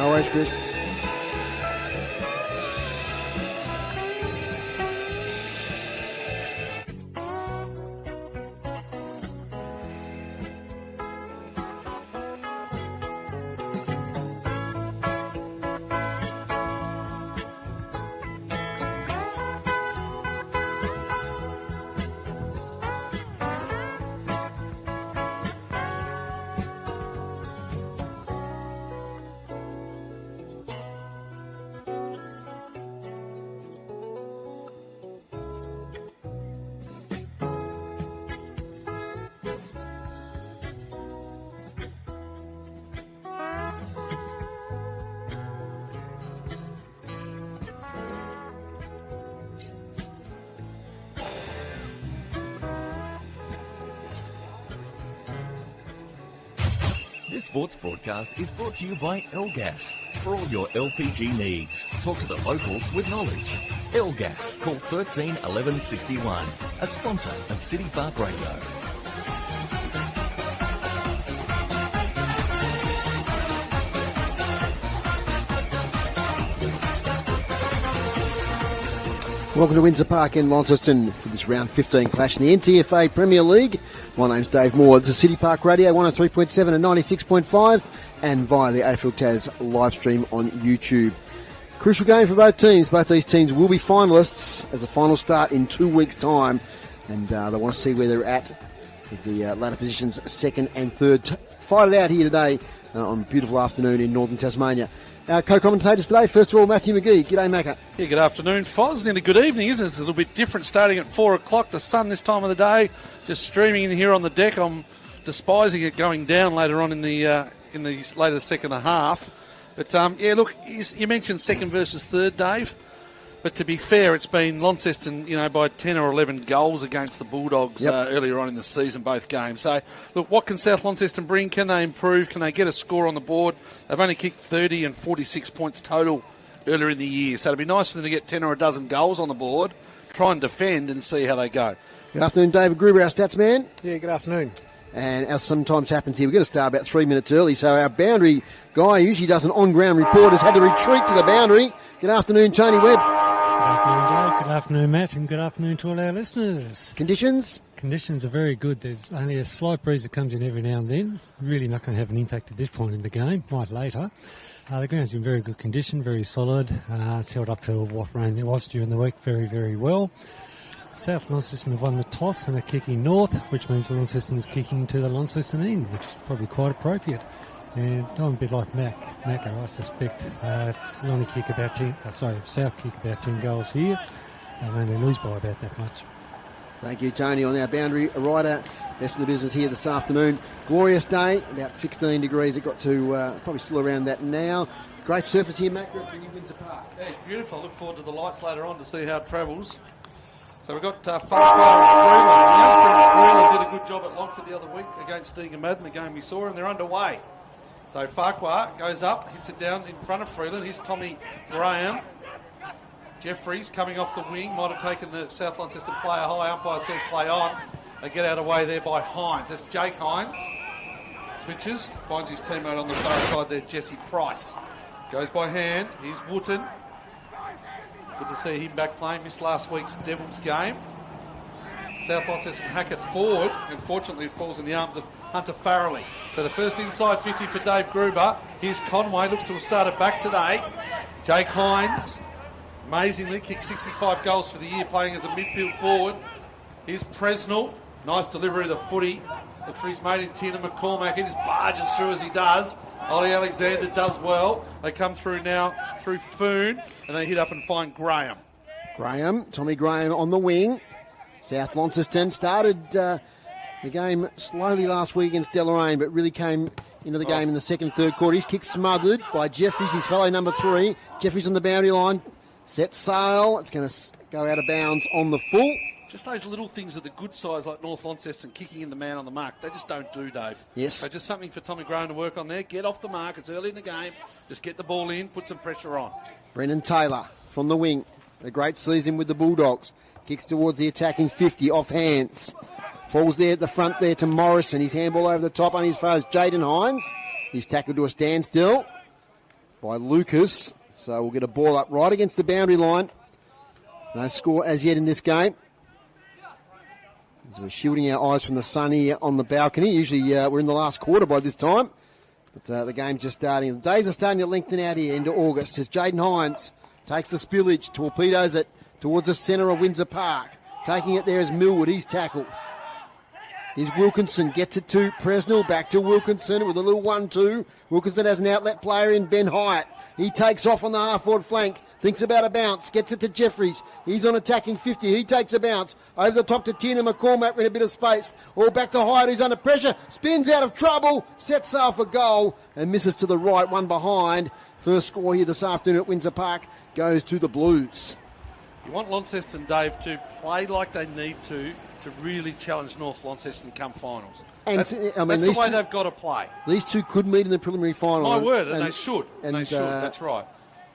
No worries, Chris. This sports broadcast is brought to you by L-Gas. For all your LPG needs, talk to the locals with knowledge. L-Gas, call 13 11 61, a sponsor of City Park Radio. Welcome to Windsor Park in Launceston for this round 15 clash in the NTFA Premier League. My name's Dave Moore. This is City Park Radio 103.7 and 96.5 and via the AFL Taz live stream on YouTube. Crucial game for both teams. Both these teams will be finalists as the final start in 2 weeks' time, and they want to see where they're at as the ladder positions second and third. Fight it out here today on a beautiful afternoon in northern Tasmania. Our co-commentators today, first of all, Matthew McGee. G'day, Macca. Yeah, good afternoon, Foz. Nearly good evening, isn't it? It's a little bit different starting at 4 o'clock. The sun this time of the day, just streaming in here on the deck. I'm despising it going down later on in the later second half. But, yeah, look, you mentioned second versus third, Dave. But to be fair, it's been Launceston, by 10 or 11 goals against the Bulldogs earlier on in the season, both games. So, look, what can South Launceston bring? Can they improve? Can they get a score on the board? They've only kicked 30 and 46 points total earlier in the year. So it'd be nice for them to get 10 or a dozen goals on the board, try and defend and see how they go. Good afternoon, David Gruber, our stats man. Yeah, good afternoon. And as sometimes happens here, we're going to start about 3 minutes early. So our boundary guy usually does an on-ground report, has had to retreat to the boundary. Good afternoon, Tony Webb. Good afternoon, Dave. Good afternoon, Matt, and good afternoon to all our listeners. Conditions? Conditions are very good. There's only a slight breeze that comes in every now and then. Really not going to have an impact at this point in the game, might later. The ground's in very good condition, very solid. It's held up to what rain there was during the week very, very well. South Launceston have won the toss and are kicking north, which means Launceston is kicking to the Launceston end, which is probably quite appropriate. And I'm a bit like Macca, I suspect we'll only kick about 10, South kick about 10 goals here. They'll only lose by about that much. Thank you, Tony, on our boundary rider. Best in the business here this afternoon. Glorious day, about 16 degrees. It got to probably still around that now. Great surface here, Macca, at the new Windsor Park. Yeah, it's beautiful. I look forward to the lights later on to see how it travels. So we've got Farquhar and Freeland. The youngster in Freeland did a good job at Longford the other week against Deegamadden, the game we saw, and they're underway. So Farquhar goes up, hits it down in front of Freeland. Here's Tommy Graham. Jeffries coming off the wing, might have taken the South Launceston player high. Umpire says play on. They get out of the way there by Hines. That's Jake Hines. Switches, finds his teammate on the far side there, Jesse Price. Goes by hand. Here's Wooten. Good to see him back playing. Missed last week's Devils game. South Launceston hack it forward. Unfortunately, it falls in the arms of Hunter Farrelly. So the first inside 50 for Dave Gruber. Here's Conway. Looks to have started back today. Jake Hines. Amazingly, kicked 65 goals for the year playing as a midfield forward. Here's Presnell. Nice delivery of the footy. Look for his mate in Tina McCormack. He just barges through as he does. Ollie Alexander does well. They come through now through Foon and they hit up and find Graham. Tommy Graham on the wing. South Launceston started the game slowly last week against Deloraine, but really came into the game in the second and third quarter. His kick smothered by Jeffries, his fellow number 3. Jeffries on the boundary line. Set sail. It's going to go out of bounds on the full. Just those little things of the good sides like North Launceston kicking in the man on the mark. They just don't do, Dave. Yes. So just something for Tommy Graham to work on there. Get off the mark. It's early in the game. Just get the ball in. Put some pressure on. Brendan Taylor from the wing. A great season with the Bulldogs. Kicks towards the attacking 50 off hands. Falls there at the front there to Morrison. His handball over the top only as far as Jaden Hines. He's tackled to a standstill by Lucas. So we'll get a ball up right against the boundary line. No score as yet in this game. As we're shielding our eyes from the sun here on the balcony. Usually we're in the last quarter by this time. But the game's just starting. The days are starting to lengthen out here into August as Jaden Hines takes the spillage, torpedoes it towards the centre of Windsor Park. Taking it there is Millwood. He's tackled. Here's Wilkinson. Gets it to Presnell. Back to Wilkinson with a little 1-2. Wilkinson has an outlet player in Ben Hyatt. He takes off on the half-forward flank. Thinks about a bounce. Gets it to Jeffries. He's on attacking 50. He takes a bounce. Over the top to Tina McCormack with a bit of space. All back to Hyatt, who's under pressure. Spins out of trouble. Sets sail for goal and misses to the right. One behind. First score here this afternoon at Windsor Park goes to the Blues. You want Launceston, Dave, to play like they need to to really challenge North Launceston come finals. And That's the way they've got to play. These two could meet in the preliminary final. My word, and they should. That's right.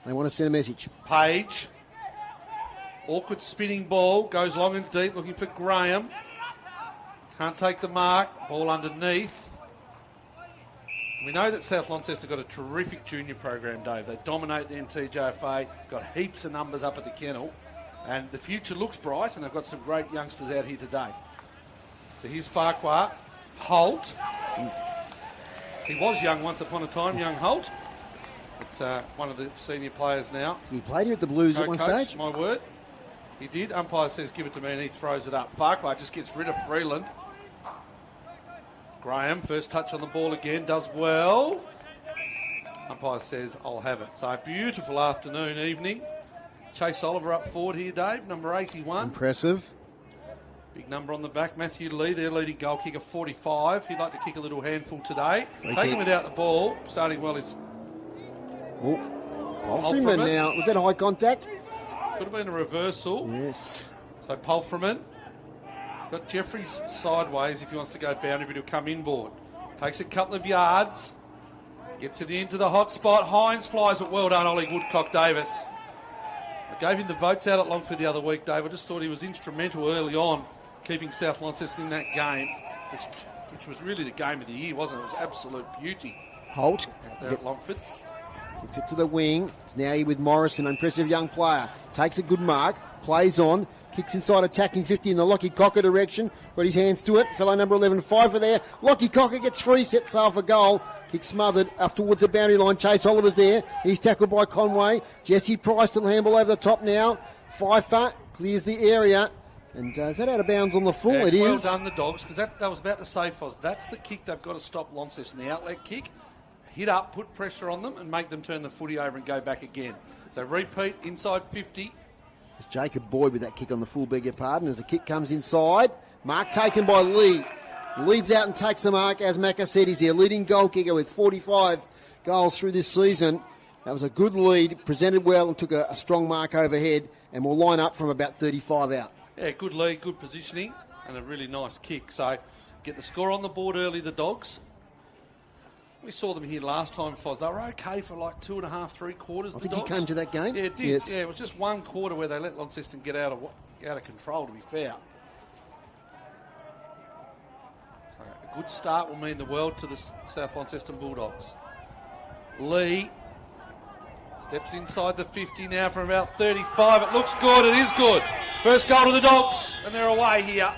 They want to send a message. Page. Awkward spinning ball. Goes long and deep, looking for Graham. Can't take the mark. Ball underneath. We know that South Launceston got a terrific junior program, Dave. They dominate the NTFA, got heaps of numbers up at the kennel, and the future looks bright, and they've got some great youngsters out here today. So here's Farquhar. Holt. He was young once upon a time, young Holt. But one of the senior players now. He played here at the Blues at one stage. My word. He did. Umpire says give it to me, and he throws it up. Farquhar just gets rid of Freeland. Graham, first touch on the ball again, does well. Umpire says, I'll have it. So beautiful afternoon, evening. Chase Oliver up forward here, Dave, number 81. Impressive. Big number on the back. Matthew Lee, their leading goal kicker, 45. He'd like to kick a little handful today. Taking without the ball. Starting well is... Freeman now. Was that high contact? Could have been a reversal. Yes. So Palfreman. Got Jeffries sideways if he wants to go boundary, but he'll come inboard. Takes a couple of yards. Gets it into the hot spot. Hines flies it. Well done, Ollie Woodcock-Davis. I gave him the votes out at Longford the other week, Dave. I just thought he was instrumental early on, keeping South Launceston in that game, which was really the game of the year, wasn't it? It was absolute beauty. Holt. Out there at Longford. Kicks it to the wing. It's now here with Morrison, impressive young player. Takes a good mark. Plays on. Kicks inside attacking 50 in the Lockie Cocker direction. Got his hands to it. Fellow number 11, Pfeiffer there. Lockie Cocker gets free, sets sail for goal. Kick smothered up towards the boundary line. Chase Oliver's there. He's tackled by Conway. Jesse Price still handball over the top now. Pfeiffer clears the area. And is that out of bounds on the full? Yeah, it is. Well done, the Dogs, because that was about to say, Foz. That's the kick they've got to stop Launceston. The outlet kick. Hit up, put pressure on them, and make them turn the footy over and go back again. So repeat, inside 50. It's Jacob Boyd with that kick on the full, beg your pardon, as the kick comes inside. Mark taken by Lee. Leads out and takes the mark. As Macca said, he's their leading goal kicker with 45 goals through this season. That was a good lead, presented well and took a strong mark overhead, and will line up from about 35 out. Yeah, good lead, good positioning, and a really nice kick. So get the score on the board early, the Dogs. We saw them here last time, Foz. They were okay for like 2.5, 3 quarters. I think you came to that game. Yeah, it did. Yes. Yeah, it was just one quarter where they let Launceston get out of control, to be fair. So a good start will mean the world to the South Launceston Bulldogs. Lee steps inside the 50 now from about 35. It looks good. It is good. First goal to the Dogs, and they're away here.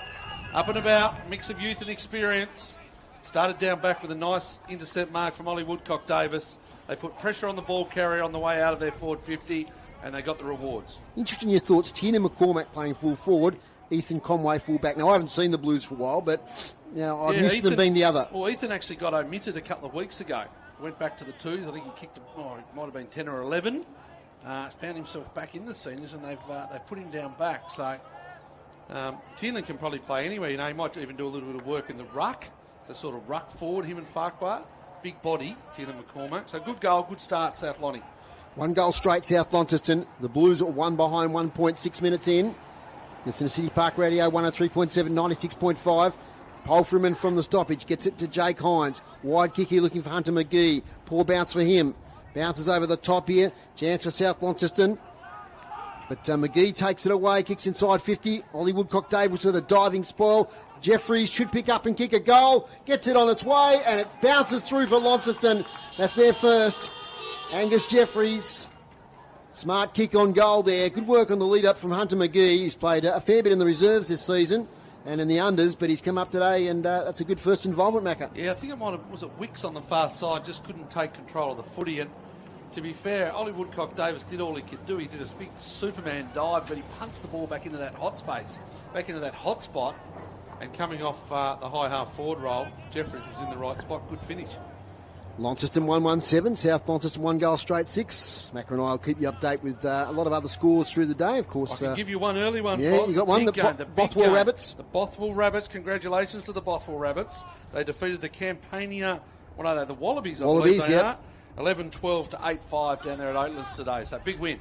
Up and about, mix of youth and experience. Started down back with a nice intercept mark from Ollie Woodcock-Davis. They put pressure on the ball carrier on the way out of their forward 50, and they got the rewards. Interesting your thoughts. Tina McCormack playing full forward, Ethan Conway full back. Now, I haven't seen the Blues for a while, but I've missed them being the other. Well, Ethan actually got omitted a couple of weeks ago. Went back to the twos. I think he kicked, it might have been 10 or 11. Found himself back in the seniors, and they've put him down back. So Tiernan can probably play anywhere. You know, he might even do a little bit of work in the ruck. So sort of ruck forward, him and Farquhar. Big body, Tiernan McCormack. So good goal, good start, South Lonnie. 1 goal straight, South Launceston. The Blues are 1 behind, 1.6 minutes in. Listen to City Park Radio, 103.7, 96.5. Palfreman from the stoppage gets it to Jake Hines. Wide kick here looking for Hunter McGee. Poor bounce for him. Bounces over the top here. Chance for South Launceston. But McGee takes it away, kicks inside 50. Ollie Woodcock-Davis with a diving spoil. Jeffries should pick up and kick a goal. Gets it on its way, and it bounces through for Launceston. That's their first. Angus Jeffries. Smart kick on goal there. Good work on the lead-up from Hunter McGee. He's played a fair bit in the reserves this season and in the unders, but he's come up today, and that's a good first involvement, Macca. Yeah, I think was it Wicks on the far side, just couldn't take control of the footy. And to be fair, Ollie Woodcock-Davis did all he could do. He did a big Superman dive, but he punched the ball back into that hot space, back into that hot spot. And coming off the high half-forward roll, Jeffries was in the right spot. Good finish. Launceston 1-1-7. South Launceston 1 goal straight 6. Macca and I will keep you update with a lot of other scores through the day, of course. I can give you one early one. Yeah, you got one. The Bothwell Rabbits. The Bothwell Rabbits. Congratulations to the Bothwell Rabbits. They defeated the Campania, what are they, the Wallabies, I believe they are. 11-12 to 8-5 down there at Oatlands today. So big win.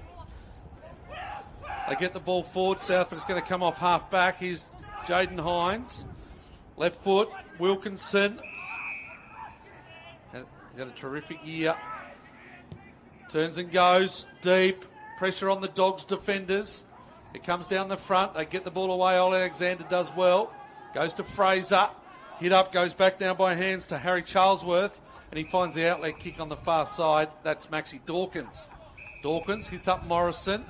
They get the ball forward, South, but it's going to come off half back. Here's Jaden Hines. Left foot, Wilkinson. He's had a terrific year. Turns and goes deep. Pressure on the Dogs defenders. It comes down the front. They get the ball away. Ole Alexander does well. Goes to Fraser. Hit up, goes back down by hands to Harry Charlesworth. And he finds the outlet kick on the far side. That's Maxie Dawkins. Dawkins hits up Morrison.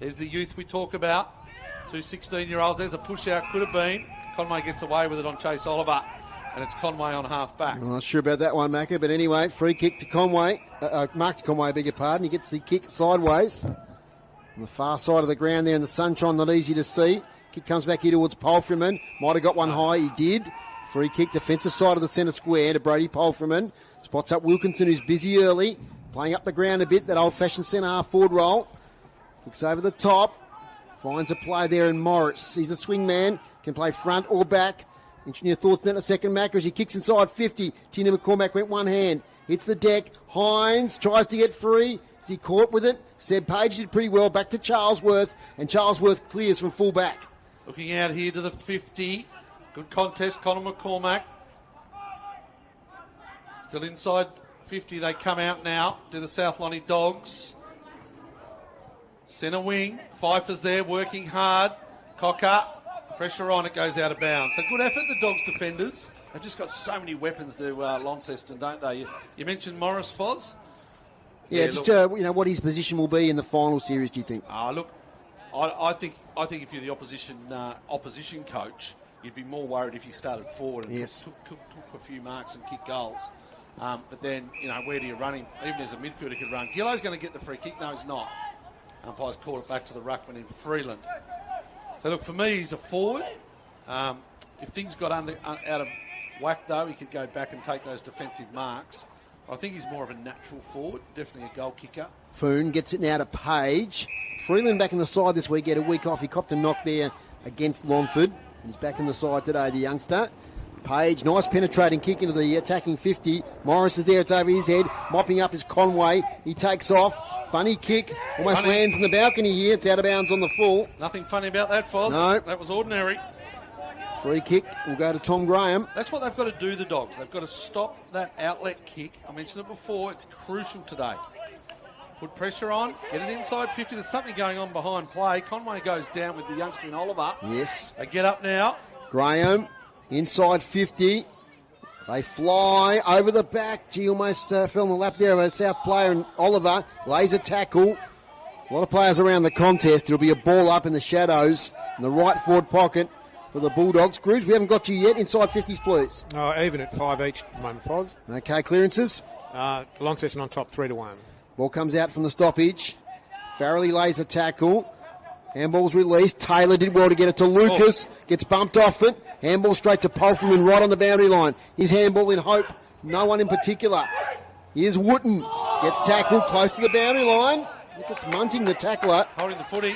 There's the youth we talk about. 2 16-year-olds. There's a push out. Could have been. Conway gets away with it on Chase Oliver. And it's Conway on half back. I'm not sure about that one, Macca. But anyway, free kick to Conway. Mark to Conway, I beg your pardon. He gets the kick sideways. On the far side of the ground there in the sunshine, not easy to see. Kick comes back here towards Polfreman. Might have got one high. He did. Free kick, defensive side of the centre square to Brody Polfreman. Spots up Wilkinson, who's busy early. Playing up the ground a bit, that old-fashioned centre half forward roll. Kicks over the top. Finds a play there in Morris. He's a swing man. Can play front or back. Mention your thoughts then a second, Mac, as he kicks inside 50. Tina McCormack went one hand. Hits the deck. Hines tries to get free. Is he caught with it? Seb Page did pretty well. Back to Charlesworth. And Charlesworth clears from full back. Looking out here to the 50. Good contest, Conor McCormack. Still inside 50. They come out now to the South Lonnie Dogs. Centre wing. Pfeiffer's there working hard. Cocker. Pressure on. It goes out of bounds. So good effort, the Dogs defenders. They've just got so many weapons to Launceston, don't they? You mentioned Morris, Foz. Yeah, just what his position will be in the final series, do you think? Look, I think if you're the opposition coach, you'd be more worried if you started forward and took a few marks and kicked goals. But then, where do you run him? Even as a midfielder could run. Gillo's going to get the free kick. No, he's not. Umpire's caught it back to the ruckman in Freeland. So, look, for me, he's a forward. If things got out of whack, though, he could go back and take those defensive marks. I think he's more of a natural forward, definitely a goal kicker. Foon gets it now to Page. Freeland back in the side this week, had a week off. He copped a knock there against Longford. He's back in the side today, the youngster. Page, nice penetrating kick into the attacking 50. Morris is there, it's over his head. Mopping up is Conway. He takes off. Funny kick. Almost lands in the balcony here. It's out of bounds on the full. Nothing funny about that, Foz. No. That was ordinary. Free kick will go to Tom Graham. That's what they've got to do, the Dogs. They've got to stop that outlet kick. I mentioned it before. It's crucial today. Put pressure on. Get it inside 50. There's something going on behind play. Conway goes down with the youngster in Oliver. Yes. They get up now. Graham, inside 50. They fly over the back. Gee, almost fell in the lap there of a South player, and Oliver lays a tackle. A lot of players around the contest. It'll be a ball up in the shadows in the right forward pocket for the Bulldogs. Cruz, we haven't got you yet. Inside 50s, please. Even at 5 each at the moment, Foz. Okay, clearances. Launceston on top 3-1. Ball comes out from the stoppage. Farrelly lays a tackle. Handball's released. Taylor did well to get it to Lucas. Gets bumped off it. Handball straight to Polfreman right on the boundary line. His handball in hope. No one in particular. Here's Wooten. Gets tackled close to the boundary line. Look, it's Munting, the tackler. Holding the footy.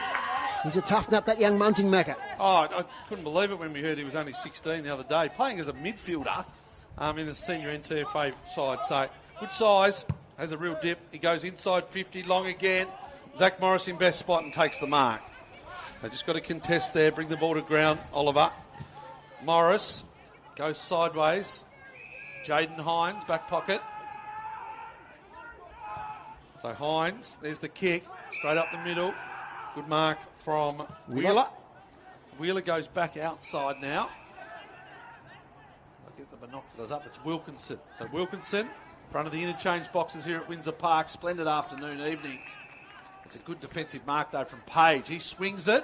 He's a tough nut, that young Munting, Macca. I couldn't believe it when we heard he was only 16 the other day. Playing as a midfielder in the senior NTFA side. So, good size. Has a real dip. He goes inside 50, long again. Zach Morris in best spot and takes the mark. So just got to contest there, bring the ball to ground, Oliver. Morris goes sideways. Jaden Hines, back pocket. So Hines, there's the kick, straight up the middle. Good mark from Wheeler. Wheeler goes back outside now. I'll get the binoculars up, it's Wilkinson. So Wilkinson, front of the interchange boxes here at Windsor Park. Splendid afternoon, evening. It's a good defensive mark, though, from Page. He swings it.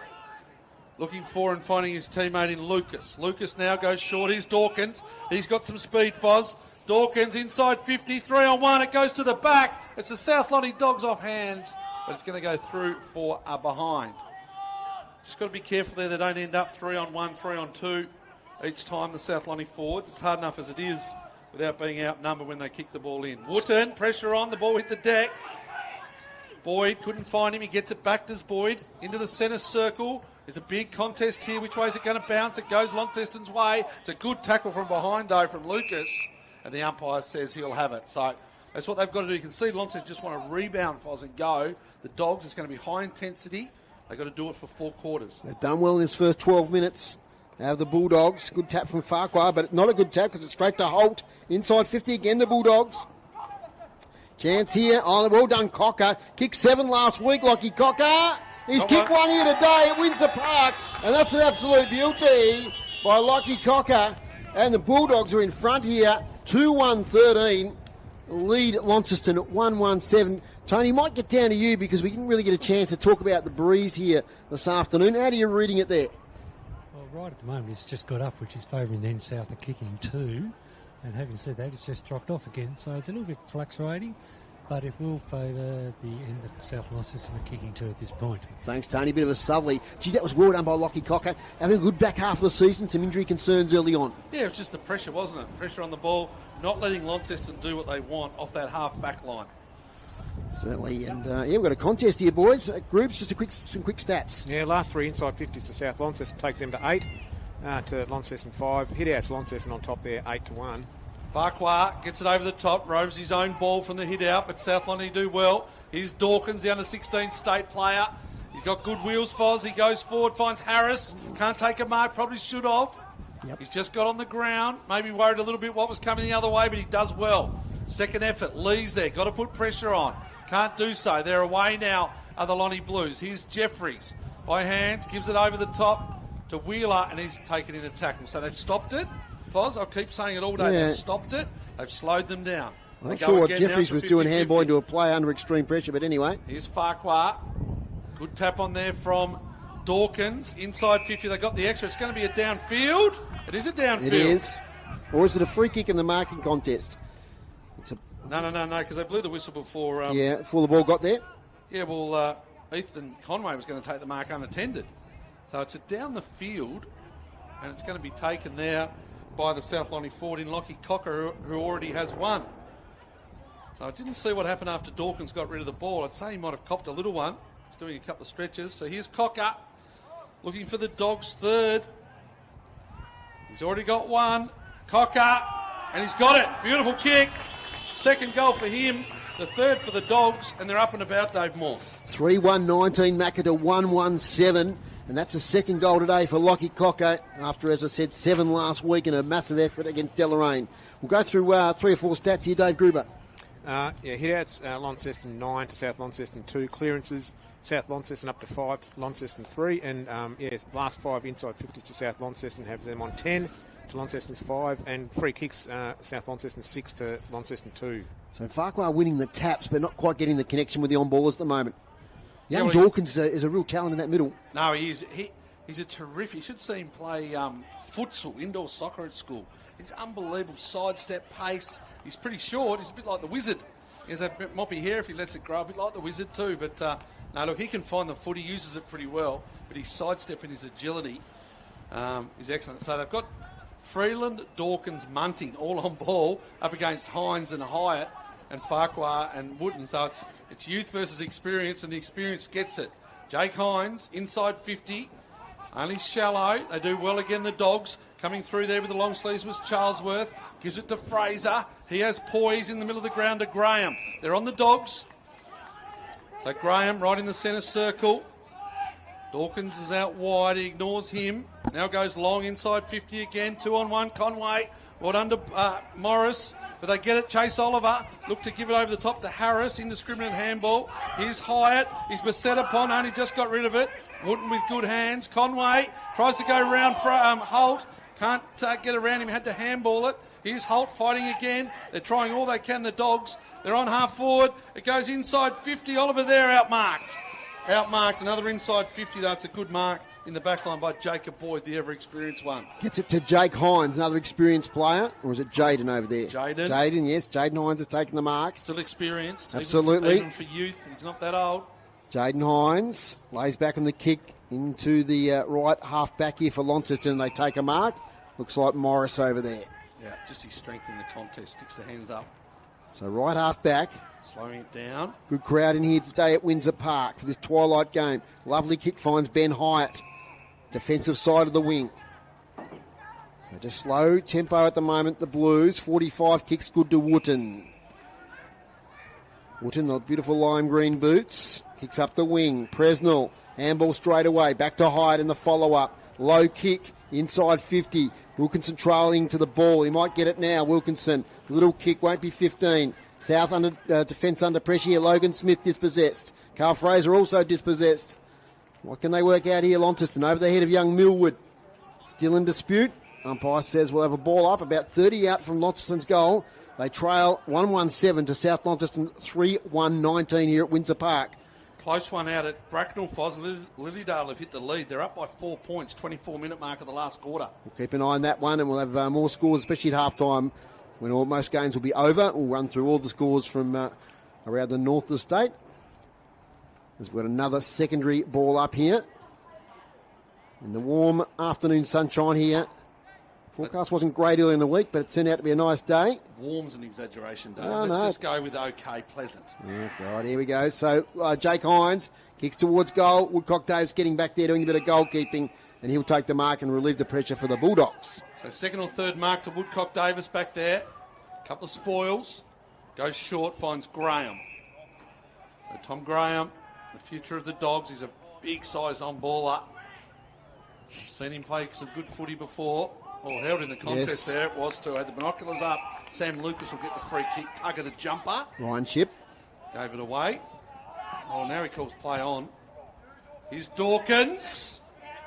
Looking for and finding his teammate in Lucas. Lucas now goes short. Here's Dawkins. He's got some speed, Foz. Dawkins inside 50, 3-on-1. It goes to the back. It's the South Lonnie Dogs off hands, but it's going to go through for a behind. Just got to be careful there. They don't end up 3-on-1, 3-on-2 each time, the South Lonnie forwards. It's hard enough as it is without being outnumbered when they kick the ball in. Wooten, pressure on. The ball hit the deck. Boyd couldn't find him. He gets it back to Boyd into the centre circle. There's a big contest here. Which way is it going to bounce? It goes Launceston's way. It's a good tackle from behind, though, from Lucas. And the umpire says he'll have it. So that's what they've got to do. You can see Launceston just want to rebound, Foz, and go. The Dogs, it's going to be high intensity. They've got to do it for 4 quarters. They've done well in his first 12 minutes. Have the Bulldogs. Good tap from Farquhar, but not a good tap because it's straight to Holt. Inside 50 again, the Bulldogs. Chance here. Oh, well done, Cocker. Kicked 7 last week, Lockie Cocker. He's kicked one here today at Windsor Park, and that's an absolute beauty by Lockie Cocker. And the Bulldogs are in front here, 2-1-13. Lead at Launceston at 1-1-7. Tony, might get down to you because we didn't really get a chance to talk about the breeze here this afternoon. How are you reading it there? Well, right at the moment, it's just got up, which is favouring then South are kicking 2. And having said that, it's just dropped off again. So it's a little bit fluctuating, but it will favour the end of South Launceston are kicking 2 at this point. Thanks, Tony. Bit of a southerly. Gee, that was well done by Lockie Cocker. Having a good back half of the season, some injury concerns early on. Yeah, it was just the pressure, wasn't it? Pressure on the ball, not letting Launceston do what they want off that half-back line. Certainly, and we've got a contest here, boys. Groups, just some quick stats. Yeah, last 3 inside 50s to South Launceston takes them to 8, to Launceston 5. Hit-outs Launceston on top there, 8-1. Farquhar gets it over the top, roves his own ball from the hit-out, but South London do well. Here's Dawkins, the under-16 state player. He's got good wheels, Foz. He goes forward, finds Harris. Can't take a mark, probably should have. Yep. He's just got on the ground. Maybe worried a little bit what was coming the other way, but he does well. Second effort, Lee's there. Got to put pressure on. Can't do so. They're away now, are the Lonnie Blues. Here's Jeffries by hands, gives it over the top to Wheeler, and he's taken in a tackle. So they've stopped it. Foz, I'll keep saying it all day. Yeah. They've stopped it. They've slowed them down. I'm not sure what Jeffries was doing handball into a play under extreme pressure, but anyway. Here's Farquhar. Good tap on there from Dawkins. Inside 50, they got the extra. It's going to be a downfield. It is a downfield. It is. Or is it a free kick in the marking contest? No, because they blew the whistle before. Before the ball got there. Yeah, well, Ethan Conway was going to take the mark unattended. So it's a down the field, and it's going to be taken there by the South Lonnie forward in Lockie Cocker, who already has one. So I didn't see what happened after Dawkins got rid of the ball. I'd say he might have copped a little one. He's doing a couple of stretches. So here's Cocker, looking for the Dogs' third. He's already got one. Cocker, and he's got it. Beautiful kick. Second goal for him. The third for the Dogs, and they're up and about, Dave Moore. 3-1-19, Macca to 1-1-7. And that's the second goal today for Lockie Cocker after, as I said, 7 last week in a massive effort against Deloraine. We'll go through 3 or 4 stats here, Dave Gruber. Hit-outs, Launceston 9 to South Launceston 2. Clearances, South Launceston up to 5 to Launceston 3. And, last 5 inside 50s to South Launceston have them on 10 to Launceston's 5. And free kicks, South Launceston 6 to Launceston 2. So Farquhar winning the taps, but not quite getting the connection with the on-ballers at the moment. Young Dawkins is a real talent in that middle. No, he is. He's a terrific. You should see him play futsal, indoor soccer at school. He's unbelievable sidestep, pace. He's pretty short. He's a bit like the Wizard. He has that bit moppy hair if he lets it grow, a bit like the Wizard too. But no, look, he can find the foot. He uses it pretty well. But his sidestep and his agility is excellent. So they've got Freeland, Dawkins, Munting all on ball up against Hines and Hyatt and Farquhar and Wooten. So it's youth versus experience, and the experience gets it. Jake Hines, inside 50, only shallow. They do well again, the Dogs. Coming through there with the long sleeves was Charlesworth. Gives it to Fraser. He has poise in the middle of the ground to Graham. They're on the Dogs. So Graham right in the centre circle. Dawkins is out wide. He ignores him. Now goes long inside 50 again. 2-on-1. Conway. Well done to Morris. But they get it. Chase Oliver. Look to give it over the top to Harris. Indiscriminate handball. Here's Hyatt. He's beset upon. Only just got rid of it. Wooden with good hands. Conway tries to go round for Holt. Can't get around him. Had to handball it. Here's Holt fighting again. They're trying all they can, the Dogs. They're on half forward. It goes inside 50. Oliver there outmarked. Another inside 50, though. It's a good mark in the back line by Jacob Boyd, the ever-experienced one. Gets it to Jake Hines, another experienced player. Or is it Jaden over there? Jaden, yes. Jaden Hines has taken the mark. Still experienced. Absolutely. Even for youth. He's not that old. Jaden Hines lays back on the kick into the right half back here for Launceston. They take a mark. Looks like Morris over there. Yeah, just his strength in the contest. Sticks the hands up. So right half back. Slowing it down. Good crowd in here today at Windsor Park for this twilight game. Lovely kick finds Ben Hyatt. Defensive side of the wing. So just slow tempo at the moment, the Blues. 45 kicks good to Wooten. Wooten, the beautiful lime green boots. Kicks up the wing. Presnell. Handball straight away. Back to Hyatt in the follow-up. Low kick. inside 50. Wilkinson trailing to the ball. He might get it now. Wilkinson, little kick, won't be 15. South under defence under pressure here. Logan Smith dispossessed. Carl Fraser also dispossessed. What can they work out here? Launceston over the head of young Millwood. Still in dispute. Umpire says we'll have a ball up about 30 out from Launceston's goal. They trail 1-1-7 to South Launceston 3-1-19 here at Windsor Park. Close one out at Bracknell, Foz. Lilydale have hit the lead. They're up by 4 points, 24-minute mark of the last quarter. We'll keep an eye on that one, and we'll have more scores, especially at half-time when most games will be over. We'll run through all the scores from around the north of the state. We've got another secondary ball up here. In the warm afternoon sunshine here. Forecast wasn't great early in the week, but it turned out to be a nice day. Warm's an exaggeration, Dave. Oh, Let's just go with okay, pleasant. Oh, God, here we go. So, Jake Hines kicks towards goal. Woodcock Dave's getting back there doing a bit of goalkeeping, and he'll take the mark and relieve the pressure for the Bulldogs. So second or third mark to Woodcock Davis back there. Couple of spoils. Goes short, finds Graham. So Tom Graham, the future of the Dogs. He's a big size on baller. I've seen him play some good footy before. Oh, held in the contest there. It was too. Had the binoculars up. Sam Lucas will get the free kick. Tug of the jumper. Ryan Ship. Gave it away. Oh, now he calls play on. Here's Dawkins.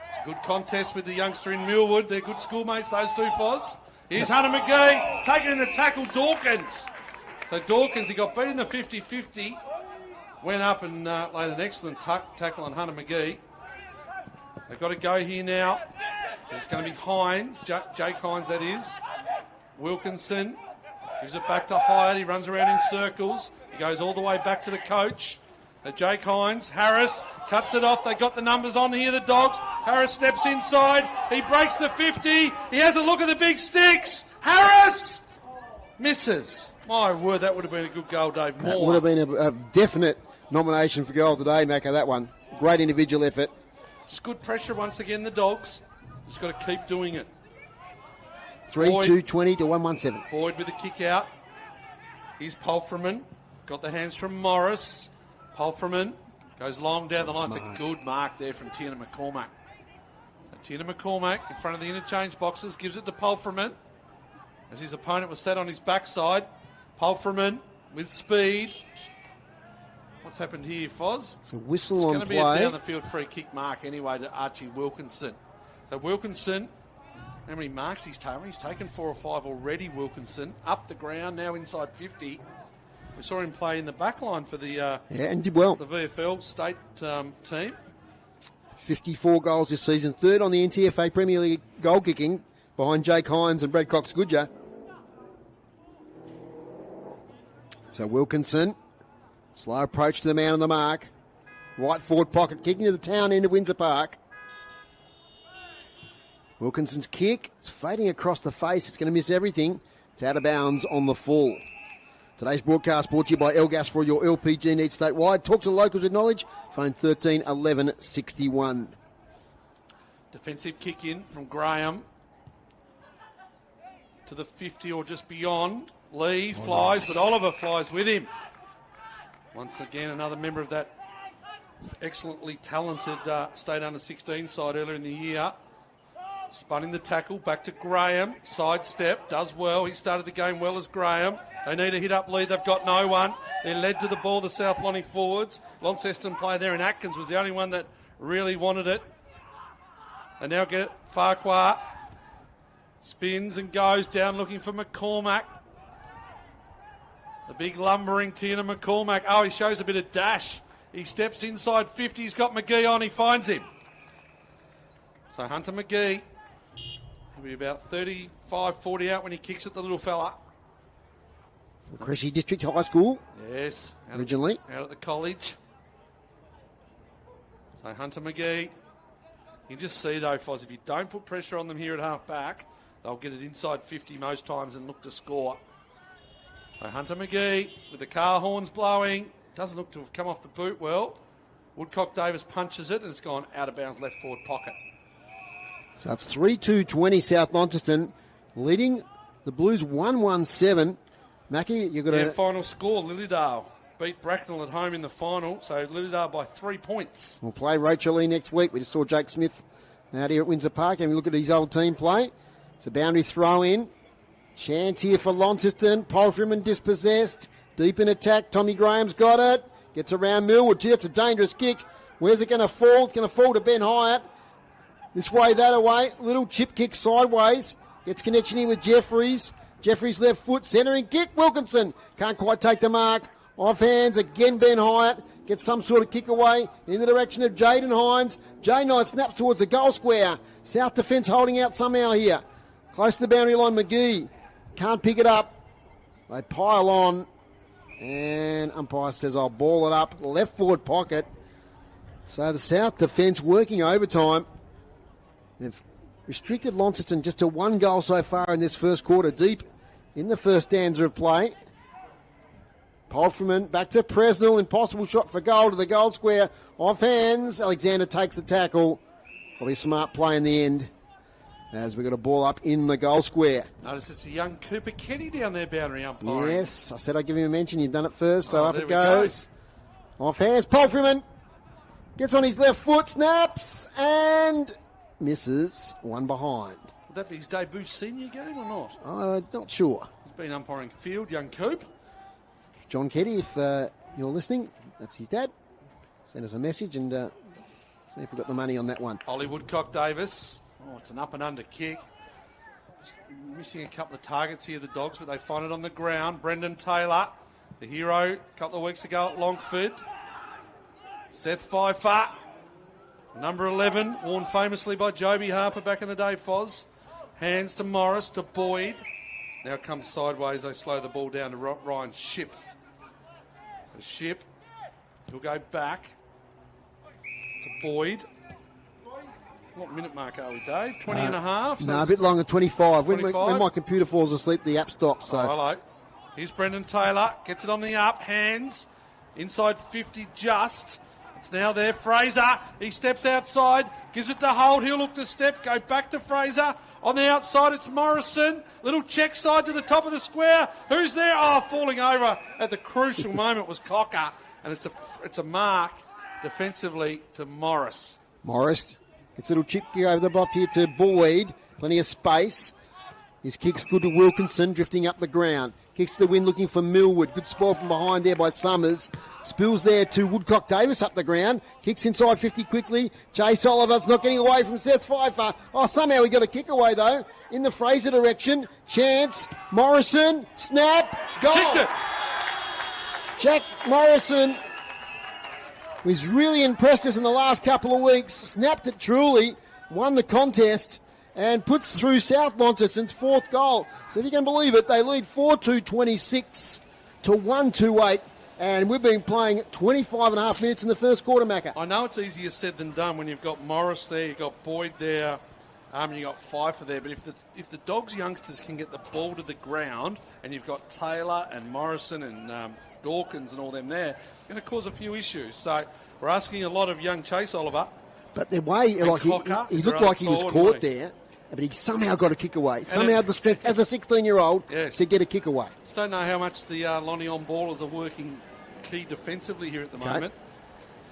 It's a good contest with the youngster in Millwood. They're good schoolmates, those two, Foz. Here's Hunter McGee. Taking in the tackle, Dawkins. So Dawkins, he got beat in the 50-50. Went up and laid an excellent tackle on Hunter McGee. They've got to go here now. So it's going to be Hines, Jake Hines that is. Wilkinson gives it back to Hyatt. He runs around in circles. He goes all the way back to the coach. Jake Hines, Harris cuts it off. They got the numbers on here, the Dogs. Harris steps inside. He breaks the 50. He has a look at the big sticks. Harris misses. My word, that would have been a good goal, Dave. That would have been a definite nomination for goal of the day, Macca, that one. Great individual effort. Just good pressure once again, the Dogs. Just got to keep doing it. 3-2-20 to 1-1-7. Boyd with the kick out. Here's Pulfreman. Got the hands from Morris. Pulfreman goes long down the line. It's a good mark there from Tina McCormack. So Tina McCormack in front of the interchange boxes gives it to Pulfreman as his opponent was sat on his backside. Pulfreman with speed. What's happened here, Foz? It's a whistle on play. It's going to be a down-the-field free kick mark anyway to Archie Wilkinson. So Wilkinson, how many marks he's taken? He's taken 4 or 5 already, Wilkinson. Up the ground, now inside 50. We saw him play in the back line for the and did well. The VFL state team. 54 goals this season. Third on the NTFA Premier League goal kicking behind Jake Hines and Brad Cox-Goodger. So Wilkinson, slow approach to the man on the mark. Right forward pocket, kicking to the town end of Windsor Park. Wilkinson's kick, it's fading across the face. It's going to miss everything. It's out of bounds on the full. Today's broadcast brought to you by Elgas for your LPG needs statewide. Talk to the locals with knowledge. Phone 13 11 61. Defensive kick in from Graham to the 50 or just beyond. Lee flies, but Oliver flies with him. Once again, another member of that excellently talented state under-16 side earlier in the year. Spun in the tackle, back to Graham. Sidestep, does well. He started the game well as Graham. They need a hit-up lead. They've got no one. They're led to the ball, the South Lonnie forwards. Launceston player there, and Atkins was the only one that really wanted it. They now get it. Farquhar spins and goes down looking for McCormack. The big lumbering Tina McCormack. Oh, he shows a bit of dash. He steps inside 50. He's got McGee on. He finds him. So Hunter McGee will be about 35, 40 out when he kicks at the little fella. Cressy District High School. Yes. Originally. Out at the college. So Hunter McGee. You just see, though, Foz, if you don't put pressure on them here at half-back, they'll get it inside 50 most times and look to score. So Hunter McGee with the car horns blowing. Doesn't look to have come off the boot well. Woodcock Davis punches it and it's gone out of bounds left forward pocket. So it's 3-2-20 South Launceston leading the Blues 1-1-7. Mackie, you've got a final score. Lilydale beat Bracknell at home in the final, so Lilydale by 3 points. We'll play Rachel Lee next week. We just saw Jake Smith out here at Windsor Park. And we look at his old team play. It's a boundary throw in. Chance here for Launceston. Polfriman dispossessed. Deep in attack. Tommy Graham's got it. Gets around Millwood. Gee, that's a dangerous kick. Where's it going to fall? It's going to fall to Ben Hyatt. This way, that away. Little chip kick sideways. Gets connection here with Jeffries. Jeffries left foot. Centering kick. Wilkinson can't quite take the mark. Off hands. Again, Ben Hyatt. Gets some sort of kick away in the direction of Jaden Hines. Jay Knight snaps towards the goal square. South defence holding out somehow here. Close to the boundary line, McGee. Can't pick it up. They pile on. And umpire says, I'll ball it up. Left forward pocket. So the South defence working overtime. They've restricted Launceston just to 1 goal so far in this first quarter, deep in the first stanza of play. Polfriman back to Presnell. Impossible shot for goal to the goal square. Off hands. Alexander takes the tackle. Probably smart play in the end as we got a ball up in the goal square. Notice it's a young Cooper Kenny down there, boundary umpire. Yes, I said I'd give him a mention. You've done it first, so up it goes. Off hands. Polfriman gets on his left foot, snaps, and misses. One behind. Would that be his debut senior game or not? Not sure. He's been umpiring field, young Coop. John Keddy, if you're listening, that's his dad. Send us a message and see if we've got the money on that one. Ollie Woodcock-Davis. Oh, it's an up and under kick. Just missing a couple of targets here, the Dogs, but they find it on the ground. Brendan Taylor, the hero a couple of weeks ago at Longford. Seth Pfeiffer, number 11, worn famously by Joby Harper back in the day, Foz. Hands to Morris, to Boyd. Now it comes sideways. They slow the ball down to Ryan Shipp. So Shipp, he'll go back to Boyd. What minute mark are we, Dave? 20 and a half? No, a bit longer, 25. 25? When my computer falls asleep, the app stops. So. Oh, hello. Here's Brendan Taylor. Gets it on the up. Hands. Inside 50 just. It's now there. Fraser. He steps outside. Gives it to Holt. He'll look to step. Go back to Fraser. On the outside, it's Morrison. Little check side to the top of the square. Who's there? Oh, falling over at the crucial moment was Cocker. And it's a mark defensively to Morris. Morris. It's a little chip kick over the bluff here to Boyd. Plenty of space. His kick's good to Wilkinson, drifting up the ground. Kicks to the wind, looking for Millwood. Good spoil from behind there by Summers. Spills there to Woodcock-Davis up the ground. Kicks inside 50 quickly. Chase Oliver's not getting away from Seth Pfeiffer. Oh, somehow he got a kick away, though. In the Fraser direction. Chance. Morrison. Snap. Goal. Kicked it. Jack Morrison was really impressed us in the last couple of weeks. Snapped it truly. Won the contest. And puts through South Launceston's 4th goal. So if you can believe it, they lead 4-2-26 to 1-2-8. And we've been playing 25 and a half minutes in the first quarter, Macca. I know it's easier said than done when you've got Morris there, you've got Boyd there, and you've got Pfeiffer there. But if the Dogs youngsters can get the ball to the ground, and you've got Taylor and Morrison and Dawkins and all them there, it's going to cause a few issues. So we're asking a lot of young Chase Oliver. But the way, like he looked like he was caught there. But he somehow got a kick away. Somehow the strength as a 16-year-old to get a kick away. Just don't know how much the Lonnie on ballers are working key defensively here at the moment.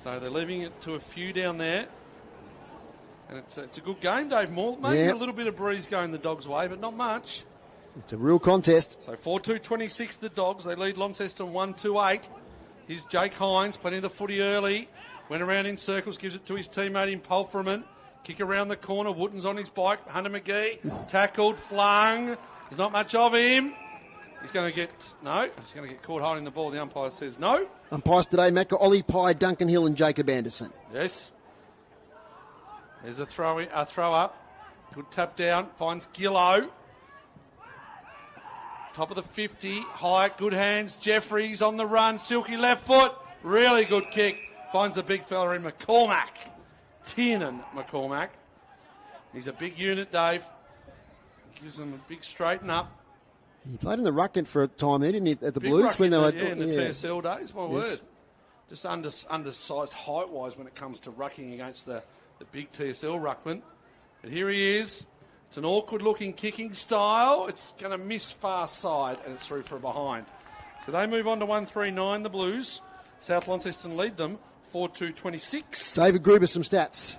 So they're leaving it to a few down there. And it's a good game, Dave Moore. Maybe a little bit of breeze going the Dogs' way, but not much. It's a real contest. So 4-2-26 the Dogs. They lead Launceston 1-2-8. Here's Jake Hines, plenty of the footy early. Went around in circles, gives it to his teammate in Polfriman. Kick around the corner. Wooten's on his bike. Hunter McGee tackled, flung. There's not much of him. He's going to get caught holding the ball. The umpire says no. Umpires today, Macca, Ollie Pye, Duncan Hill and Jacob Anderson. Yes. There's a throw up. Good tap down. Finds Gillow. Top of the 50. Hyatt, good hands. Jeffries on the run. Silky left foot. Really good kick. Finds the big fella in McCormack. Tiernan McCormack. He's a big unit, Dave. Gives them a big straighten up. He played in the rucket for a time, didn't he, at the big Blues when they were in the TSL days. My word, just undersized height-wise when it comes to rucking against the big TSL ruckman. But here he is. It's an awkward-looking kicking style. It's going to miss far side, and it's through for a behind. So they move on to 1-3-9. The Blues. South Launceston lead them 4-2-26. David Gruber, some stats.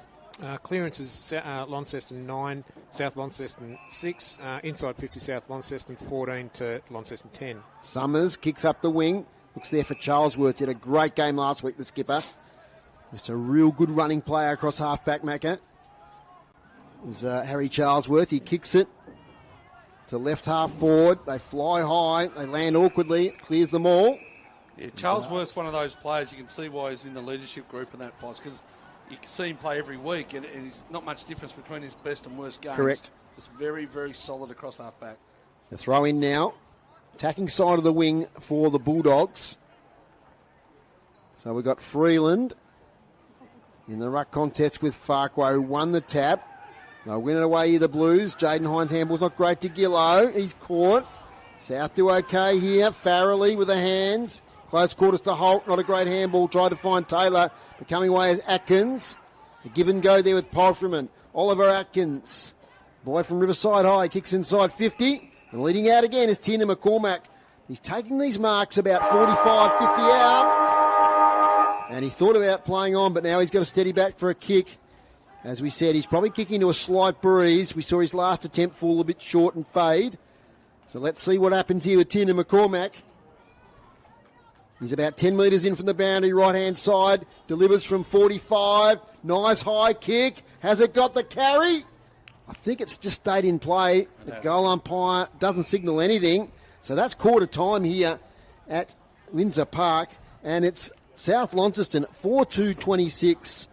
Clearances, Launceston 9, South Launceston 6, inside 50 South Launceston 14 to Launceston 10. Summers kicks up the wing. Looks there for Charlesworth. Did a great game last week, the skipper. Just a real good running player across half-back, Macca. Is Harry Charlesworth. He kicks it to left half forward. They fly high. They land awkwardly. Clears them all. Yeah, Charlesworth's one of those players. You can see why he's in the leadership group in that fight, because you can see him play every week, and there's not much difference between his best and worst games. Correct. Just very, very solid across half-back. The throw in now. Attacking side of the wing for the Bulldogs. So we've got Freeland in the ruck contest with Farquhar, who won the tap. They'll win it away here, the Blues. Jaden Hines' handball's not great to Gillow. He's caught. South do okay here. Farrelly with the hands. Close quarters to Holt. Not a great handball. Tried to find Taylor. But coming away is Atkins. A give and go there with Polframan. Oliver Atkins. Boy from Riverside High. Kicks inside 50. And leading out again is Tina McCormack. He's taking these marks about 45, 50 out. And he thought about playing on, but now he's got to steady back for a kick. As we said, he's probably kicking to a slight breeze. We saw his last attempt fall a bit short and fade. So let's see what happens here with Tina McCormack. He's about 10 metres in from the boundary, right-hand side. Delivers from 45. Nice high kick. Has it got the carry? I think it's just stayed in play. The goal umpire doesn't signal anything. So that's quarter time here at Windsor Park. And it's South Launceston 4-2-26.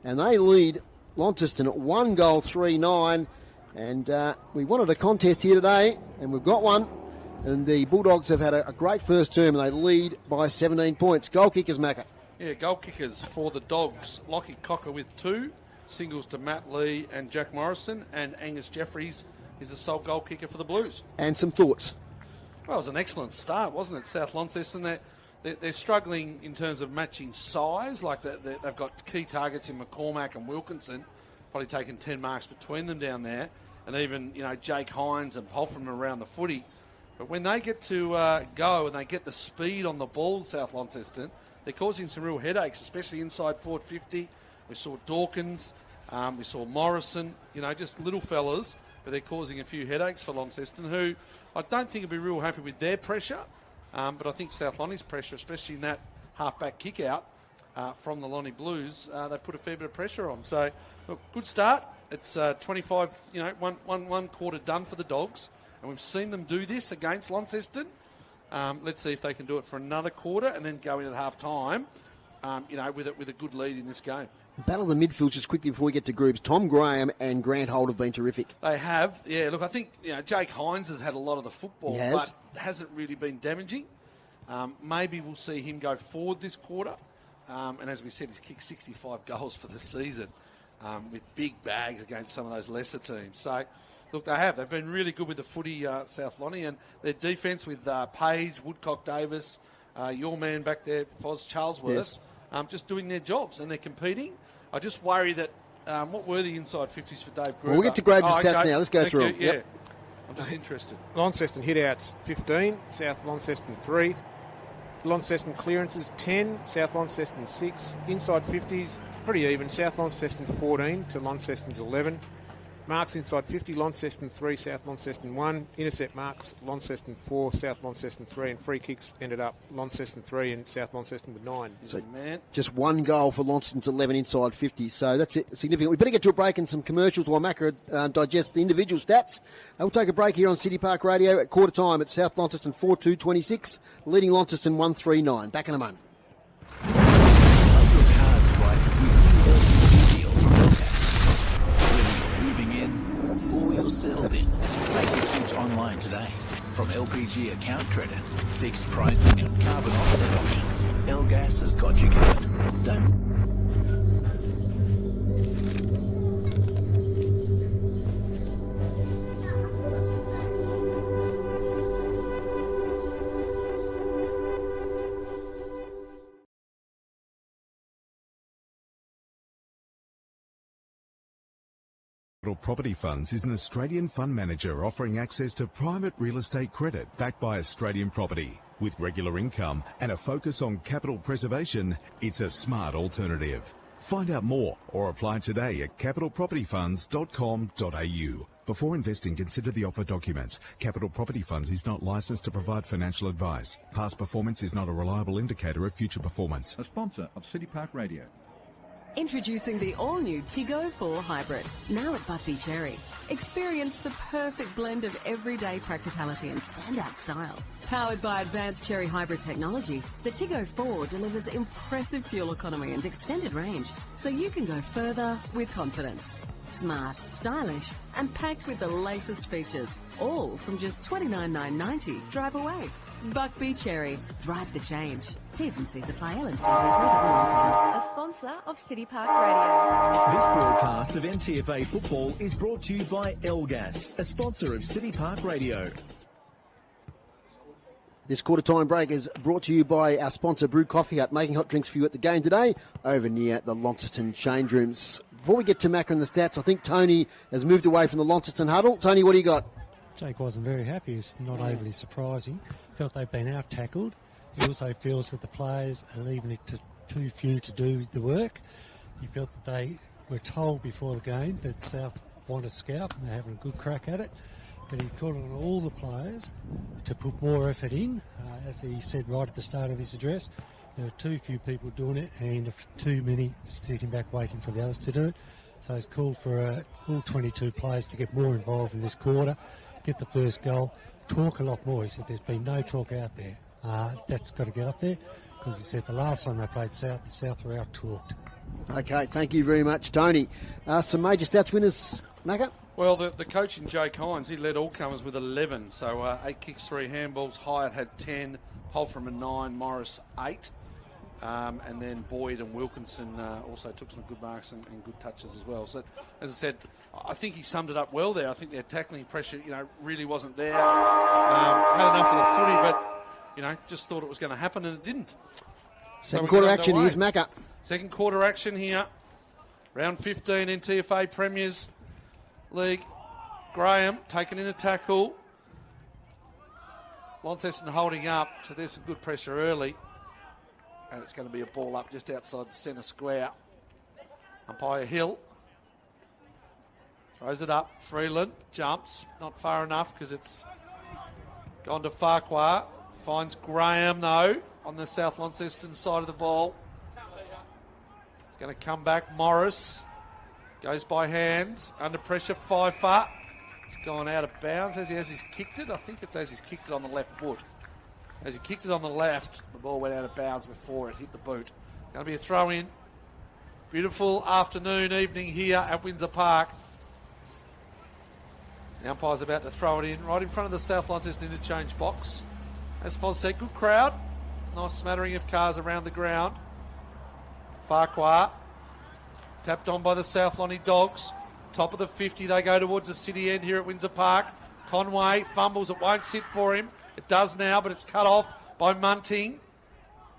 And they lead Launceston at 1 goal, 3-9. And we wanted a contest here today, and we've got one. And the Bulldogs have had a great first term, and they lead by 17 points. Goal kickers, Macca. Yeah, goal kickers for the Dogs. Lockie Cocker with 2. Singles to Matt Lee and Jack Morrison. And Angus Jeffries is the sole goal kicker for the Blues. And some thoughts. Well, it was an excellent start, wasn't it? South Launceston, they're struggling in terms of matching size. Like they've got key targets in McCormack and Wilkinson, probably taken 10 marks between them down there. And even, Jake Hines and Polfram around the footy. But when they get to go and they get the speed on the ball, South Launceston, they're causing some real headaches, especially inside forward 50. We saw Dawkins, we saw Morrison, just little fellas, but they're causing a few headaches for Launceston, who I don't think will be real happy with their pressure, but I think South Lonnie's pressure, especially in that half-back kick-out from the Lonnie Blues, they put a fair bit of pressure on. So, look, good start. It's 25, one quarter done for the Dogs, and we've seen them do this against Launceston. Let's see if they can do it for another quarter and then go in at half-time, with a good lead in this game. The battle of the midfield, just quickly before we get to groups. Tom Graham and Grant Holt have been terrific. They have. Yeah, look, I think Jake Hines has had a lot of the football, but hasn't really been damaging. Maybe we'll see him go forward this quarter. And as we said, he's kicked 65 goals for the season with big bags against some of those lesser teams. So, look, they've been really good with the footy, South Lonnie, and their defence with Page, Woodcock Davis, your man back there, Foz Charlesworth, just doing their jobs, and they're competing. I just worry that, what were the inside 50s for Dave Gruber? Well, we'll get to grade the stats now. Let's go through them. Yeah, I'm just interested. Launceston hitouts 15, South Launceston 3. Launceston clearances 10, South Launceston 6. Inside 50s, pretty even. South Launceston 14 to Launceston's 11. Marks inside 50, Launceston 3, South Launceston 1. Intercept marks, Launceston 4, South Launceston 3. And free kicks ended up Launceston 3 and South Launceston with 9. So just 1 goal for Launceston's 11 inside 50. So that's significant. We better get to a break and some commercials while Macca digests the individual stats. We'll take a break here on City Park Radio at quarter time at South Launceston 4-2-26, leading Launceston 1-3-9. Back in a moment. Settled in. Make the switch online today. From LPG account credits, fixed pricing and carbon offset options, L-Gas has got you covered. Don't... Property Funds is an Australian fund manager offering access to private real estate credit backed by Australian property. With regular income and a focus on capital preservation, it's a smart alternative. Find out more or apply today at capitalpropertyfunds.com.au. Before investing, consider the offer documents. Capital Property Funds is not licensed to provide financial advice. Past performance is not a reliable indicator of future performance. A sponsor of City Park Radio. Introducing the all-new Tiggo 4 Hybrid, now at Buckby Cherry. Experience the perfect blend of everyday practicality and standout style. Powered by advanced Cherry Hybrid technology, the Tiggo 4 delivers impressive fuel economy and extended range, so you can go further with confidence. Smart, stylish, and packed with the latest features, all from just $29,990 drive away. Buckby Cherry, drive the change. T's and C's apply. A sponsor of City Park Radio. This broadcast of NTFA football is brought to you by Elgas, a sponsor of City Park Radio. This quarter-time break is brought to you by our sponsor, Brew Coffee Hut, making hot drinks for you at the game today over near the Launceston change rooms. Before we get to Macca and the stats, I think Tony has moved away from the Launceston huddle. Tony, what do you got? Jake wasn't very happy. It's not overly surprising. Felt they've been out-tackled. He also feels that the players are leaving it to too few to do the work. He felt that they were told before the game that South want a scalp and they're having a good crack at it. But he's called on all the players to put more effort in. As he said right at the start of his address, there are too few people doing it and too many sitting back waiting for the others to do it. So he's called for all 22 players to get more involved in this quarter, get the first goal, talk a lot more. He said there's been no talk out there. That's got to get up there because he said the last time they played South, the South were out-talked. Okay, thank you very much, Tony. Some major stats winners, Macca? Well, the coach in Jake Hines, he led all comers with 11. So 8 kicks, 3 handballs. Hyatt had 10, Polfram 9, Morris 8. And then Boyd and Wilkinson also took some good marks and good touches as well. So, as I said, I think he summed it up well there. I think their tackling pressure, really wasn't there. Had enough of the footy, but, just thought it was going to happen and it didn't. Second quarter action, here's Macca. Second quarter action here. Round 15 NTFA Premiers League. Graham taking in a tackle. Launceston holding up, so there's some good pressure early. And it's going to be a ball up just outside the centre square. Umpire Hill throws it up. Freeland jumps, not far enough because it's gone to Farquhar. Finds Graham, though, on the South Launceston side of the ball. It's going to come back. Morris goes by hands. Under pressure, Pfeiffer. It's gone out of bounds as he's kicked it. I think it's as he's kicked it on the left foot. As he kicked it on the left, the ball went out of bounds before it hit the boot. It's going to be a throw-in. Beautiful afternoon, evening here at Windsor Park. The umpire's about to throw it in right in front of the South Launceston interchange box. As Foz said, good crowd. Nice smattering of cars around the ground. Farquhar tapped on by the South Lonnie Dogs. Top of the 50, they go towards the city end here at Windsor Park. Conway fumbles, it won't sit for him. It does now, but it's cut off by Munting.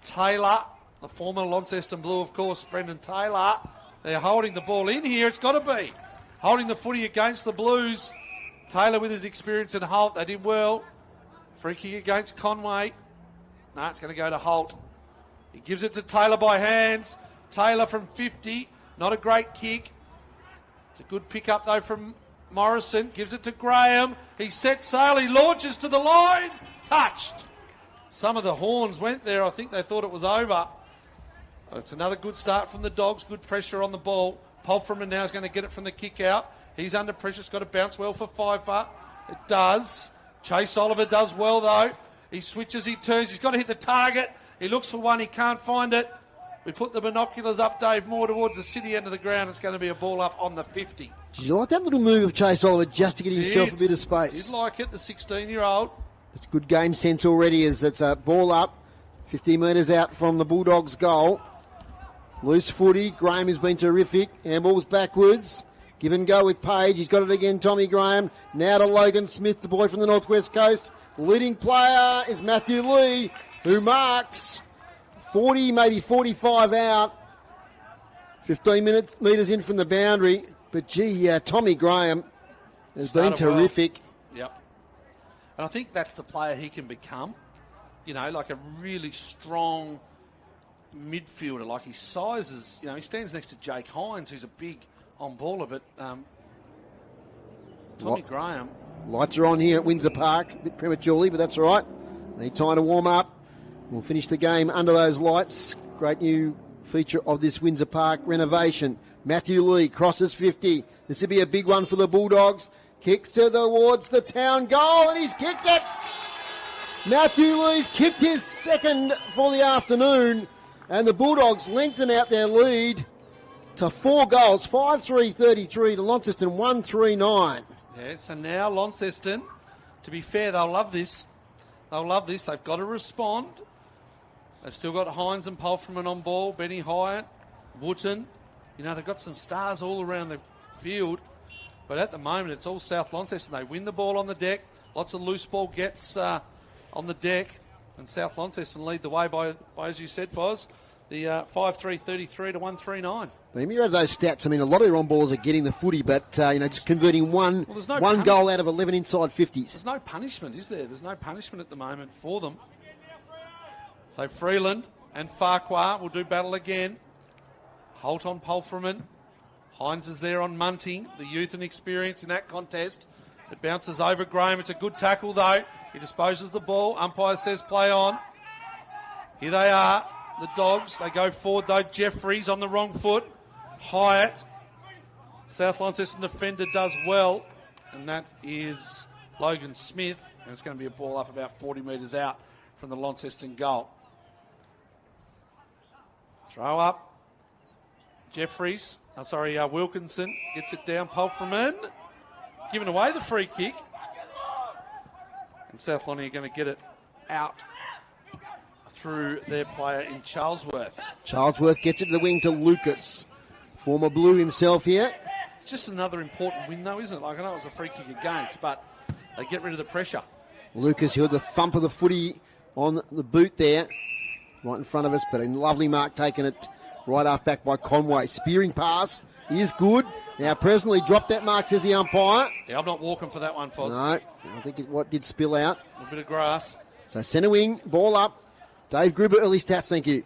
Taylor, the former Launceston Blue, of course, Brendan Taylor. They're holding the ball in here. It's got to be. Holding the footy against the Blues. Taylor with his experience in Holt. They did well. Free kick against Conway. No, it's going to go to Holt. He gives it to Taylor by hands. Taylor from 50. Not a great kick. It's a good pick up, though, from Morrison. Gives it to Graham. He sets sail. He launches to the line. Touched. Some of the horns went there. I think they thought it was over. It's another good start from the Dogs. Good pressure on the ball. Polfram now is going to get it from the kick out. He's under pressure. It's got to bounce well for Pfeiffer. It does. Chase Oliver does well, though. He switches, he turns. He's got to hit the target. He looks for one. He can't find it. We put the binoculars up, Dave, more towards the city end of the ground. It's going to be a ball up on the 50. Did you like that little move of Chase Oliver just to get himself a bit of space? Did like it, the 16-year-old. It's good game sense already as it's a ball up, 15 metres out from the Bulldogs' goal. Loose footy. Graham has been terrific. Handball's backwards. Give and go with Page. He's got it again, Tommy Graham. Now to Logan Smith, the boy from the Northwest Coast. Leading player is Matthew Lee, who marks 40, maybe 45 out. 15 metres in from the boundary. But, gee, Tommy Graham has been terrific. Well. Yep. And I think that's the player he can become. You know, like a really strong, midfielder. Like his size is, he stands next to Jake Hines, who's a big on-baller, but Tommy Graham. Lights are on here at Windsor Park, a bit prematurely, but that's all right. Need time to warm up. We'll finish the game under those lights. Great new feature of this Windsor Park renovation. Matthew Lee crosses 50. This will be a big one for the Bulldogs. Kicks towards the town goal, and he's kicked it. Matthew Lee's kicked his second for the afternoon, and the Bulldogs lengthen out their lead to 4 goals, 5-3-33 to Launceston 1-3-9. Yeah, so now Launceston, to be fair, they'll love this. They'll love this. They've got to respond. They've still got Hines and Pulfreman on ball, Benny Hyatt, Wooten. They've got some stars all around the field. But at the moment, it's all South Launceston. They win the ball on the deck. Lots of loose ball gets on the deck. And South Launceston lead the way by as you said, Foz, the 5-3-33 to 1-3-9. When you have those stats, a lot of their on-ballers are getting the footy, but, just converting one goal out of 11 inside 50s. There's no punishment, is there? There's no punishment at the moment for them. So Freeland and Farquhar will do battle again. Holt on Pulfreman. Hines is there on Munting, the youth and experience in that contest. It bounces over Graham. It's a good tackle, though. He disposes the ball. Umpire says play on. Here they are, the Dogs. They go forward, though. Jeffries on the wrong foot. Hyatt. South Launceston defender does well, and that is Logan Smith. And it's going to be a ball up about 40 metres out from the Launceston goal. Throw up. Jeffries. Wilkinson gets it down. Pulfreman giving away the free kick. And South Lonnie are going to get it out through their player in Charlesworth. Charlesworth gets it to the wing to Lucas. Former Blue himself here. It's just another important win, though, isn't it? I know it was a free kick against, but they get rid of the pressure. Lucas, who had the thump of the footy on the boot there, right in front of us, but a lovely mark taking it right half back by Conway. Spearing pass is good. Now presently dropped that mark, says the umpire. Yeah, I'm not walking for that one, Foz. No, I think what did spill out. A bit of grass. So centre wing, ball up. Dave Gruber, early stats, thank you.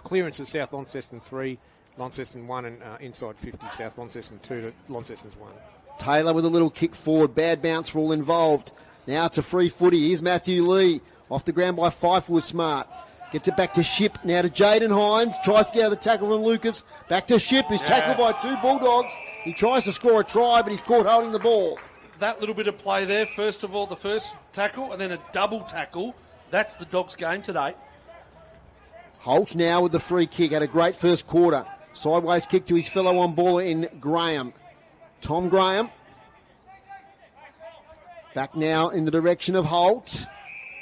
Clearance is South Launceston 3, Launceston 1, and inside 50, South Launceston 2 to Launceston's 1. Taylor with a little kick forward. Bad bounce for all involved. Now it's a free footy. Here's Matthew Lee. Off the ground by Fife was smart. Gets it back to Ship. Now to Jaden Hines. Tries to get out of the tackle from Lucas. Back to Ship. He's tackled by 2 Bulldogs. He tries to score a try, but he's caught holding the ball. That little bit of play there. First of all, the first tackle and then a double tackle. That's the Dogs' game today. Holt now with the free kick. Had a great first quarter. Sideways kick to his fellow on-baller in Graham. Tom Graham. Back now in the direction of Holt.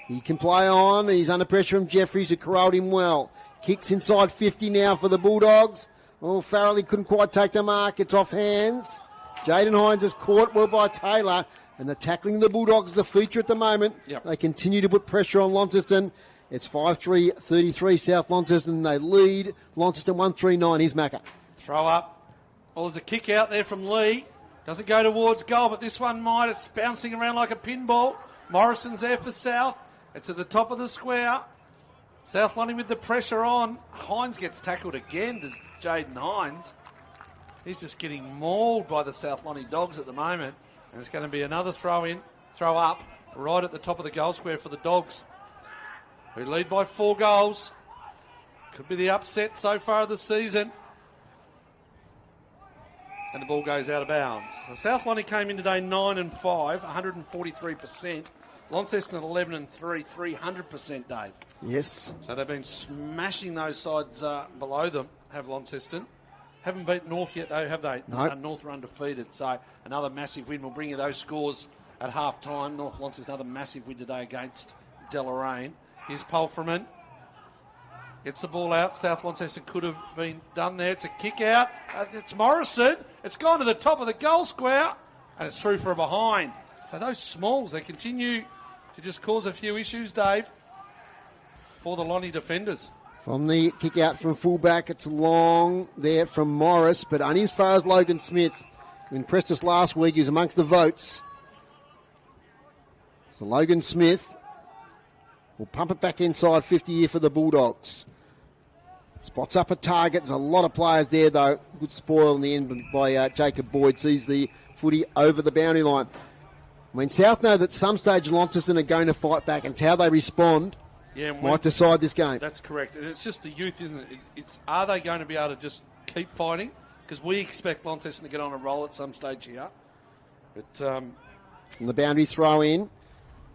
He can play on. He's under pressure from Jeffries, who corralled him well. Kicks inside 50 now for the Bulldogs. Oh, Farrell, he couldn't quite take the mark. It's off hands. Jaden Hines is caught well by Taylor. And the tackling of the Bulldogs is a feature at the moment. Yep. They continue to put pressure on Launceston. It's 5-3-33 South Launceston. They lead Launceston 1-3-9. Here's Macca. Throw up. Well, there's a kick out there from Lee. Doesn't go towards goal, but this one might. It's bouncing around like a pinball. Morrison's there for South. It's at the top of the square. South Lonnie with the pressure on. Hines gets tackled again. Does Jaden Hines. He's just getting mauled by the South Lonnie Dogs at the moment. And it's going to be another throw up, right at the top of the goal square for the Dogs, who lead by 4 goals. Could be the upset so far of the season. And the ball goes out of bounds. So South Lonnie came in today 9-5, 143%. Launceston at 11-3, 300%, Dave. Yes. So they've been smashing those sides below them, have Launceston. Haven't beaten North yet, though, have they? No. North are undefeated, so another massive win. We'll bring you those scores at half-time. North Launceston, another massive win today against Deloraine. Here's Pulfreman. Gets the ball out. South Launceston could have been done there. It's a kick out. It's Morrison. It's gone to the top of the goal square, and it's through for a behind. So those smalls, they continue to just cause a few issues, Dave, for the Lonnie defenders. From the kick out from fullback, it's long there from Morris, but only as far as Logan Smith, who impressed us last week. He was amongst the votes. So Logan Smith will pump it back inside 50 here for the Bulldogs. Spots up a target. There's a lot of players there, though. Good spoil in the end by Jacob Boyd. Sees the footy over the boundary line. I mean, South know that some stage Launceston are going to fight back, and it's how they respond might decide this game. That's correct. And it's just the youth, isn't it? It's are they going to be able to just keep fighting? Because we expect Launceston to get on a roll at some stage here. But and the boundary throw in.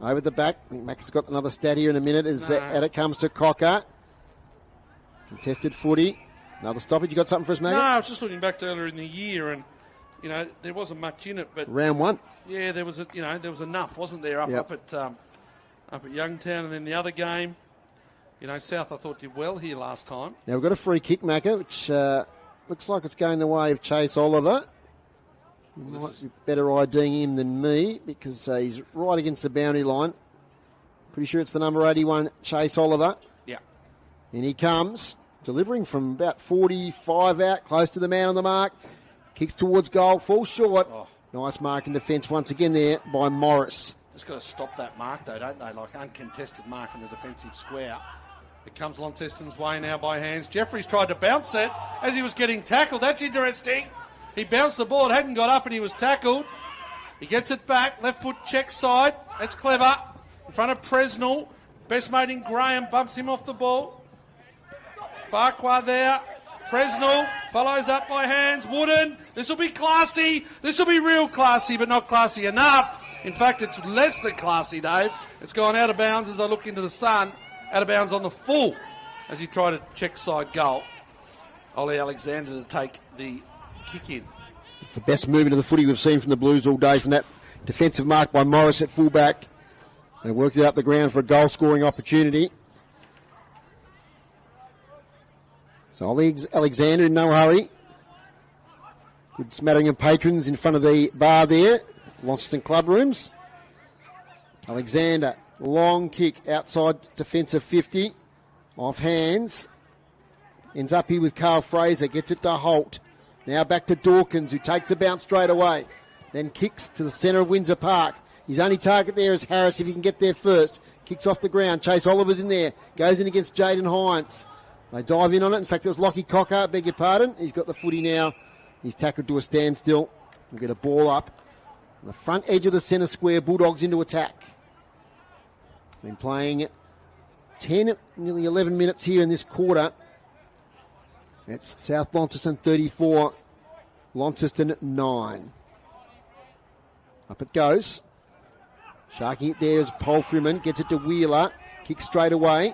Over the back. I think Mac has got another stat here in a minute as it comes to Cocker. Contested footy. Another stoppage. You got something for us, Mac? No, I was just looking back to earlier in the year, and there wasn't much in it, but round one. Yeah, there was enough, wasn't there? Up at Youngtown, and then the other game. South I thought did well here last time. Now we've got a free kick, Macca, which looks like it's going the way of Chase Oliver. You might be better IDing him than me because he's right against the boundary line. Pretty sure it's the number 81, Chase Oliver. Yeah. And he comes, delivering from about 45 out, close to the man on the mark. Kicks towards goal, falls short. Oh. Nice mark in defence once again there by Morris. Just got to stop that mark, though, don't they? Like uncontested mark in the defensive square. It comes Launceston's way now by hands. Jeffries tried to bounce it as he was getting tackled. That's interesting. He bounced the ball, it hadn't got up, and he was tackled. He gets it back, left foot check side. That's clever. In front of Presnell. Best mate in Graham bumps him off the ball. Farquhar there. Presnell follows up by hands. Wooden. This will be classy. This will be real classy, but not classy enough. In fact, it's less than classy, Dave. It's gone out of bounds as I look into the sun. Out of bounds on the full as he tried to check side goal. Ollie Alexander to take the kick in. It's the best movement of the footy we've seen from the Blues all day, from that defensive mark by Morris at fullback. They worked it up the ground for a goal-scoring opportunity. So Ollie Alexander in no hurry. Good smattering of patrons in front of the bar there. Launceston Club Rooms. Alexander, long kick outside defensive 50. Off hands. Ends up here with Carl Fraser. Gets it to Holt. Now back to Dawkins, who takes a bounce straight away. Then kicks to the centre of Windsor Park. His only target there is Harris, if he can get there first. Kicks off the ground. Chase Oliver's in there. Goes in against Jaden Hines. They dive in on it. In fact, it was Lockie Cocker, beg your pardon. He's got the footy now. He's tackled to a standstill. We'll get a ball up. On the front edge of the centre square, Bulldogs into attack. Been playing 10, nearly 11 minutes here in this quarter. It's South Launceston 34, Launceston 9. Up it goes. Sharking it there is Paul Freeman. Gets it to Wheeler. Kicks straight away.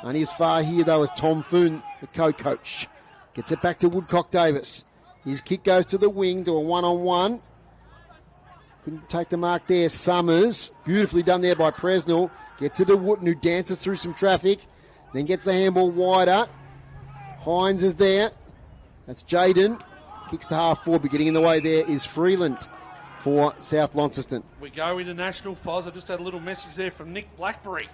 Only as far here, though, as Tom Foon, the co-coach. Gets it back to Woodcock Davis. His kick goes to the wing, to a one-on-one. Couldn't take the mark there. Summers. Beautifully done there by Presnell. Gets it to Wooten, who dances through some traffic. Then gets the handball wider. Hines is there. That's Jaden. Kicks to half forward, but getting in the way there is Freeland for South Launceston. We go into National Foz. I just had a little message there from Nick Blackberry.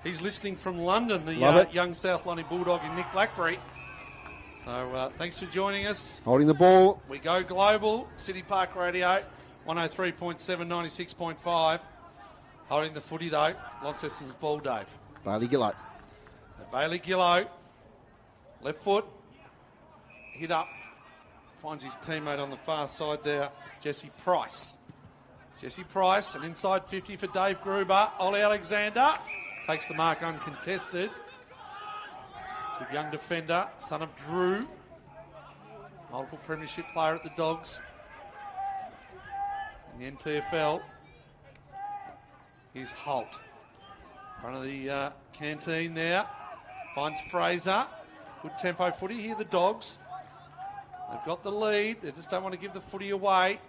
He's listening from London, the young South Lonnie Bulldog in Nick Blackberry. So thanks for joining us. Holding the ball. We go global. City Park Radio, 103.7, 96.5. Holding the footy, though. Launceston's ball, Dave. Bailey Gillow. Bailey Gillow. Left foot. Hit up. Finds his teammate on the far side there, Jesse Price. Jesse Price, an inside 50 for Dave Gruber. Ollie Alexander takes the mark uncontested. Good young defender, son of Drew. Multiple premiership player at the Dogs. In the NTFL. Here's Holt. In front of the canteen there. Finds Fraser. Good tempo footy. Here the Dogs. They've got the lead. They just don't want to give the footy away.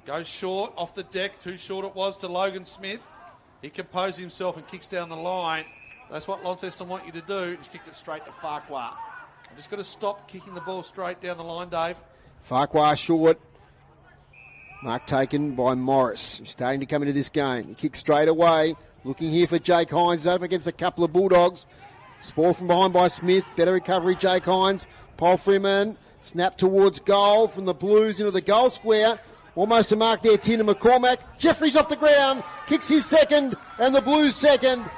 Goes short, off the deck. Too short it was to Logan Smith. He composed himself and kicks down the line. That's what Launceston want you to do. Just kicked it straight to Farquhar. I've just got to stop kicking the ball straight down the line, Dave. Farquhar short. Mark taken by Morris. He's starting to come into this game. He kicks straight away. Looking here for Jake Hines. He's up against a couple of Bulldogs. Ball from behind by Smith. Better recovery, Jake Hines. Paul Freeman. Snap towards goal from the Blues into the goal square. Almost a mark there, Tina McCormack. Jeffries off the ground. Kicks his second and the Blues second.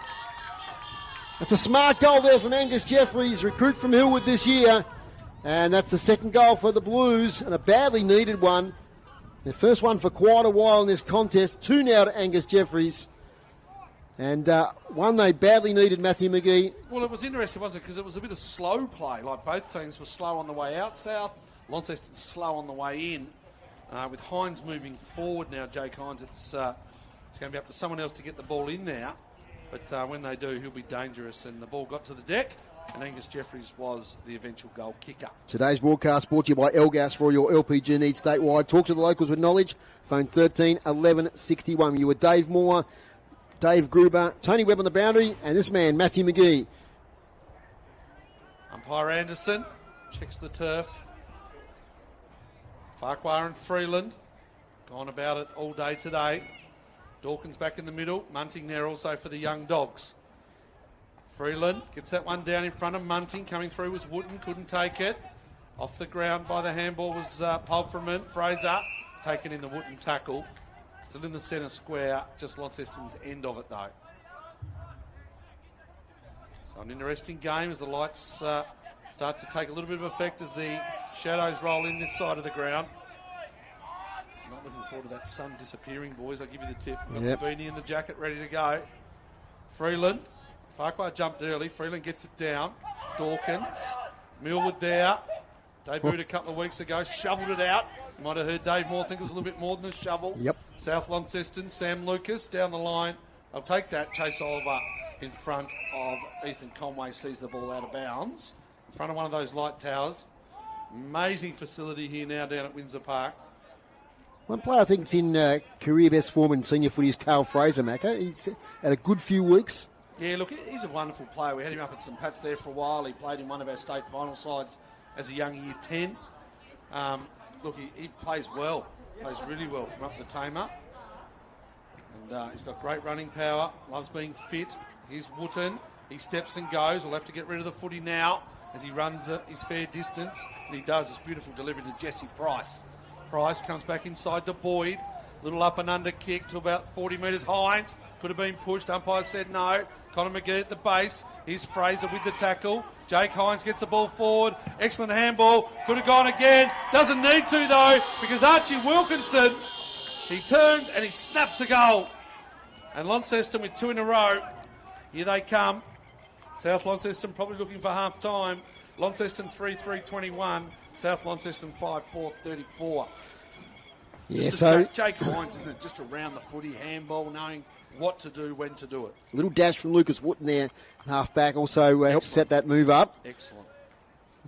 It's a smart goal there from Angus Jeffries, recruit from Hillwood this year. And that's the second goal for the Blues, and a badly needed one. Their first one for quite a while in this contest. 2 now to Angus Jeffries. And one they badly needed, Matthew McGee. Well, it was interesting, wasn't it? Because it was a bit of slow play. Like both teams were slow on the way out south. Launceston slow on the way in. With Hines moving forward now, Jake Hines, it's going to be up to someone else to get the ball in there. But when they do, he'll be dangerous. And the ball got to the deck, and Angus Jeffries was the eventual goal kicker. Today's broadcast brought to you by Elgas for all your LPG needs statewide. Talk to the locals with knowledge. Phone 13 11 61. You were Dave Moore, Dave Gruber, Tony Webb on the boundary, and this man, Matthew McGee. Umpire Anderson checks the turf. Farquhar and Freeland gone about it all day today. Dawkins back in the middle. Munting there also for the young dogs. Freeland gets that one down in front of Munting. Coming through was Wooten, couldn't take it. Off the ground by the handball was Pulverman. Fraser taken in the Wooten tackle. Still in the centre square, just Launceston's end of it though. So an interesting game as the lights start to take a little bit of effect as the shadows roll in this side of the ground. Not looking forward to that sun disappearing, boys. I'll give you the tip. Got the beanie and the jacket ready to go. Freeland. Farquhar jumped early. Freeland gets it down. Dawkins. Millwood there. Debuted a couple of weeks ago. Shoveled it out. You might have heard Dave Moore think it was a little bit more than a shovel. Yep. South Launceston. Sam Lucas down the line. I'll take that. Chase Oliver in front of Ethan Conway. Sees the ball out of bounds. In front of one of those light towers. Amazing facility here now down at Windsor Park. One player I think's in career best form in senior footy is Carl Fraser, Macca. He's had a good few weeks. Yeah, look, he's a wonderful player. We had him up at St Pat's there for a while. He played in one of our state final sides as a young year 10. Look, he plays well. Plays really well from up the tamer. And he's got great running power. Loves being fit. Here's Wooten. He steps and goes. We'll have to get rid of the footy now as he runs his fair distance. And he does this beautiful delivery to Jesse Price. Price comes back inside to Boyd. Little up and under kick to about 40 metres. Hines could have been pushed. Umpire said no. Connor McGee at the base. Here's Fraser with the tackle. Jake Hines gets the ball forward. Excellent handball. Could have gone again. Doesn't need to though, because Archie Wilkinson, he turns and he snaps a goal. And Launceston with 2 in a row. Here they come. South Launceston probably looking for half time. Launceston 3-3-21. South Launceston 5-4-34. Yeah, so Jake Hines, isn't it? Just around the footy, handball, knowing what to do, when to do it. a little dash from Lucas Wooten there, half back, also helped set that move up. Excellent.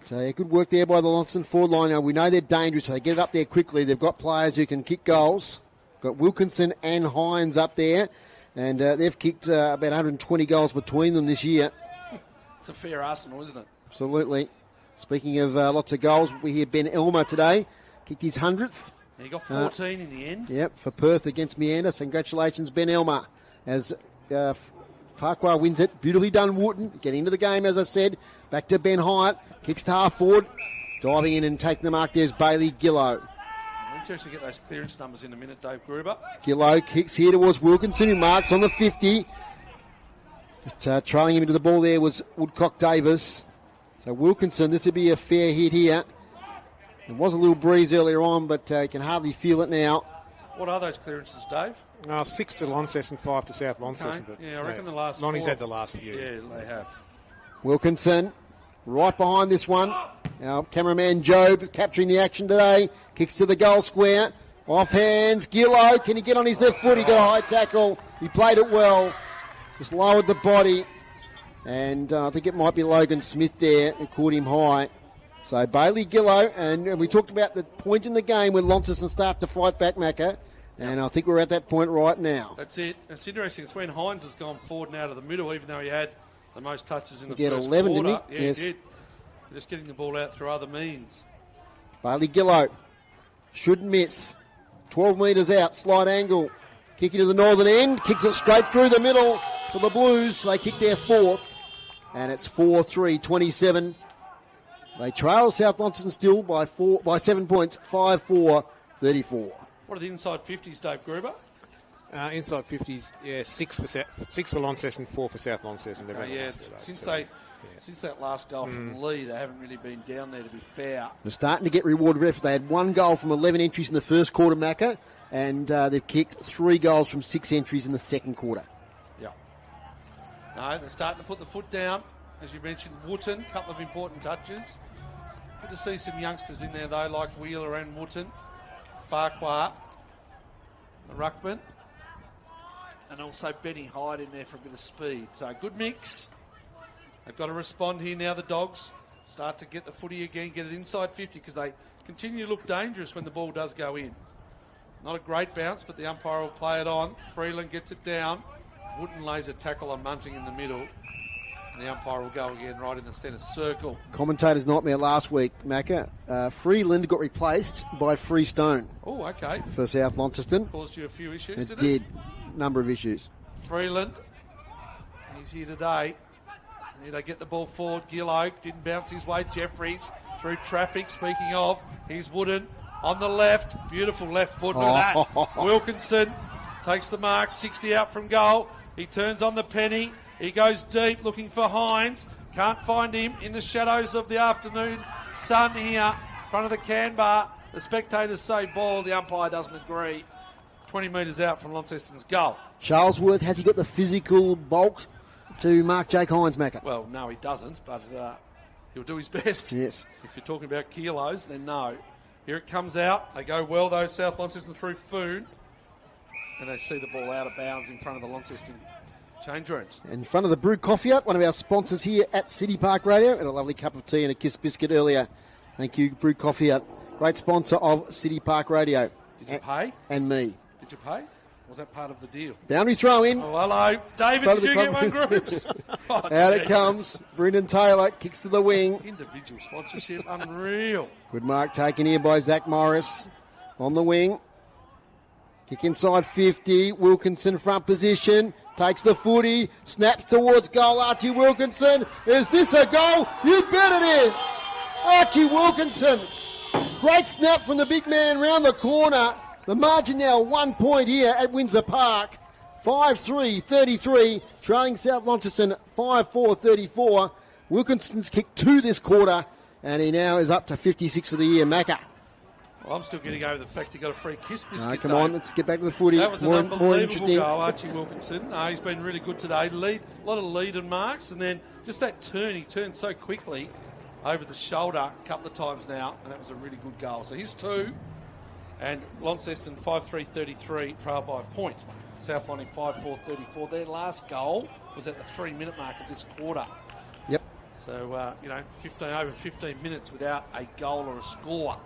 So yeah, good work there by the Launceston forward line. Now, we know they're dangerous, so they get it up there quickly. They've got players who can kick goals. Got Wilkinson and Hines up there, and they've kicked about 120 goals between them this year. It's a fair arsenal, isn't it? Absolutely. Speaking of lots of goals, we hear Ben Elmer today kicked his 100th. He got 14 in the end. Yep, for Perth against Meander. Congratulations, Ben Elmer. As Farquhar wins it. Beautifully done, Wooten. Getting into the game, as I said. Back to Ben Hyatt. Kicks to half forward. Diving in and taking the mark there's Bailey Gillow. I'm interested to get those clearance numbers in a minute, Dave Gruber. Gillow kicks here towards Wilkinson, who marks on the 50. Just trailing him into the ball there was Woodcock Davis. So Wilkinson, this would be a fair hit here. There was a little breeze earlier on, but you can hardly feel it now. What are those clearances, Dave? 6 to Launceston, 5 to South Launceston. Okay. Yeah, I reckon the last Lonnie's 4. had the last few. Yeah, they have. Wilkinson right behind this one. Our cameraman Job capturing the action today. Kicks to the goal square. Off hands. Gillow, can he get on his left foot? He got a high tackle. He played it well. Just lowered the body. And I think it might be Logan Smith there who caught him high. So Bailey Gillow, and we talked about the point in the game when Launceston start to fight back, Macca, and I think we're at that point right now. That's it. It's interesting. It's when Hines has gone forward and out of the middle, even though he had the most touches in the first 11, quarter. didn't he? Yeah, Yes. he did. Just getting the ball out through other means. Bailey Gillow shouldn't miss. 12 metres out, slight angle. Kicking to the northern end, kicks it straight through the middle for the Blues. They kick their 4th, and it's 4-3-27. They trail South Launceston still by 7 points, 5-4-34. What are the inside 50s, Dave Gruber? Inside 50s, 6 for Launceston, 4 for South Launceston. Since that last goal from Lee, they haven't really been down there, to be fair. They're starting to get rewarded for effort. They had 1 goal from 11 entries in the first quarter, Macca, and they've kicked 3 goals from 6 entries in the second quarter. Yeah. No, they're starting to put the foot down. As you mentioned, Wootton, a couple of important touches. Good to see some youngsters in there, though, like Wheeler and Wootton. Farquhar, the ruckman, and also Benny Hyde in there for a bit of speed. So good mix. They've got to respond here now, the Dogs. Start to get the footy again, get it inside 50, because they continue to look dangerous when the ball does go in. Not a great bounce, but the umpire will play it on. Freeland gets it down. Wootton lays a tackle on Munting in the middle. And the umpire will go again right in the centre circle. Commentator's nightmare last week, Macca. Freeland got replaced by Freestone. Oh, okay. For South Launceston. Caused you a few issues, It did did. Number of issues. Freeland, he's here today. Here they get the ball forward. Gil Oak didn't bounce his way. Jeffries through traffic. Speaking of, he's Wooden on the left. Beautiful left foot. Look at that. Wilkinson takes the mark. 60 out from goal. He turns on the penny. He goes deep looking for Hines. Can't find him in the shadows of the afternoon sun here in front of the can bar. The spectators say ball. The umpire doesn't agree. 20 metres out from Launceston's goal. Charlesworth, has he got the physical bulk to mark Jake Hines, Macca? Well, no, he doesn't, but he'll do his best. Yes. If you're talking about kilos, then no. Here it comes out. They go well, though, South Launceston through Foon. And they see the ball out of bounds in front of the Launceston change rooms. In front of the Brew Coffee Hut, one of our sponsors here at City Park Radio, and a lovely cup of tea and a kiss biscuit earlier. Thank you, Brew Coffee Hut. Great sponsor of City Park Radio. Did you pay? And me. Did you pay? Was that part of the deal? Boundary throw in. Oh, hello. David, did you get one, Groups? Out it comes. Brendan Taylor kicks to the wing. Individual sponsorship, unreal. Good mark taken here by Zach Morris on the wing. Kick inside 50. Wilkinson front position. Takes the footy. Snaps towards goal. Archie Wilkinson. Is this a goal? You bet it is. Archie Wilkinson. Great snap from the big man round the corner. The margin now 1 point here at Windsor Park. 5-3-33. Trailing South Launceston 5-4-34. Wilkinson's kicked 2 this quarter. And he now is up to 56 for the year. Macca. Well, I'm still getting over the fact he got a free kiss biscuit. No, come on, let's get back to the footy. That was more, an more unbelievable interesting. goal, Archie Wilkinson. He's been really good today. A lot of lead and marks, and then just that turn. He turned so quickly over the shoulder a couple of times now, and that was a really good goal. So here's 2, and Launceston 5-3-33, trail by a point. South Lonnie 5-4-34. Their last goal was at the 3-minute mark of this quarter. Yep. So, 15 minutes without a goal or a score.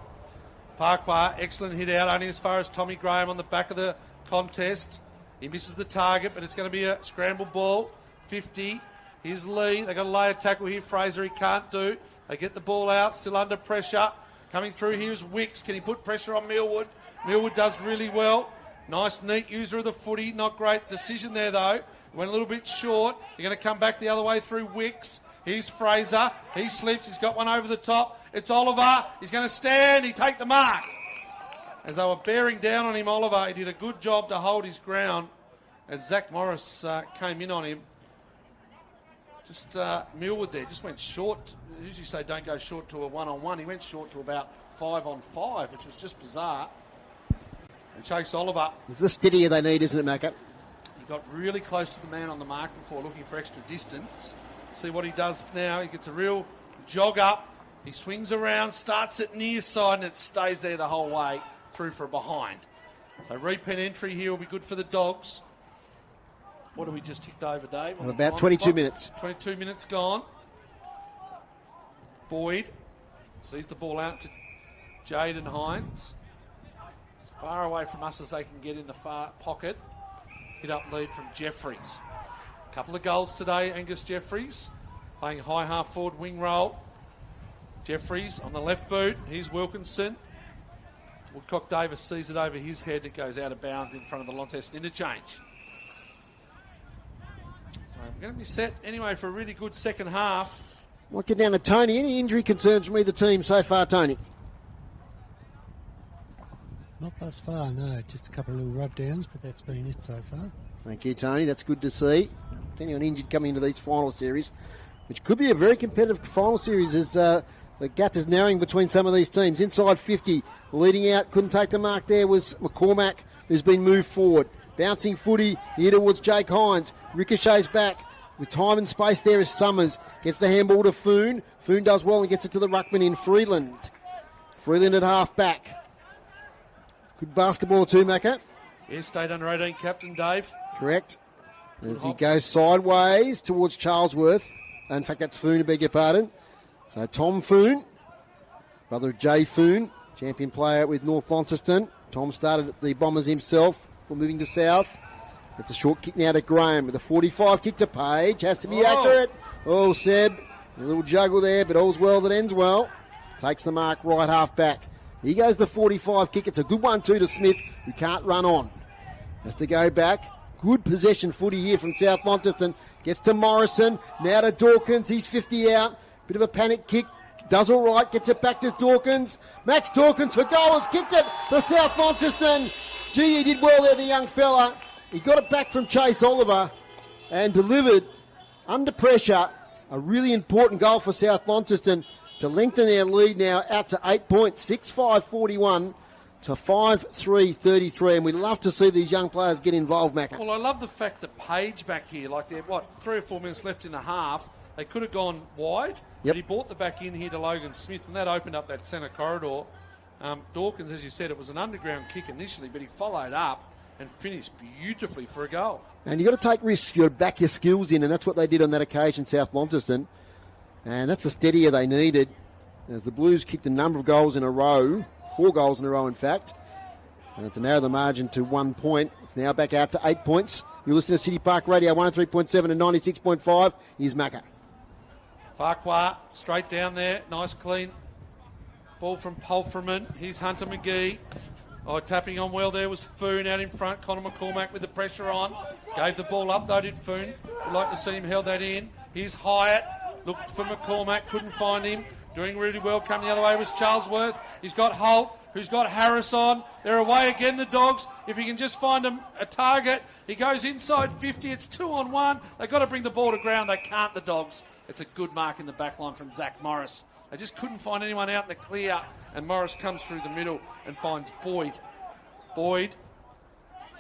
Farquhar, excellent hit out, only as far as Tommy Graham on the back of the contest. He misses the target, but it's going to be a scramble ball. 50, here's Lee. They've got to lay a tackle here. Fraser, he can't do. They get the ball out, still under pressure. Coming through here is Wicks. Can he put pressure on Millwood? Millwood does really well. Nice, neat user of the footy. Not great decision there, though. Went a little bit short. You're going to come back the other way through Wicks. Here's Fraser. He slips. He's got one over the top. It's Oliver. He's going to stand. He take the mark. As they were bearing down on him, Oliver, he did a good job to hold his ground as Zach Morris came in on him. Just Millwood there just went short. Usually say don't go short to a one-on-one. He went short to about 5-on-5, which was just bizarre. And Chase Oliver. It's the steadier they need, isn't it, Macca? He got really close to the man on the mark before looking for extra distance. See what he does now. He gets a real jog up. He swings around, starts it near side, and it stays there the whole way through for a behind. So repen entry here will be good for the Dogs. What have we just ticked over, Dave? About 22 minutes. 22 minutes gone. Boyd sees the ball out to Jaden Hines. As far away from us as they can get in the far pocket. Hit up lead from Jeffries. A couple of goals today, Angus Jeffries. Playing high half forward wing role. Jeffries on the left boot. Here's Wilkinson. Woodcock Davis sees it over his head. It goes out of bounds in front of the Launceston interchange. So we're going to be set anyway for a really good second half. Might get down to Tony. Any injury concerns from either team so far, Tony? Not thus far, no. Just a couple of little rub downs, but that's been it so far. Thank you, Tony. That's good to see. Anyone injured coming into these final series, which could be a very competitive final series as the gap is narrowing between some of these teams. Inside 50, leading out, couldn't take the mark there was McCormack, who's been moved forward. Bouncing footy here towards Jake Hines. Ricochets back. With time and space there is Summers. Gets the handball to Foon. Foon does well and gets it to the ruckman in Freeland. Freeland at half back. Good basketball too, Macca. Yeah, state under 18 captain Dave. Correct. As he goes sideways towards Charlesworth. In fact, that's Foon, I beg your pardon. So Tom Foon, brother of Jay Foon, champion player with North Launceston. Tom started at the Bombers himself. We're moving to South. It's a short kick now to Graham with a 45 kick to Page. Has to be accurate. Oh, Seb. A little juggle there, but all's well that ends well. Takes the mark right half back. He goes the 45 kick. It's a good one too to Smith, who can't run on. Has to go back. Good possession footy here from South Launceston. Gets to Morrison. Now to Dawkins. He's 50 out. Bit of a panic kick. Does all right. Gets it back to Dawkins. Max Dawkins for goal. Has kicked it for South Launceston. Gee, he did well there, the young fella. He got it back from Chase Oliver and delivered under pressure. A really important goal for South Launceston to lengthen their lead now out to 8 points. 6-5-41 to 5-3-33. And we love to see these young players get involved, Macca. Well, I love the fact that Page back here, like they're, 3 or 4 minutes left in the half. They could have gone wide, but he brought the back in here to Logan Smith, and that opened up that centre corridor. Dawkins, as you said, it was an underground kick initially, but he followed up and finished beautifully for a goal. And you've got to take risks. You've got to back your skills in, and that's what they did on that occasion, South Launceston. And that's the steadier they needed, as the Blues kicked a number of goals in a row, 4 goals in a row, in fact. And to narrow the margin to 1 point, it's now back out to 8 points. You listen to City Park Radio 103.7 and 96.5. Here's Macca. Farquhar, straight down there, nice clean ball from Pulfreman. Here's Hunter McGee. Tapping on well there was Foon out in front. Connor McCormack with the pressure on. Gave the ball up though, did Foon. Would like to see him held that in. Here's Hyatt. Looked for McCormack, couldn't find him. Doing really well. Coming the other way was Charlesworth. He's got Holt, who's got Harris on. They're away again, the Dogs. If he can just find them a target, he goes inside 50. It's 2-on-1. They've got to bring the ball to ground. They can't, the Dogs. It's a good mark in the back line from Zach Morris. They just couldn't find anyone out in the clear, and Morris comes through the middle and finds Boyd. Boyd,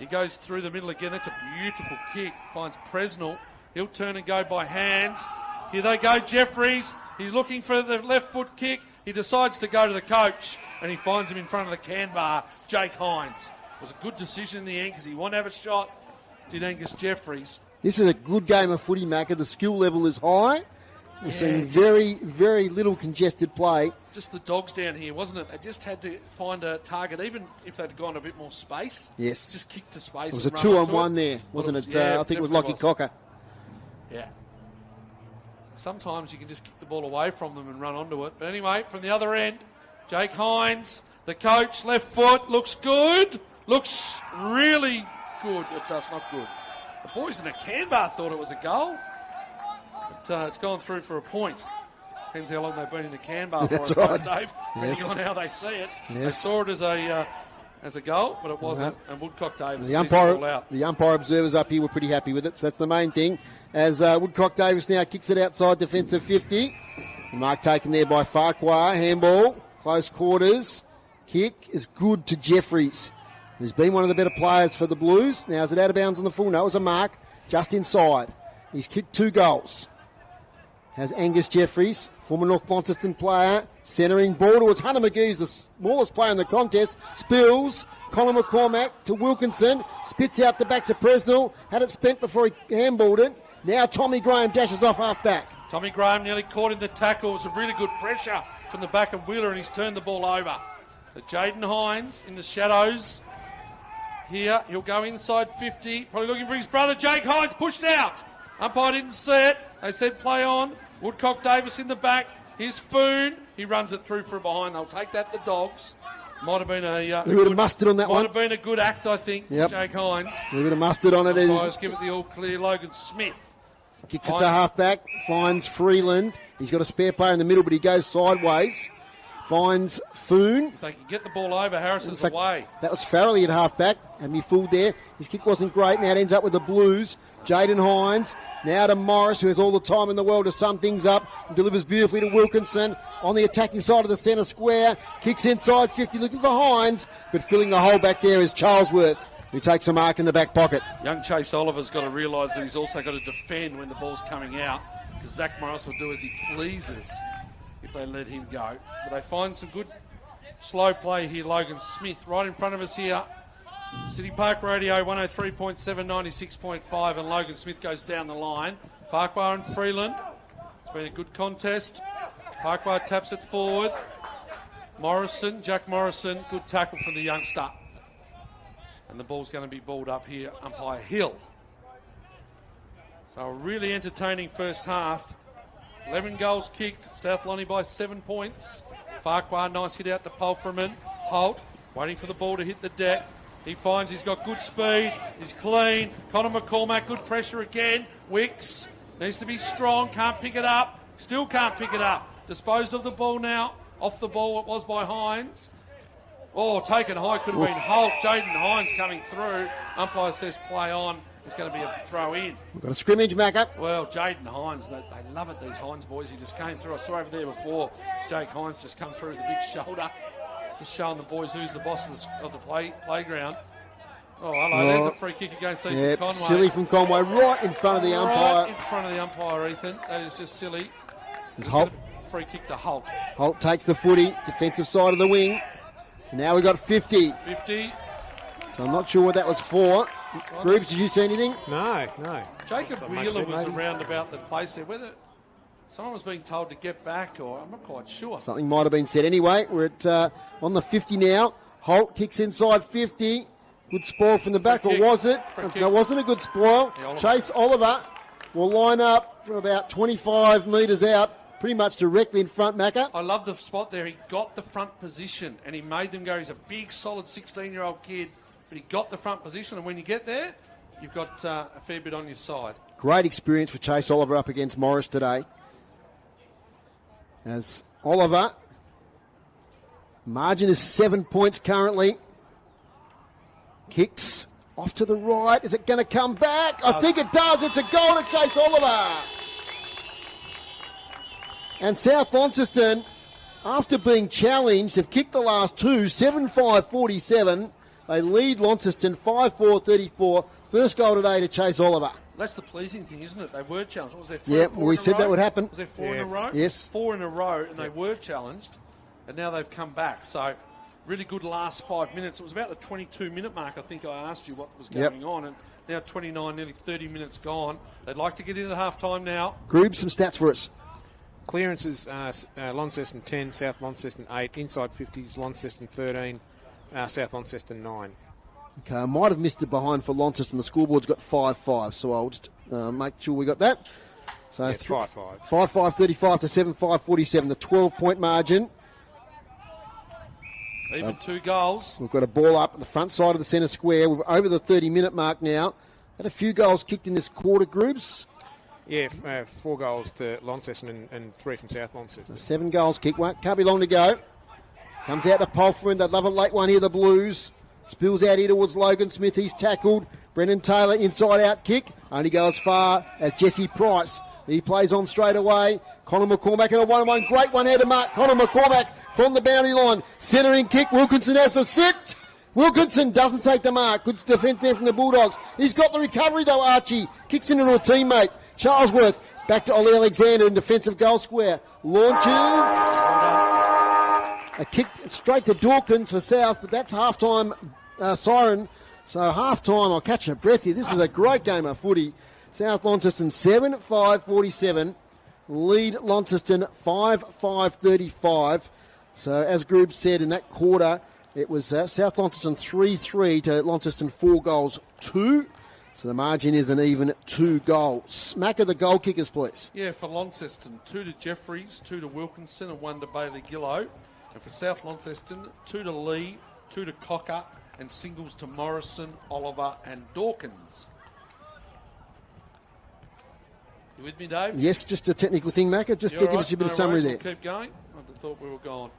he goes through the middle again. That's a beautiful kick. Finds Presnell. He'll turn and go by hands. Here they go, Jeffries. He's looking for the left foot kick. He decides to go to the coach, and he finds him in front of the can bar, Jake Hines. It was a good decision in the end because he wanted to have a shot. Did Angus Jeffries. This is a good game of footy, Macca. The skill level is high. We're seeing very, very little congested play. Just the Dogs down here, wasn't it? They just had to find a target, even if they'd gone a bit more space. Yes. Just kick to space. It was a 2-on-1 there, wasn't it? I think it was Lockie Cocker. Yeah. Sometimes you can just kick the ball away from them and run onto it. But anyway, from the other end, Jake Hines, the coach, left foot, looks good. Looks really good. It does not good. The boys in the can bar thought it was a goal. But it's gone through for a point. Depends how long they've been in the can bar for, That's I suppose, right. Dave. Depending on how they see it. Yes. They saw it as a goal, but it wasn't. And Woodcock Davis the umpire observers up here were pretty happy with it, so that's the main thing. As Woodcock Davis now kicks it outside defensive 50. The mark taken there by Farquhar. Handball, close quarters. Kick is good to Jeffries, who's been one of the better players for the Blues. Now is it out of bounds on the full? No, it was a mark just inside. He's kicked 2 goals. Has Angus Jeffries, former North Launceston player, centering ball towards Hunter McGee, who's the smallest player in the contest. Spills. Colin McCormack to Wilkinson. Spits out the back to Presnell. Had it spent before he handballed it. Now Tommy Graham dashes off half back. Tommy Graham nearly caught in the tackle. It was a really good pressure from the back of Wheeler, and he's turned the ball over. So Jaden Hines in the shadows. Here, he'll go inside 50. Probably looking for his brother. Jake Hines pushed out. Umpire didn't see it. They said play on. Woodcock Davis in the back. Here's Foon. He runs it through from behind. They'll take that, the Dogs. Might have been a bit of mustard on that one. Might have been a good act, I think, Jake Hines. A bit of mustard on it. Umpires give it the all clear. Logan Smith. Kicks it to half back. Finds Freeland. He's got a spare player in the middle, but he goes sideways. finds Foon. If they can get the ball over, Harrison's In fact, away. That was Farrelly at half-back. Had me fooled there. His kick wasn't great. Now it ends up with the Blues. Jaden Hines. Now to Morris, who has all the time in the world to sum things up. And delivers beautifully to Wilkinson on the attacking side of the centre square. Kicks inside 50, looking for Hines. But filling the hole back there is Charlesworth, who takes a mark in the back pocket. Young Chase Oliver's got to realise that he's also got to defend when the ball's coming out, because Zach Morris will do as he pleases if they let him go. But they find some good slow play here. Logan Smith right in front of us here. City Park Radio 103.7, 96.5, and Logan Smith goes down the line. Farquhar and Freeland. It's been a good contest. Farquhar taps it forward. Jack Morrison, good tackle from the youngster. And the ball's going to be balled up here, umpire Hill. So a really entertaining first half. 11 goals kicked, South Lonnie by 7 points. Farquhar, nice hit out to Pulfreman. Holt, waiting for the ball to hit the deck. He finds he's got good speed, he's clean. Connor McCormack, good pressure again. Wicks, needs to be strong, can't pick it up. Still can't pick it up. Disposed of the ball now. Off the ball it was by Hines. Oh, taken high, could have been Holt. Jaden Hines coming through. Umpire says play on. It's going to be a throw in. We've got a scrimmage, Macca. Well, Jaden Hines, they love it, these Hines boys. He just came through. I saw over there before, Jake Hines just come through with the big shoulder. Just showing the boys who's the boss of the playground. Oh, hello, there's a free kick against Ethan Conway. Silly from Conway, right in front of the umpire. Right in front of the umpire, Ethan. That is just silly. It's Holt. Free kick to Holt. Holt takes the footy, defensive side of the wing. Now we've got 50. 50. So I'm not sure what that was for. Groups, did you see anything? No. Jacob Wheeler was around about the place there. Whether someone was being told to get back, or I'm not quite sure. Something might have been said. Anyway, we're at on the 50 now. Holt kicks inside 50. Good spoil from the back, or was it? No, it wasn't a good spoil. Yeah, Chase Oliver will line up from about 25 metres out, pretty much directly in front, Macca. I love the spot there. He got the front position and he made them go. He's a big, solid 16-year-old kid, but he got the front position. And when you get there, you've got a fair bit on your side. Great experience for Chase Oliver up against Morris today. As Oliver, margin is 7 points currently. Kicks off to the right. Is it going to come back? I think it does. It's a goal to Chase Oliver. And South Launceston, after being challenged, have kicked the last two, 7-5-47. They lead Launceston 5-4-34. First goal today to Chase Oliver. That's the pleasing thing, isn't it? They were challenged. What was there, four we in a said row? that would happen. Was there four in a row? Yes. 4 in a row, and they were challenged, and now they've come back. So really good last 5 minutes. It was about the 22-minute mark, I think I asked you what was going on, and now 29, nearly 30 minutes gone. They'd like to get in at half-time now. Groob, some stats for us. Clearances, Launceston 10, South Launceston 8, inside 50s, Launceston 13, South Launceston 9. Okay, I might have missed it behind for Launceston. The scoreboard's got 5-5, so I'll just make sure we got that. So it's 5-5. 5-5-35 to 7-5-47, the 12-point margin. Even 2 goals. We've got a ball up at the front side of the centre square. We're over the 30-minute mark now. Had a few goals kicked in this quarter, Groups. Yeah, 4 goals to Launceston and 3 from South Launceston. 7 goals kicked. Can't be long to go. Comes out to Pulfreman. They'd love a late one here, the Blues. Spills out here towards Logan Smith. He's tackled. Brendan Taylor, inside-out kick. Only go as far as Jesse Price. He plays on straight away. Connor McCormack in a 1-1. Great one here to mark. Connor McCormack from the boundary line. Centering kick. Wilkinson has the sit. Wilkinson doesn't take the mark. Good defence there from the Bulldogs. He's got the recovery though, Archie. Kicks into a teammate. Charlesworth back to Ollie Alexander in defensive goal square. Launches. A kick straight to Dawkins for South, but that's half-time siren. So half-time, I'll catch a breath here. This is a great game of footy. South Launceston 7-5-47. Lead Launceston 5-5-35. So as Groob said in that quarter, it was South Launceston 3-3 to Launceston 4-2. So the margin is an even 2 goals. Macca, the goal kickers, please. Yeah, for Launceston, 2 to Jeffries, 2 to Wilkinson, and 1 to Bailey Gillow. And for South Launceston, 2 to Lee, 2 to Cocker, and singles to Morrison, Oliver, and Dawkins. You with me, Dave? Yes, just a technical thing, Macca. Just to give us a bit of summary there. We'll keep going. I thought we were gone.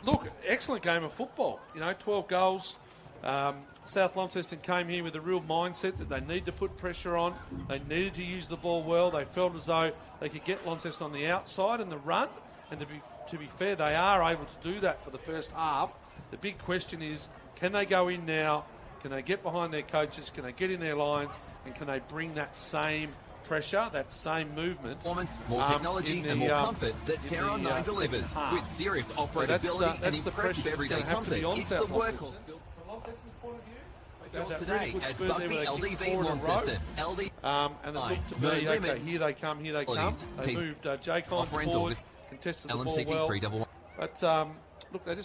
Look, excellent game of football. 12 goals. South Launceston came here with a real mindset that they need to put pressure on. They needed to use the ball well. They felt as though they could get Launceston on the outside in the run. And to be fair, they are able to do that for the first half. The big question is, can they go in now? Can they get behind their coaches? Can they get in their lines? And can they bring that same pressure, that same movement? Performance, more technology and more comfort that Terra 9 delivers. With serious off-roadability and impressive everyday comfort, it's the workhorse built from Launceston's point of view. Today at Buckley LDV Launceston. And it looked to be, okay, here they come. They moved Jake Hines forward, contested the ball well. But look, they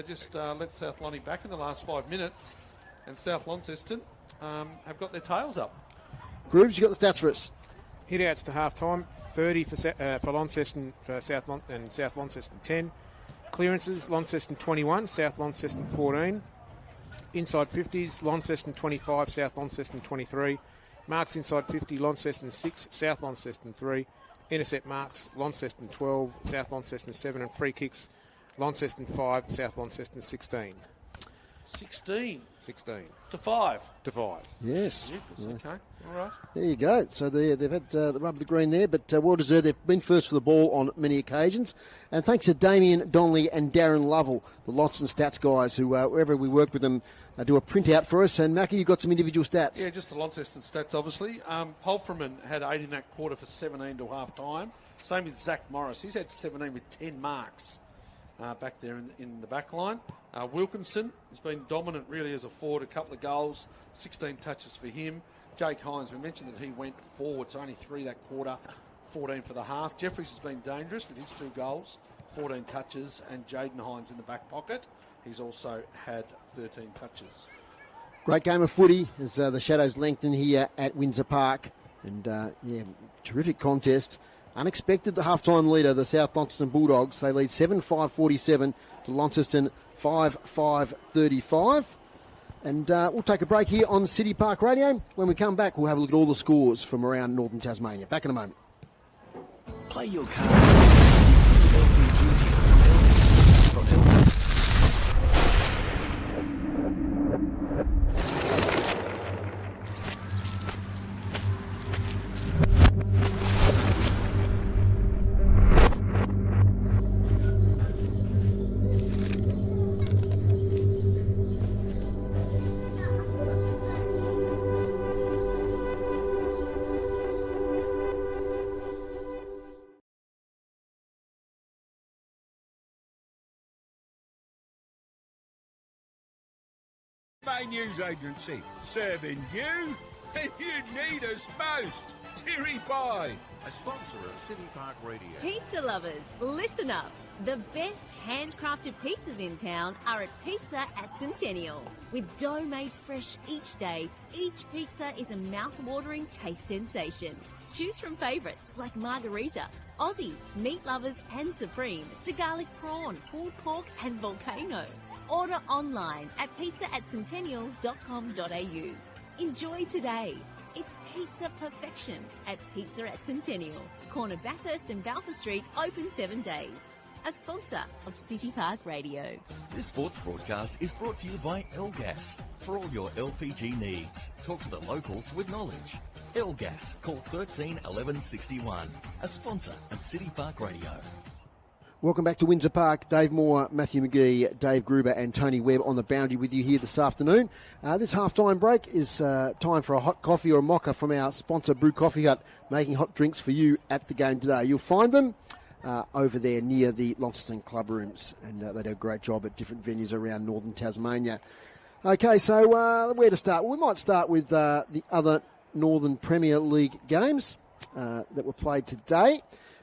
just let South Lonnie back in the last 5 minutes, and South Launceston have got their tails up. Groobs, you got the stats for us. Hit-outs to half-time, 30 for Launceston for South Launceston 10. Clearances, Launceston 21, South Launceston 14. Inside 50s, Launceston 25, South Launceston 23. Marks inside 50, Launceston 6, South Launceston 3. Intercept marks, Launceston 12, South Launceston 7. And free kicks, Launceston 5, South Launceston 16. 16 to 5. Yes. Okay. All right. There you go. So they've had the rub of the green there, but well deserved. They've been first for the ball on many occasions. And thanks to Damien Donnelly and Darren Lovell, the Launceston stats guys, who wherever we work with them, do a printout for us. And Mackie, you've got some individual stats. Yeah, just the Launceston stats, obviously. Polframan had 8 in that quarter for 17 to half time. Same with Zach Morris. He's had 17 with 10 marks. Back there in the back line. Wilkinson has been dominant really as a forward, a couple of goals, 16 touches for him. Jake Hines, we mentioned that he went forward, so only 3 that quarter, 14 for the half. Jeffries has been dangerous with his 2 goals, 14 touches, and Jaden Hines in the back pocket. He's also had 13 touches. Great game of footy as the shadows lengthen here at Windsor Park. And, terrific contest. Unexpected, the half-time leader, the South Launceston Bulldogs. They lead 7-5-47 to Launceston 5-5-35. And we'll take a break here on City Park Radio. When we come back, we'll have a look at all the scores from around northern Tasmania. Back in a moment. Play your card. News agency serving you and you need us most. Terry Pie, a sponsor of City Park Radio. Pizza lovers, listen up. The best handcrafted pizzas in town are at Pizza at Centennial. With dough made fresh each day, each pizza is a mouth-watering taste sensation. Choose from favourites like Margarita, Aussie, Meat Lovers and Supreme, to garlic prawn, pulled pork and volcano. Order online at pizzaatcentennial.com.au. Enjoy today. It's pizza perfection at Pizza at Centennial. Corner Bathurst and Balfour Streets open 7 days. A sponsor of City Park Radio. This sports broadcast is brought to you by Elgas. For all your LPG needs, talk to the locals with knowledge. Elgas, call 13 11 61. A sponsor of City Park Radio. Welcome back to Windsor Park. Dave Moore, Matthew McGee, Dave Gruber and Tony Webb on the boundary with you here this afternoon. This half-time break is time for a hot coffee or a mocha from our sponsor, Brew Coffee Hut, making hot drinks for you at the game today. You'll find them over there near the Launceston club rooms, and they do a great job at different venues around northern Tasmania. Okay, so where to start? Well, we might start with the other Northern Premier League games that were played today.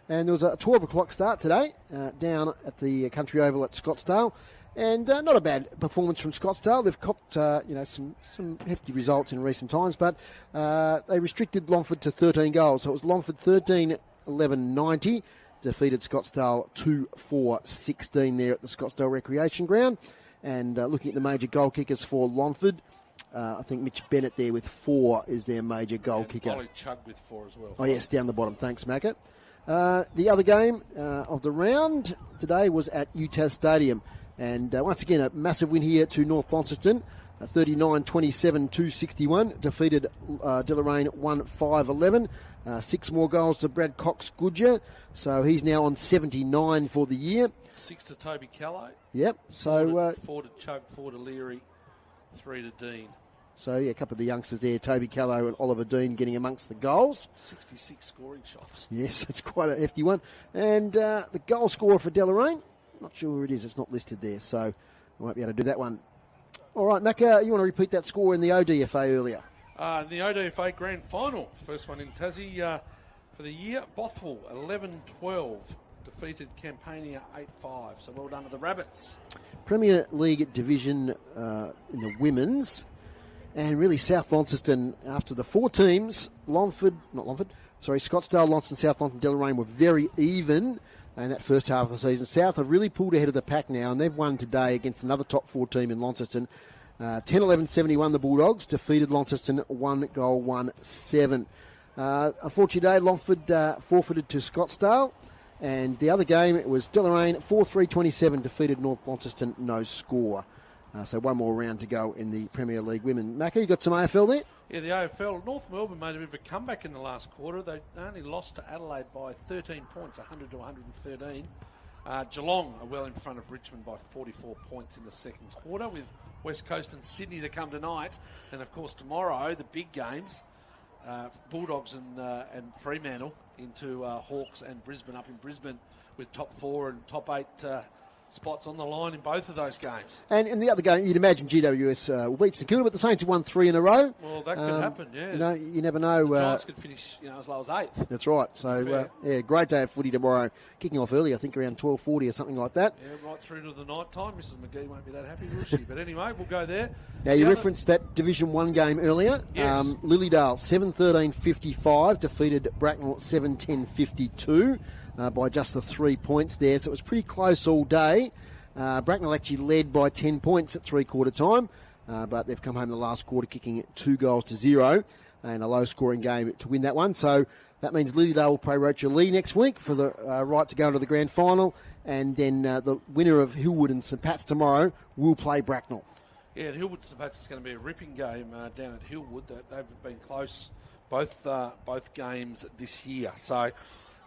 And there was a 12 o'clock start today down at the Country Oval at Scottsdale. And not a bad performance from Scottsdale. They've copped some hefty results in recent times, but they restricted Longford to 13 goals. So it was Longford 13-11-90, defeated Scottsdale 2-4-16 there at the Scottsdale Recreation Ground. And looking at the major goal kickers for Longford, I think Mitch Bennett there with 4 is their major goal kicker. Ollie Chug with 4 as well. Oh, yes, down the bottom. Thanks, Macca. The other game of the round today was at UTAS Stadium. And once again, a massive win here to North Launceston. 39-27-261. Defeated Deloraine 1-5-11. 6 more goals to Brad Cox-Goodyer. So he's now on 79 for the year. 6 to Toby Callow. Yep. So 4 to Chug, 4 to Leary, 3 to Dean. So, yeah, a couple of the youngsters there, Toby Callow and Oliver Dean, getting amongst the goals. 66 scoring shots. Yes, it's quite a hefty one. And the goal scorer for Deloraine, not sure who it is. It's not listed there, so I won't be able to do that one. All right, Macca, you want to repeat that score in the ODFA earlier? In the ODFA Grand Final, first one in Tassie for the year, Bothwell 11-12 defeated Campania 8-5. So well done to the Rabbits. Premier League division in the women's. And really South Launceston, after the 4 teams, Scottsdale, Launceston, South Launceston, Deloraine were very even in that first half of the season. South have really pulled ahead of the pack now, and they've won today against another top 4 team in Launceston. 10-11-71 the Bulldogs, defeated Launceston 1-7. Unfortunately today, Longford forfeited to Scottsdale. And the other game, it was Deloraine 4-3-27, defeated North Launceston, no score. So one more round to go in the Premier League women. Macca, you got some AFL there? Yeah, the AFL. North Melbourne made a bit of a comeback in the last quarter. They only lost to Adelaide by 13 points, 100 to 113. Geelong are well in front of Richmond by 44 points in the second quarter, with West Coast and Sydney to come tonight. And, of course, tomorrow, the big games, Bulldogs and Fremantle into Hawks and Brisbane up in Brisbane, with top 4 and top 8 spots on the line in both of those games. And in the other game, you'd imagine GWS will beat St Kilda, but the Saints have won 3 in a row. Well, that could happen, yeah. You know, you never know. The Giants could finish, as low as 8th. That's right. So, great day of footy tomorrow. Kicking off early, I think around 12:40 or something like that. Yeah, right through to the night time. Mrs. McGee won't be that happy, will she? But anyway, we'll go there. Now, you referenced that Division 1 game earlier. Yes. Lilydale, 7-13-55, defeated Bracknell 7-10-52 by just the 3 points there. So it was pretty close all day. Bracknell actually led by 10 points at 3-quarter time, but they've come home the last quarter kicking 2-0 and a low-scoring game to win that one. So that means Lilydale will play Rocher Lee next week for the right to go into the grand final, and then the winner of Hillwood and St Pat's tomorrow will play Bracknell. Yeah, and Hillwood St Pat's is going to be a ripping game down at Hillwood. They've been close both games this year, so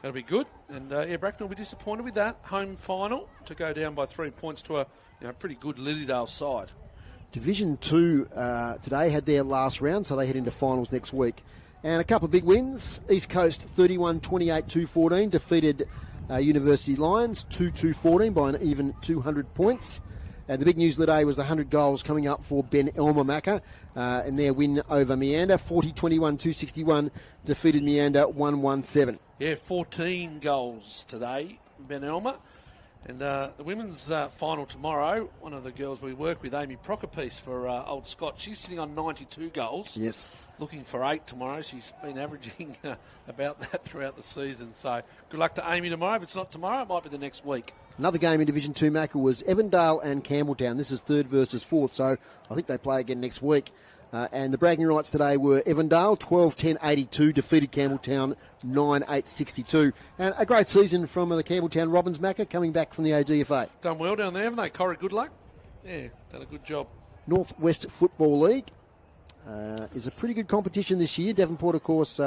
that'll be good. And, Bracknell will be disappointed with that home final to go down by 3 points to a pretty good Lilydale side. Division 2 today had their last round, so they head into finals next week. And a couple of big wins. East Coast 31-28-214 defeated University Lions 2-2-14 by an even 200 points. And the big news today was the 100 goals coming up for Ben Elmer Macca in their win over Meander. 40-21-261 defeated Meander 1-1-7. Yeah, 14 goals today, Ben Elmer. And the women's final tomorrow, one of the girls we work with, Amy Procopiece for Old Scott, she's sitting on 92 goals. Yes. Looking for 8 tomorrow. She's been averaging about that throughout the season. So good luck to Amy tomorrow. If it's not tomorrow, it might be the next week. Another game in Division 2, Macca, was Evandale and Campbelltown. This is 3rd versus 4th, so I think they play again next week. And the bragging rights today were Evandale 12-10-82, defeated Campbelltown 9-8-62. And a great season from the Campbelltown Robins, Macca, coming back from the AGFA. Done well down there, haven't they? Corrie, good luck. Yeah, done a good job. Northwest Football League is a pretty good competition this year. Devonport, of course,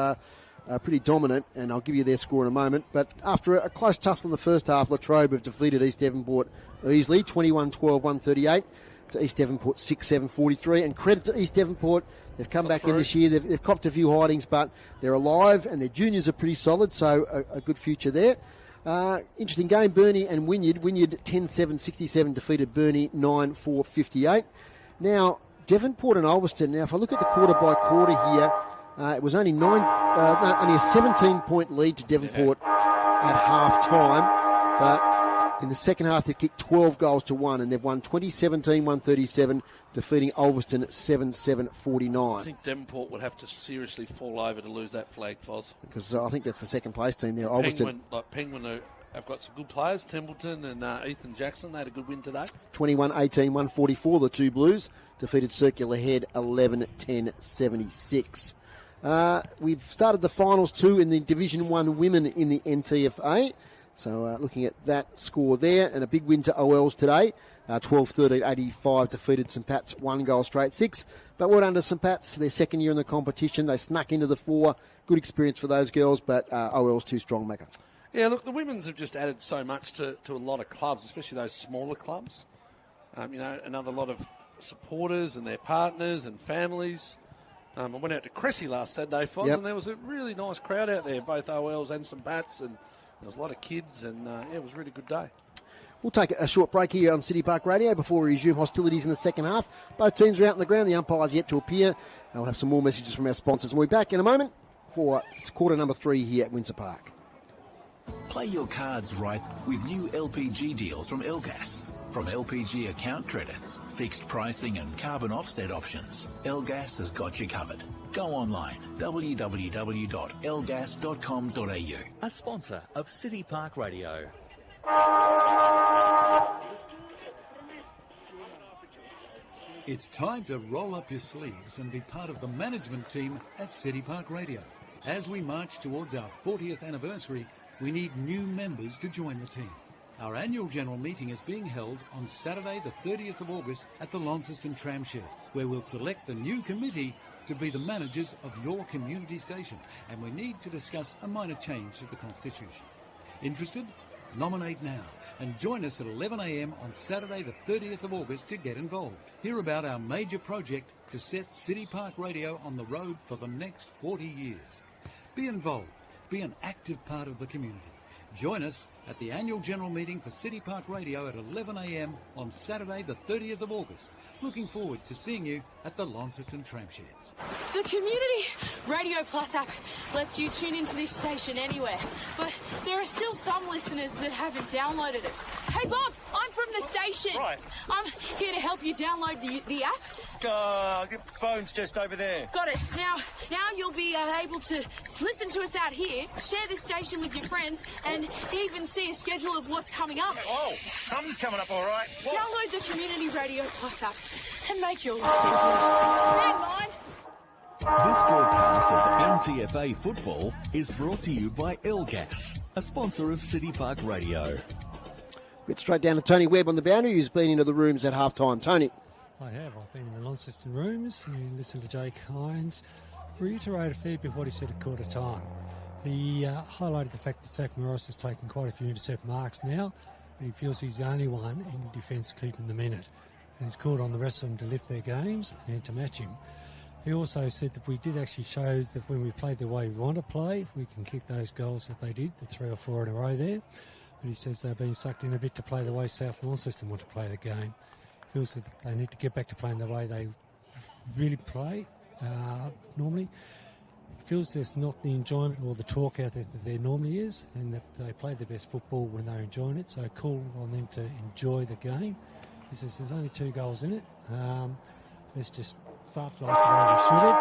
pretty dominant, and I'll give you their score in a moment. But after a close tussle in the first half, Latrobe have defeated East Devonport easily, 21-12-138. To East Devonport 6-7-43, and credit to East Devonport, they've come back in this year, they've copped a few hidings, but they're alive and their juniors are pretty solid, so a good future there. Interesting game, Burnie and Wynyard 10-7-67 defeated Burnie 9-4-58. Now Devonport and Ulverston, now if I look at the quarter by quarter here, it was only only a 17-point lead to Devonport at half time, but in the second half, they kicked 12 goals to 1, and they've won 20-17-137, defeating Ulverston 7-7-49. I think Devonport would have to seriously fall over to lose that flag, Foz. Because I think that's the second place team there, Ulverston. Penguin have got some good players, Templeton and Ethan Jackson. They had a good win today. 21-18-144, the two Blues defeated Circular Head 11-10-76. We've started the finals too in the Division 1 women in the NTFA. So looking at that score there, and a big win to OLs today. 12-13-85 defeated St Pat's 1 goal straight 6. But well done to St Pat's, their second year in the competition. They snuck into the 4. Good experience for those girls, but OL's too strong, Macca. Yeah, look, the women's have just added so much to a lot of clubs, especially those smaller clubs. Another lot of supporters and their partners and families. I went out to Cressy last Saturday, Foz, and there was a really nice crowd out there, both OLs and St Pat's, and there was a lot of kids, and it was a really good day. We'll take a short break here on City Park Radio before we resume hostilities in the second half. Both teams are out on the ground. The umpire's yet to appear. We'll have some more messages from our sponsors. We'll be back in a moment for quarter number 3 here at Windsor Park. Play your cards right with new LPG deals from Elgas. From LPG account credits, fixed pricing and carbon offset options, Elgas has got you covered. Go online, www.elgas.com.au. A sponsor of City Park Radio. It's time to roll up your sleeves and be part of the management team at City Park Radio. As we march towards our 40th anniversary, we need new members to join the team. Our annual general meeting is being held on Saturday the 30th of August at the Launceston Tram Sheds, where we'll select the new committee to be the managers of your community station, and we need to discuss a minor change to the Constitution. Interested? Nominate now and join us at 11 a.m. on Saturday the 30th of August to get involved. Hear about our major project to set City Park Radio on the road for the next 40 years. Be involved. Be an active part of the community. Join us at the annual general meeting for City Park Radio at 11 a.m. on Saturday the 30th of August. Looking forward to seeing you at the Launceston Tram Sheds. The Community Radio Plus app lets you tune into this station anywhere, but there are still some listeners that haven't downloaded it. Hey Bob, I'm from the station. Right. I'm here to help you download the app. The phone's just over there. Got it. Now you'll be able to listen to us out here, share this station with your friends, and even see a schedule of what's coming up. Oh, something's coming up, all right. What? Download the Community Radio Plus app and make your life easier. Hang on. This broadcast of NTFA football is brought to you by Elgas, a sponsor of City Park Radio. Get straight down to Tony Webb on the boundary, who's been into the rooms at half-time. Tony. I have. I've been in the Launceston rooms and listened to Jake Hines reiterate a fair bit of what he said at quarter time. He highlighted the fact that Zach Morris has taken quite a few intercept marks now, but he feels he's the only one in defence keeping them in it. And he's called on the rest of them to lift their games and to match him. He also said that we did actually show that when we played the way we want to play, we can kick those goals that they did, the 3 or 4 in a row there. But he says they've been sucked in a bit to play the way South Launceston want to play the game. Feels that they need to get back to playing the way they really play normally. He feels there's not the enjoyment or the talk out there that there normally is, and that they play the best football when they're enjoying it, so call on them to enjoy the game. He says there's only 2 goals in it. Let's just start like the way we should have.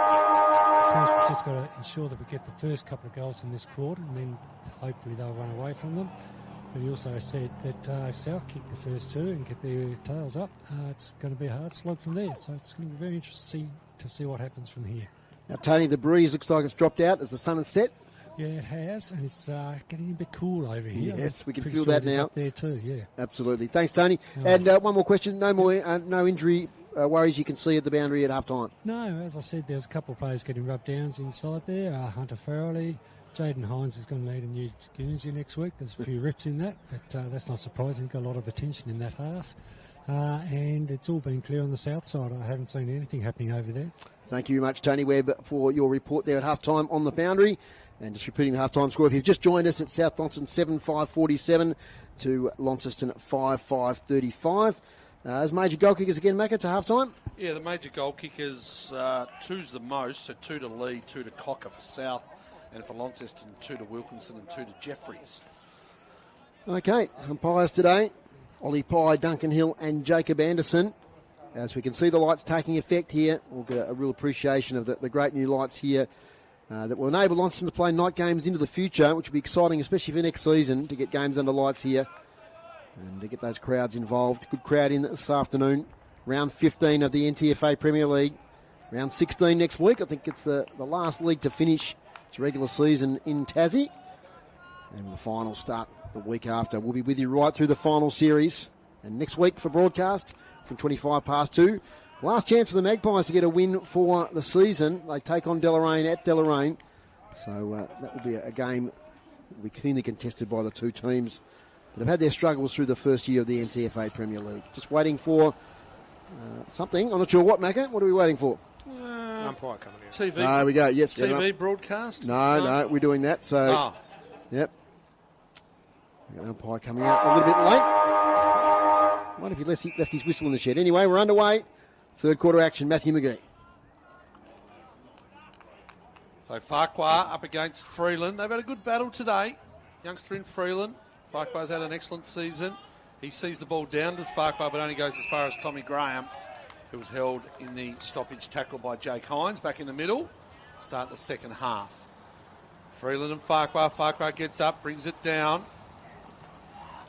Of course, we've just got to ensure that we get the first couple of goals in this quarter, and then hopefully they'll run away from them. But he also said that if South kick the first 2 and get their tails up, it's going to be a hard slog from there. So it's going to be very interesting to see what happens from here. Now, Tony, the breeze looks like it's dropped out as the sun has set. Yeah, it has, and it's getting a bit cool over here. Yes, we can feel that now. Up there too, yeah. Absolutely. Thanks, Tony. And one more question. No more, no injury worries you can see at the boundary at half-time? No, as I said, there's a couple of players getting rubbed downs inside there. Hunter Farrelly. Jaden Hines is going to need a new Guernsey next week. There's a few rips in that, but that's not surprising. Got a lot of attention in that half. And it's all been clear on the south side. I haven't seen anything happening over there. Thank you very much, Tony Webb, for your report there at half-time on the boundary. And just repeating the half-time score, if you've just joined us, it's South Launceston 7-5-47 to Launceston 5-5-35. As major goal kickers again, Macca, to half-time? Yeah, the major goal kickers, 2's the most, so 2 to Lee, 2 to Cocker for South. And for Launceston, 2 to Wilkinson and 2 to Jeffries. Okay, umpires today, Ollie Pye, Duncan Hill and Jacob Anderson. As we can see the lights taking effect here, we'll get a real appreciation of the great new lights here that will enable Launceston to play night games into the future, which will be exciting, especially for next season, to get games under lights here and to get those crowds involved. Good crowd in this afternoon. Round 15 of the NTFA Premier League. Round 16 next week. I think it's the last league to finish its regular season in Tassie. And the final start the week after. We'll be with you right through the final series. And next week for broadcast from 25 past 2. Last chance for the Magpies to get a win for the season. They take on Deloraine at Deloraine. So that will be a game that will be keenly contested by the two teams that have had their struggles through the first year of the NTFA Premier League. Just waiting for something. I'm not sure what, Macca. What are we waiting for? Umpire coming in. TV. There we go. Yes. TV broadcast? No, we're doing that. So, Yep. We've got an umpire coming out a little bit late. What if he left his whistle in the shed? Anyway, we're underway. Third quarter action, Matthew McGee. So Farquhar up against Freeland. They've had a good battle today. Youngster in Freeland. Farquhar's had an excellent season. He sees the ball down to Farquhar, but only goes as far as Tommy Graham, who was held in the stoppage tackle by Jake Hines back in the middle. Start the second half. Freeland and Farquhar. Farquhar gets up, brings it down.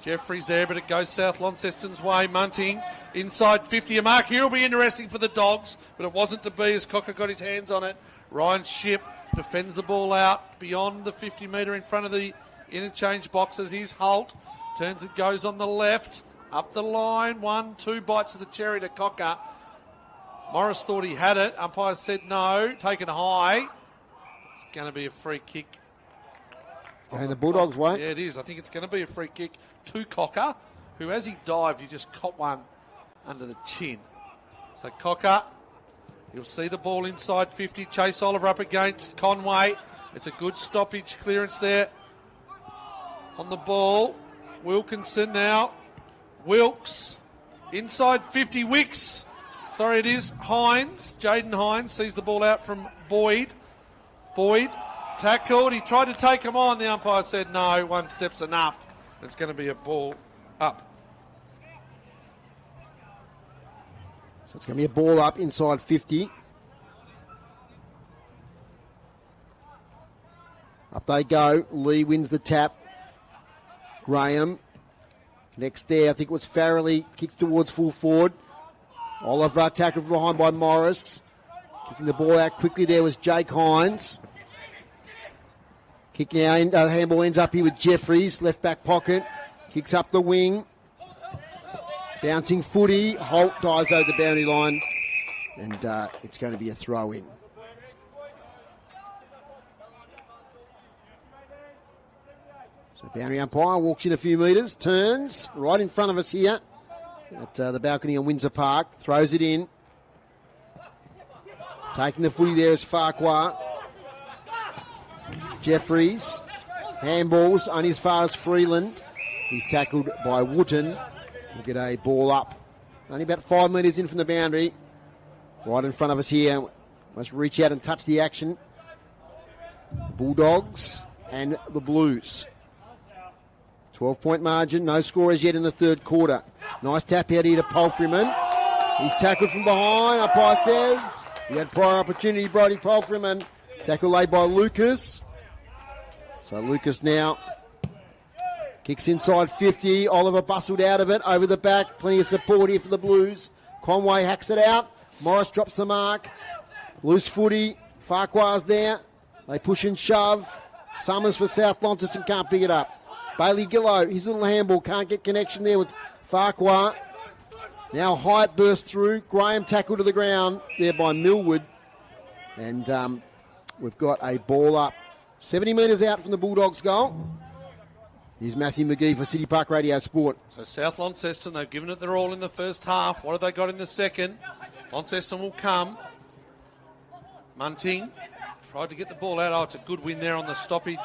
Jeffrey's there, but it goes South Launceston's way. Munting inside 50. A mark here will be interesting for the Dogs, but it wasn't to be as Cocker got his hands on it. Ryan Shipp defends the ball out beyond the 50 metre in front of the interchange boxes. Here's Holt. Turns it, goes on the left. Up the line. 1-2 bites of the cherry to Cocker. Morris thought he had it. Umpire said no. Taken high. It's going to be a free kick. And the Bulldogs won't. Yeah, it is. I think it's going to be a free kick to Cocker, who, as he dived, he just caught one under the chin. So Cocker, you'll see the ball inside 50. Chase Oliver up against Conway. It's a good stoppage clearance there on the ball. Wilkinson now. Wilkes inside 50. Wicks. Sorry, it is Hines. Jaden Hines sees the ball out from Boyd. Boyd tackled. He tried to take him on. The umpire said no. One step's enough. It's going to be a ball up. So it's going to be a ball up inside 50. Up they go. Lee wins the tap. Graham next there. I think it was Farrelly. Kicks towards full forward. Oliver tackled from behind by Morris. Kicking the ball out quickly there was Jake Hines. Kick now, handball ends up here with Jeffries, left back pocket. Kicks up the wing. Bouncing footy. Holt dives over the boundary line. And it's going to be a throw in. So boundary umpire walks in a few metres, turns right in front of us here at the balcony on Windsor Park. Throws it in. Taking the footy there is Farquhar. Jeffries. Handballs only as far as Freeland. He's tackled by Wooten. We'll get a ball up. Only about 5 metres in from the boundary. Right in front of us here. Must reach out and touch the action. The Bulldogs and the Blues. 12-point margin. No score as yet in the third quarter. Nice tap out here to Palfreyman. He's tackled from behind. Umpire says he had prior opportunity. Brodie Palfreyman. Tackle laid by Lucas. So Lucas now kicks inside 50. Oliver bustled out of it. Over the back. Plenty of support here for the Blues. Conway hacks it out. Morris drops the mark. Loose footy. Farquhar's there. They push and shove. Summers for South Launceston can't pick it up. Bailey Gillow, his little handball, can't get connection there with Farquhar. Now Hyatt bursts through. Graham tackled to the ground there by Millwood. And we've got a ball up 70 metres out from the Bulldogs' goal. Here's Matthew McGee for City Park Radio Sport. So South Launceston, they've given it their all in the first half. What have they got in the second? Launceston will come. Munting tried to get the ball out. Oh, it's a good win there on the stoppage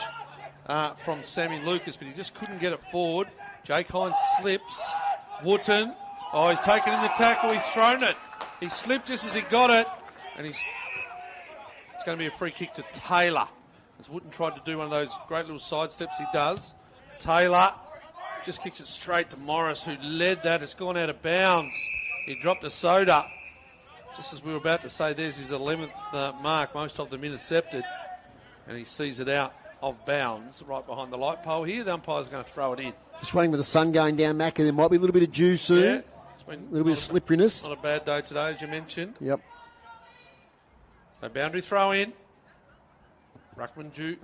from Sammy Lucas, but he just couldn't get it forward. Jake Hines slips. Wooten. Oh, he's taken in the tackle. He's thrown it. He slipped just as he got it. And it's going to be a free kick to Taylor. As Wooten tried to do one of those great little side steps he does. Taylor just kicks it straight to Morris, who led that. It's gone out of bounds. He dropped a soda. Just as we were about to say, there's his 11th mark, most of them intercepted. And he sees it out of bounds right behind the light pole here. The umpire's going to throw it in. Just waiting with the sun going down, Mac, and there might be a little bit of dew soon. Yeah, it's been a little bit of slipperiness. Not a bad day today, as you mentioned. Yep. So boundary throw in. Ruckman do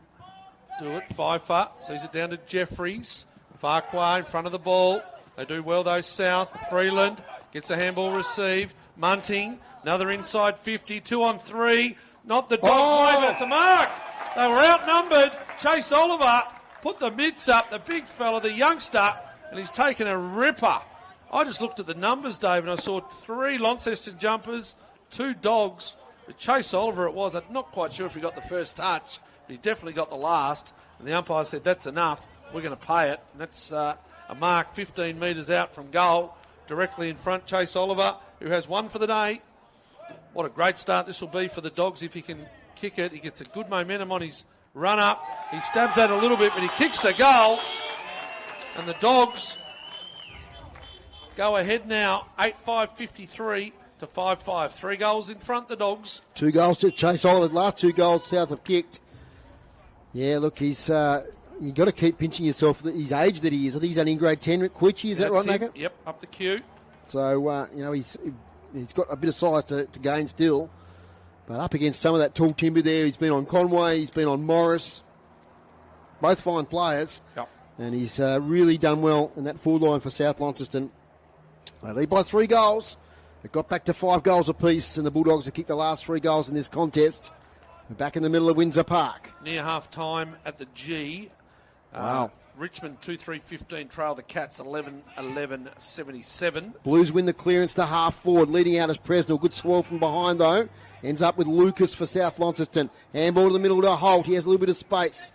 it. Pfeiffer sees it down to Jeffries. Farquhar in front of the ball. They do well, though, South. Freeland gets a handball received. Munting, another inside 50. 2 on 3. Not the dog play, but it's a mark. They were outnumbered. Chase Oliver put the mitts up, the big fella, the youngster, and he's taken a ripper. I just looked at the numbers, Dave, and I saw 3 Launceston jumpers, 2 dogs. But Chase Oliver it was. I'm not quite sure if he got the first touch, but he definitely got the last. And the umpire said, that's enough. We're going to pay it. And that's a mark 15 metres out from goal. Directly in front, Chase Oliver, who has 1 for the day. What a great start this will be for the Dogs if he can kick it. He gets a good momentum on his run up. He stabs that a little bit, but he kicks a goal. And the Dogs go ahead now, 8-5-53 to 5-5. 3 goals in front, the Dogs. 2 goals to Chase Oliver. The last 2 goals South have kicked. Yeah, look, he's you've got to keep pinching yourself at his age that he is. I think he's only in grade 10 at Quitchy, is that right, Macca? Yep, up the queue. So, he's got a bit of size to gain still. But up against some of that tall timber there, he's been on Conway, he's been on Morris. Both fine players. Yep. And he's really done well in that forward line for South Launceston. They lead by 3 goals. It got back to 5 goals apiece, and the Bulldogs have kicked the last 3 goals in this contest. We're back in the middle of Windsor Park. Near half-time at the G. Wow. Richmond 2-3-15 trail the Cats 11-11-77. Blues win the clearance to half forward, leading out as Presnell. Good swirl from behind, though. Ends up with Lucas for South Launceston. Handball to the middle to Holt. He has a little bit of space.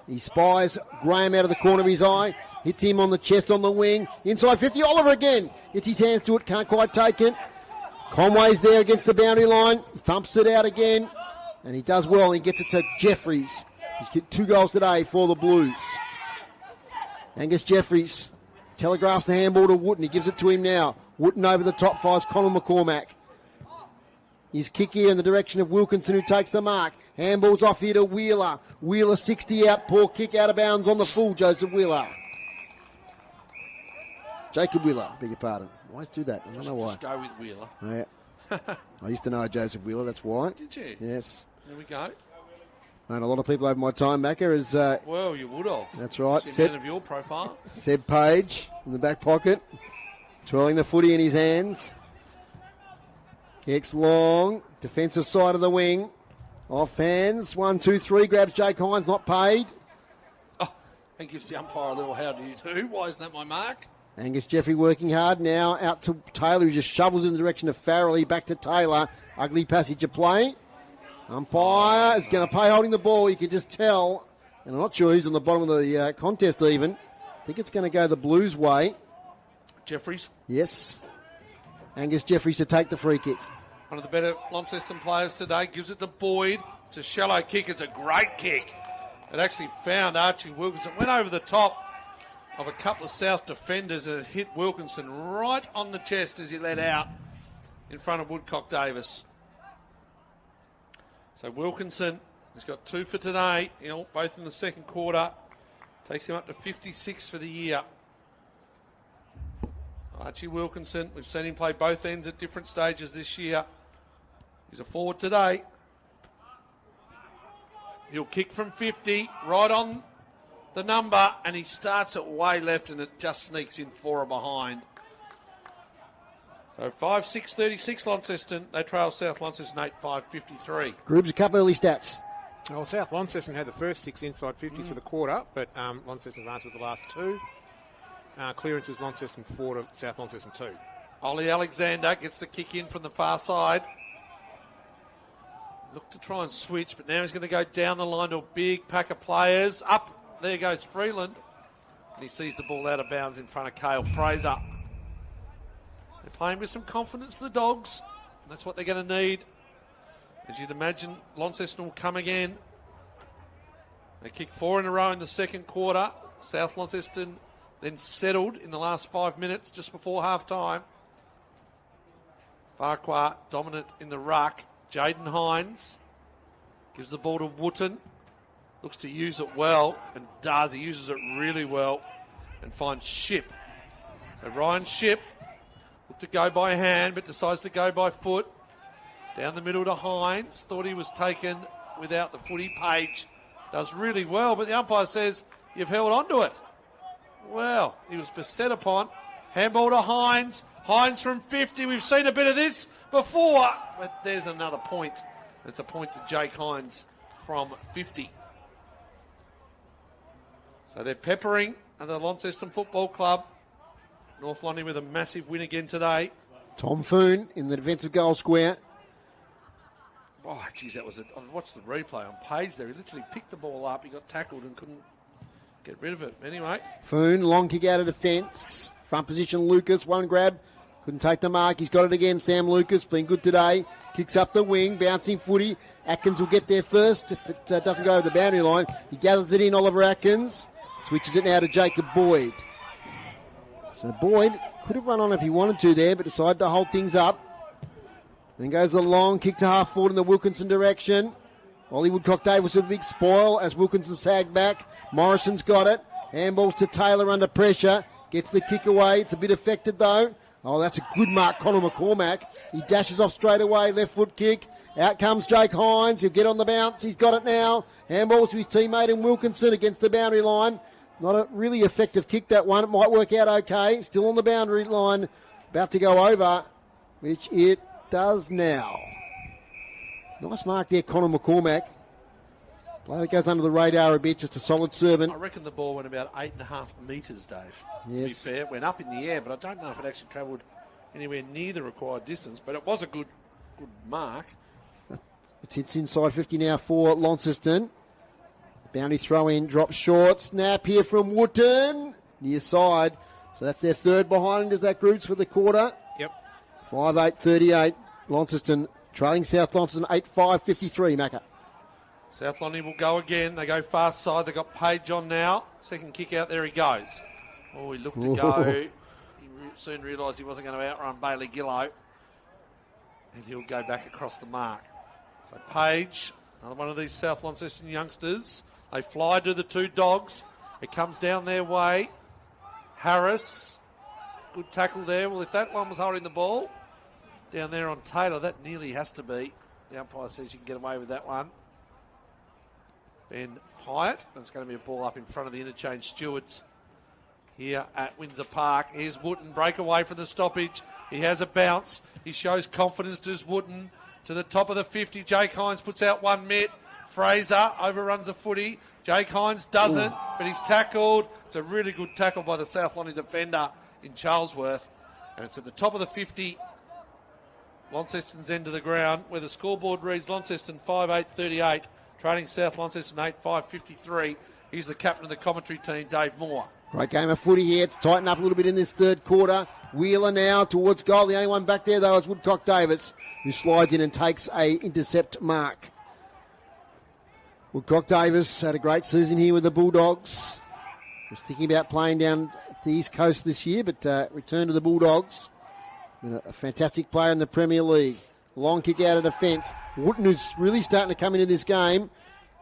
He spies Graham out of the corner of his eye. Hits him on the chest on the wing. Inside 50, Oliver again. Gets his hands to it, can't quite take it. Conway's there against the boundary line. He thumps it out again. And he does well. He gets it to Jeffries. He's kicked 2 goals today for the Blues. Angus Jeffries telegraphs the handball to Wooten. He gives it to him now. Wooten over the top, finds Conor McCormack. His kick here in the direction of Wilkinson, who takes the mark. Handball's off here to Wheeler. Wheeler 60 out. Poor kick out of bounds on the full, Joseph Wheeler. Jacob Wheeler, beg your pardon. Why do that? I don't know why. Just go with Wheeler. Yeah. I used to know Joseph Wheeler, that's why. Did you? Yes. There we go. Known a lot of people over my time, Macca, as... well, you would have. That's right. Seb of your profile. Seb Page in the back pocket, twirling the footy in his hands. Kicks long, defensive side of the wing. Off hands, 1, 2, 3, grabs Jake Hines, not paid. Oh, and gives the umpire a little how do you do. Why isn't that my mark? Angus Jeffrey working hard now, out to Taylor, who just shovels in the direction of Farrelly, back to Taylor. Ugly passage of play. Umpire is going to play holding the ball, you can just tell. And I'm not sure who's on the bottom of the contest even. I think it's going to go the Blues' way. Jeffries? Yes. Angus Jeffries to take the free kick. One of the better Launceston players today. Gives it to Boyd. It's a shallow kick. It's a great kick. It actually found Archie Wilkinson. Went over the top of a couple of South defenders and it hit Wilkinson right on the chest as he let out in front of Woodcock Davis. So Wilkinson has got 2 for today, both in the second quarter. Takes him up to 56 for the year. Archie Wilkinson, we've seen him play both ends at different stages this year. He's a forward today. He'll kick from 50, right on the number, and he starts at way left and it just sneaks in 4 behind. So 5-6-36 Launceston. They trail South Launceston 8-5-53. Groups, a couple early stats. Well, South Launceston had the first 6 inside 50s for the quarter, but Launceston answered with the last 2. Clearances Launceston 4 to South Launceston 2. Ollie Alexander gets the kick in from the far side. Look to try and switch, but now he's going to go down the line to a big pack of players. Up, there goes Freeland. And he sees the ball out of bounds in front of Cale Fraser. They're playing with some confidence, the Dogs. That's what they're going to need. As you'd imagine, Launceston will come again. They kicked 4 in a row in the second quarter. South Launceston then settled in the last 5 minutes just before half-time. Farquhar dominant in the ruck. Jaden Hines gives the ball to Wooten. Looks to use it well, and does. He uses it really well and finds Shipp. So Ryan Shipp looked to go by hand, but decides to go by foot. Down the middle to Hines. Thought he was taken without the footy. Page does really well, but the umpire says you've held on to it. Well, he was beset upon. Handball to Hines. Hines from 50. We've seen a bit of this before, but there's another point. It's a point to Jake Hines from 50. So they're peppering at the Launceston Football Club. North London with a massive win again today. Tom Foon in the defensive goal square. Oh, geez, that was it. I watched the replay on Page there. He literally picked the ball up. He got tackled and couldn't get rid of it. Anyway. Foon, long kick out of defence. Front position, Lucas, one grab. Couldn't take the mark. He's got it again. Sam Lucas, been good today. Kicks up the wing, bouncing footy. Atkins will get there first. If it doesn't go over the boundary line, he gathers it in, Oliver Atkins. Switches it now to Jacob Boyd. So Boyd could have run on if he wanted to there, but decided to hold things up. Then goes the long kick to half forward in the Wilkinson direction. Ollie Woodcock-Davis with a big spoil as Wilkinson sagged back. Morrison's got it. Handballs to Taylor under pressure. Gets the kick away. It's a bit affected though. Oh, that's a good mark, Connor McCormack. He dashes off straight away, left foot kick. Out comes Jake Hines. He'll get on the bounce. He's got it now. Handballs to his teammate in Wilkinson against the boundary line. Not a really effective kick, that one. It might work out okay. Still on the boundary line. About to go over, which it does now. Nice mark there, Connor McCormack. Player that goes under the radar a bit, just a solid servant. I reckon the ball went about 8.5 metres, Dave. Yes. To be fair, it went up in the air, but I don't know if it actually travelled anywhere near the required distance. But it was a good mark. It hits inside 50 now for Launceston. Bounty throw in, drops short. Snap here from Wootton. Near side. So that's their third behind as that groups for the quarter. Yep. 5-8-38. Launceston trailing South Launceston 8-5-53, Macca. South London will go again. They go fast side. They've got Page on now. Second kick out. There he goes. Oh, he looked to go. He soon realised he wasn't going to outrun Bailey Gillow. And he'll go back across the mark. So Page, another one of these South Launceston youngsters. They fly to the two dogs. It comes down their way. Harris, good tackle there. Well, if that one was holding the ball down there on Taylor, that nearly has to be. The umpire says you can get away with that one. Ben Hyatt. It's going to be a ball up in front of the interchange stewards here at Windsor Park. Here's Wootton, breakaway from the stoppage. He has a bounce. He shows confidence to his Wootton to the top of the 50. Jake Hines puts out one mitt. Fraser overruns the footy. Jake Hines doesn't, but he's tackled. It's a really good tackle by the South London defender in Charlesworth. And it's at the top of the 50, Launceston's end of the ground, where the scoreboard reads Launceston 5-8-38, trailing South Launceston 8-5-53. He's the captain of the commentary team, Dave Moore. Great game of footy here. It's tightened up a little bit in this third quarter. Wheeler now towards goal. The only one back there, though, is Woodcock-Davis, who slides in and takes a intercept mark. Woodcock-Davis had a great season here with the Bulldogs. Was thinking about playing down at the East Coast this year, but returned to the Bulldogs. Been a fantastic player in the Premier League. Long kick out of defence. Wootton, who's really starting to come into this game,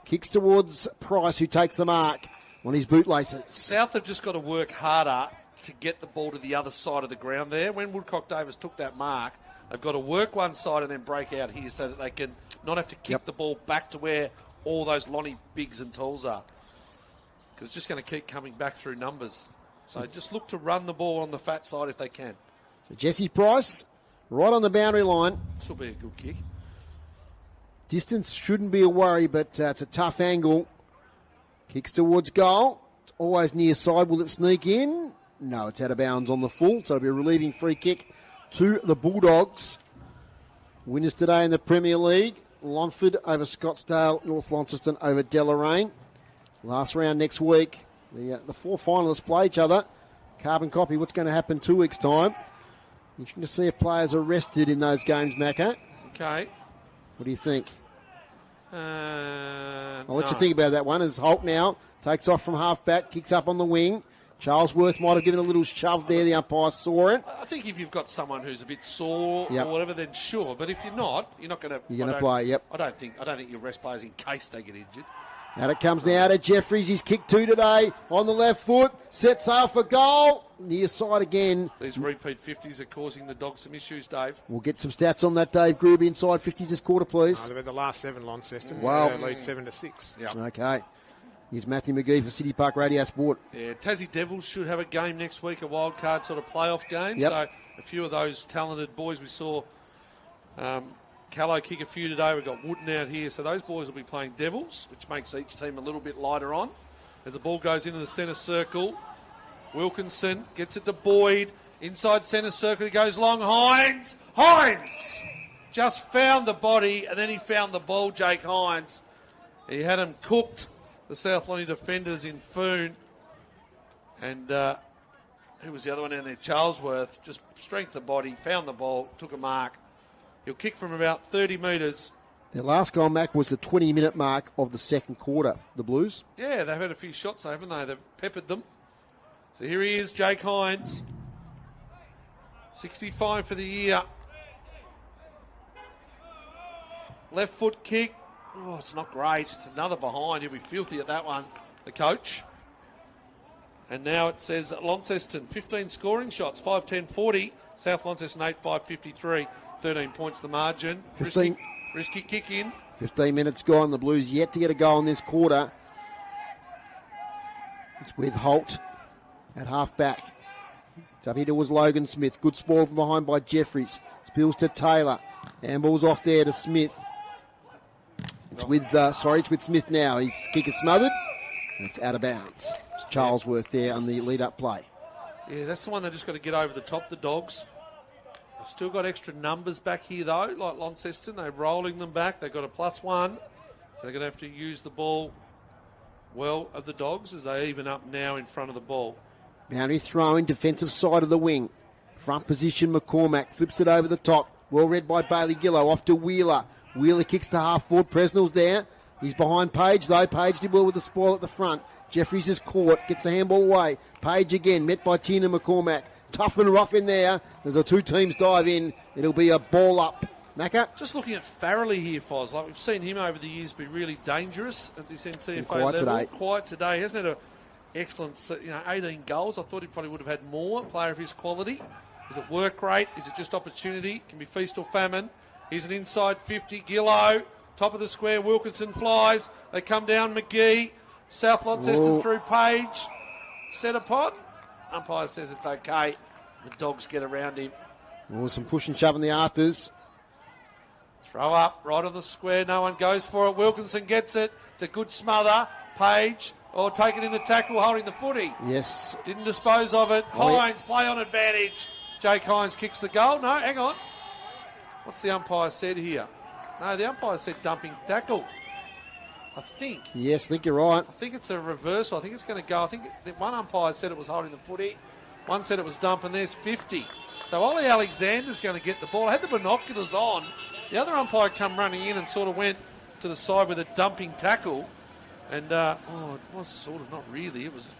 kicks towards Price, who takes the mark on his bootlaces. South have just got to work harder to get the ball to the other side of the ground there. When Woodcock-Davis took that mark, they've got to work one side and then break out here so that they can not have to kick the ball back to where all those Lonnie Biggs and Tools are. Because it's just going to keep coming back through numbers. So just look to run the ball on the fat side if they can. So Jesse Price, right on the boundary line. This will be a good kick. Distance shouldn't be a worry, but it's a tough angle. Kicks towards goal. It's always near side. Will it sneak in? No, it's out of bounds on the full. So it'll be a relieving free kick to the Bulldogs. Winners today in the Premier League. Longford over Scottsdale, North Launceston over Deloraine. Last round next week. The four finalists play each other. Carbon copy, what's going to happen 2 weeks' time. Interesting to see if players are rested in those games, Macca. Okay. What do you think? I'll let you think about that one as Holt now takes off from half-back, kicks up on the wing. Charlesworth might have given a little shove there. The umpire saw it. I think if you've got someone who's a bit sore or whatever, then sure. But if you're not, you're not going to. You're going to play. Yep. I don't think you rest players in case they get injured. Out it comes now to Jeffries. He's kicked 2 today on the left foot. Set sail for goal. Near side again. These repeat 50s are causing the Dogs some issues, Dave. We'll get some stats on that, Dave Groob. Inside 50s this quarter, please. They've had the last 7 Launceston. Wow. Lead 7-6. Yeah. Okay. Here's Matthew McGee for City Park Radio Sport. Yeah, Tassie Devils should have a game next week, a wild card sort of playoff game. Yep. So a few of those talented boys we saw, Callow kick a few today. We've got Wooden out here. So those boys will be playing Devils, which makes each team a little bit lighter on. As the ball goes into the centre circle, Wilkinson gets it to Boyd. Inside centre circle, he goes long. Hines just found the body, and then he found the ball, Jake Hines. He had him cooked, the South Lonnie defenders in Foon. And who was the other one down there? Charlesworth. Just strength the body, found the ball, took a mark. He'll kick from about 30 metres. Their last goal, Mac, was the 20-minute mark of the second quarter, the Blues. Yeah, they've had a few shots, haven't they? They've peppered them. So here he is, Jake Hines. 65 for the year. Left foot kick. Oh, it's not great. It's another behind. He'll be filthy at that one, the coach. And now it says Launceston, 15 scoring shots, 5-10-40. South Launceston, 8-5-53. 13 points the margin. 15. Risky kick in. 15 minutes gone. The Blues yet to get a goal in this quarter. It's with Holt at half back. Up here was Logan Smith. Good spoil from behind by Jeffries. Spills to Taylor. Handball's off there to Smith. It's with Smith now. His kick is smothered. It's out of bounds. It's Charlesworth there on the lead-up play. Yeah, that's the one they've just got to get over the top, the Dogs. They've still got extra numbers back here, though, like Launceston. They're rolling them back. They've got a +1. So they're going to have to use the ball well of the Dogs as they even up now in front of the ball. Boundary throwing, defensive side of the wing. Front position, McCormack flips it over the top. Well read by Bailey Gillow. Off to Wheeler. Wheeler kicks to half forward. Presnell's there. He's behind Page, though. Page did well with the spoil at the front. Jeffries is caught. Gets the handball away. Page again, met by Tina McCormack. Tough and rough in there. As the two teams dive in, it'll be a ball up. Macca? Just looking at Farrelly here, Foz. Like we've seen him over the years be really dangerous at this NTFA quiet level. Today. Quiet today. He hasn't had an excellent, 18 goals. I thought he probably would have had more. Player of his quality. Is it work rate? Is it just opportunity? Can be feast or famine. Here's an inside 50. Gillow. Top of the square. Wilkinson flies. They come down. McGee. South Launceston through Page. Set upon. Umpire says it's okay. The Dogs get around him. Oh, some push and shove in the afters. Throw up, right on the square. No one goes for it. Wilkinson gets it. It's a good smother. Page, taken in the tackle, holding the footy. Yes. Didn't dispose of it. Hines, play on advantage. Jake Hines kicks the goal. No, hang on. What's the umpire said here? No, the umpire said dumping tackle. I think. Yes, I think you're right. I think it's a reversal. I think it's going to go. I think that one umpire said it was holding the footy. One said it was dump, and there's 50. So Ollie Alexander's going to get the ball. I had the binoculars on. The other umpire come running in and sort of went to the side with a dumping tackle. And, it was sort of not really. It was...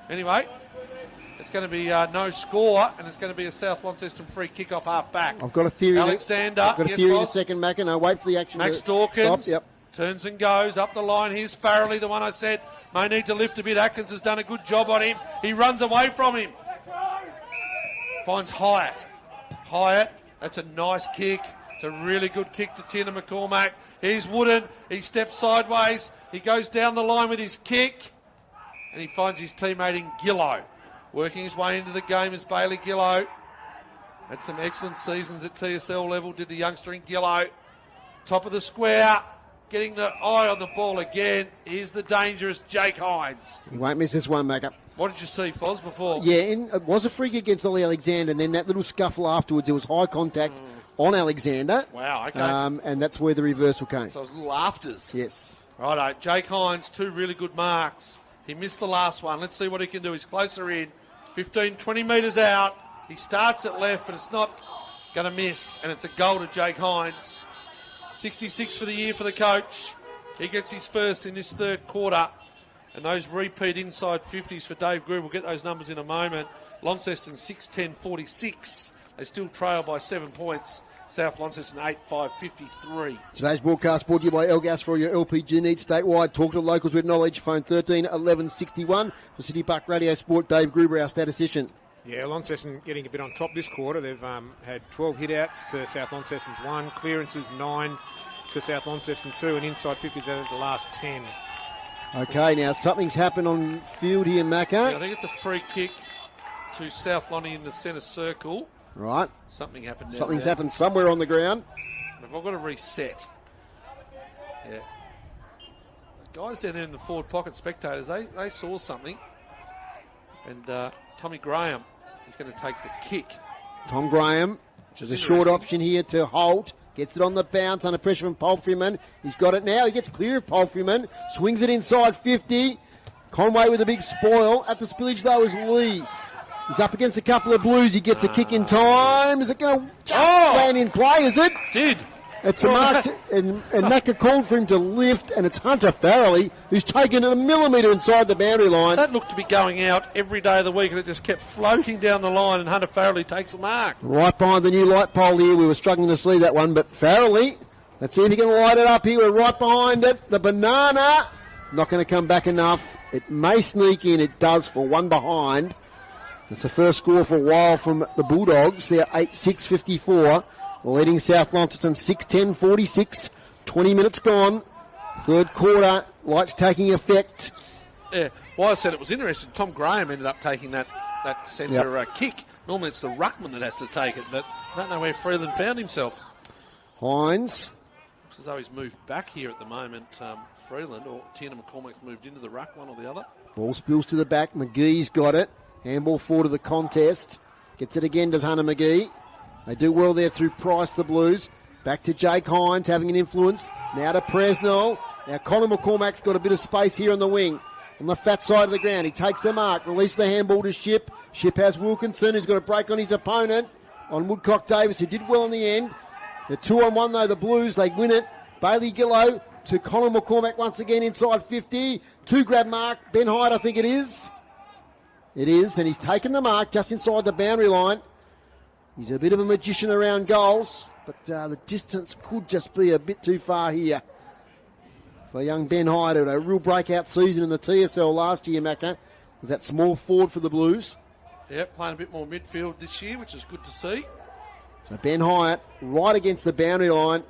Anyway, it's going to be no score, and it's going to be a South Launceston free kick off half back. I've got a theory. Alexander. I've got a theory in a second, Macca. No, wait for the action. Max Dawkins. Stop. Yep. Turns and goes up the line. Here's Farrelly, the one I said may need to lift a bit. Atkins has done a good job on him. He runs away from him. Finds Hyatt. That's a nice kick. It's a really good kick to Tina McCormack. Here's Wooden. He steps sideways. He goes down the line with his kick. And he finds his teammate in Gillow. Working his way into the game is Bailey Gillow. Had some excellent seasons at TSL level, did the youngster in Gillow. Top of the square. Getting the eye on the ball again. Here's the dangerous Jake Hines. He won't miss this one, Macca. What did you see, Foz, before? Yeah, it was a free kick against Ollie Alexander, and then that little scuffle afterwards, there was high contact on Alexander. Wow, okay. And that's where the reversal came. So it was little afters. Yes. Righto, Jake Hines, 2 really good marks. He missed the last one. Let's see what he can do. He's closer in. 15, 20 metres out. He starts at left, but it's not going to miss. And it's a goal to Jake Hines. 66 for the year for the coach. He gets his first in this third quarter. And those repeat inside 50s for Dave Groob. We'll get those numbers in a moment. Launceston 6-10-46. They still trail by 7 points. South Launceston 8-5-53. Today's broadcast brought to you by Elgas for your LPG needs statewide. Talk to locals with knowledge. Phone 13 11 61 for City Park Radio Sport. Dave Gruber, our statistician. Yeah, Launceston getting a bit on top this quarter. They've had 12 hit-outs to South Launceston's 1, clearances 9 to South Launceston 2, and inside 50s out of the last 10. Okay, now something's happened on field here, Macca. Yeah, I think it's a free kick to South Lonnie in the centre circle. Right. Something happened. Something's happened somewhere on the ground. If I've got to reset. Yeah. The guys down there in the forward pocket, spectators, they saw something. And Tommy Graham is going to take the kick. Tom Graham, which is a short option here to Holt. Gets it on the bounce under pressure from Palfreyman. He's got it now. He gets clear of Palfreyman. Swings it inside 50. Conway with a big spoil. At the spillage, though, is Lee. He's up against a couple of Blues. He gets a kick in time. Is it going to just land in play, is it? Did. It's a mark, and Macca called for him to lift, and it's Hunter Farrelly who's taken it a millimetre inside the boundary line. That looked to be going out every day of the week, and it just kept floating down the line, and Hunter Farrelly takes the mark. Right behind the new light pole here. We were struggling to see that one, but Farrelly, let's see if he can light it up here. We're right behind it. The banana. It's not going to come back enough. It may sneak in. It does for one behind. It's the first score for a while from the Bulldogs. They're 8-6-54. Leading South Launceston 6-10-46. 20 minutes gone. Third quarter. Lights taking effect. Yeah. Well, I said it was interesting. Tom Graham ended up taking that centre kick. Normally it's the ruckman that has to take it, but I don't know where Freeland found himself. Hines. Looks as though he's moved back here at the moment, Freeland, or Tina McCormack's moved into the ruck, one or the other. Ball spills to the back. McGee's got it. Handball forward of the contest. Gets it again, does Hunter McGee. They do well there through Price, the Blues. Back to Jake Hines, having an influence. Now to Presnell. Now Colin McCormack's got a bit of space here on the wing. On the fat side of the ground. He takes the mark. Releases the handball to Ship. Ship has Wilkinson, who's got a break on his opponent. On Woodcock Davis, who did well in the end. The 2-on-1, though, the Blues, they win it. Bailey Gillow to Colin McCormack once again inside 50. Two grab mark. Ben Hyde, I think it is. It is, and he's taken the mark just inside the boundary line. He's a bit of a magician around goals, but the distance could just be a bit too far here for young Ben Hyde, who had a real breakout season in the TSL last year, Macca. Was that small forward for the Blues? Yeah, playing a bit more midfield this year, which is good to see. So Ben Hyde, right against the boundary line,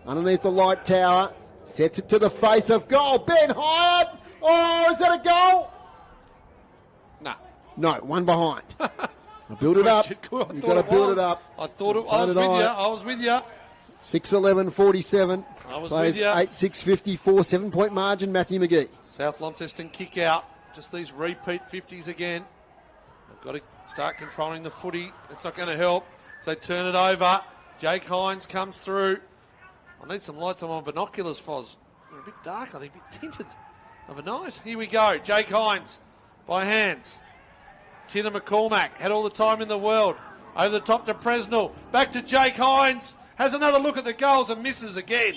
underneath the light tower, sets it to the face of goal. Ben Hyde! Oh, is that a goal? No, one behind. Build it up. You've got to build it up. I thought it was. I was with you. 6-11-47. I was Plays with you. 8-6-54. 7-point margin, Matthew McGee. South Launceston kick out. Just these repeat 50s again. They've got to start controlling the footy. It's not going to help. So they turn it over. Jake Hines comes through. I need some lights on my binoculars, Foz. They're a bit dark, I think. A bit tinted of a night. Here we go. Jake Hines by hands. Tina McCormack had all the time in the world. Over the top to Presnell. Back to Jake Hines. Has another look at the goals and misses again.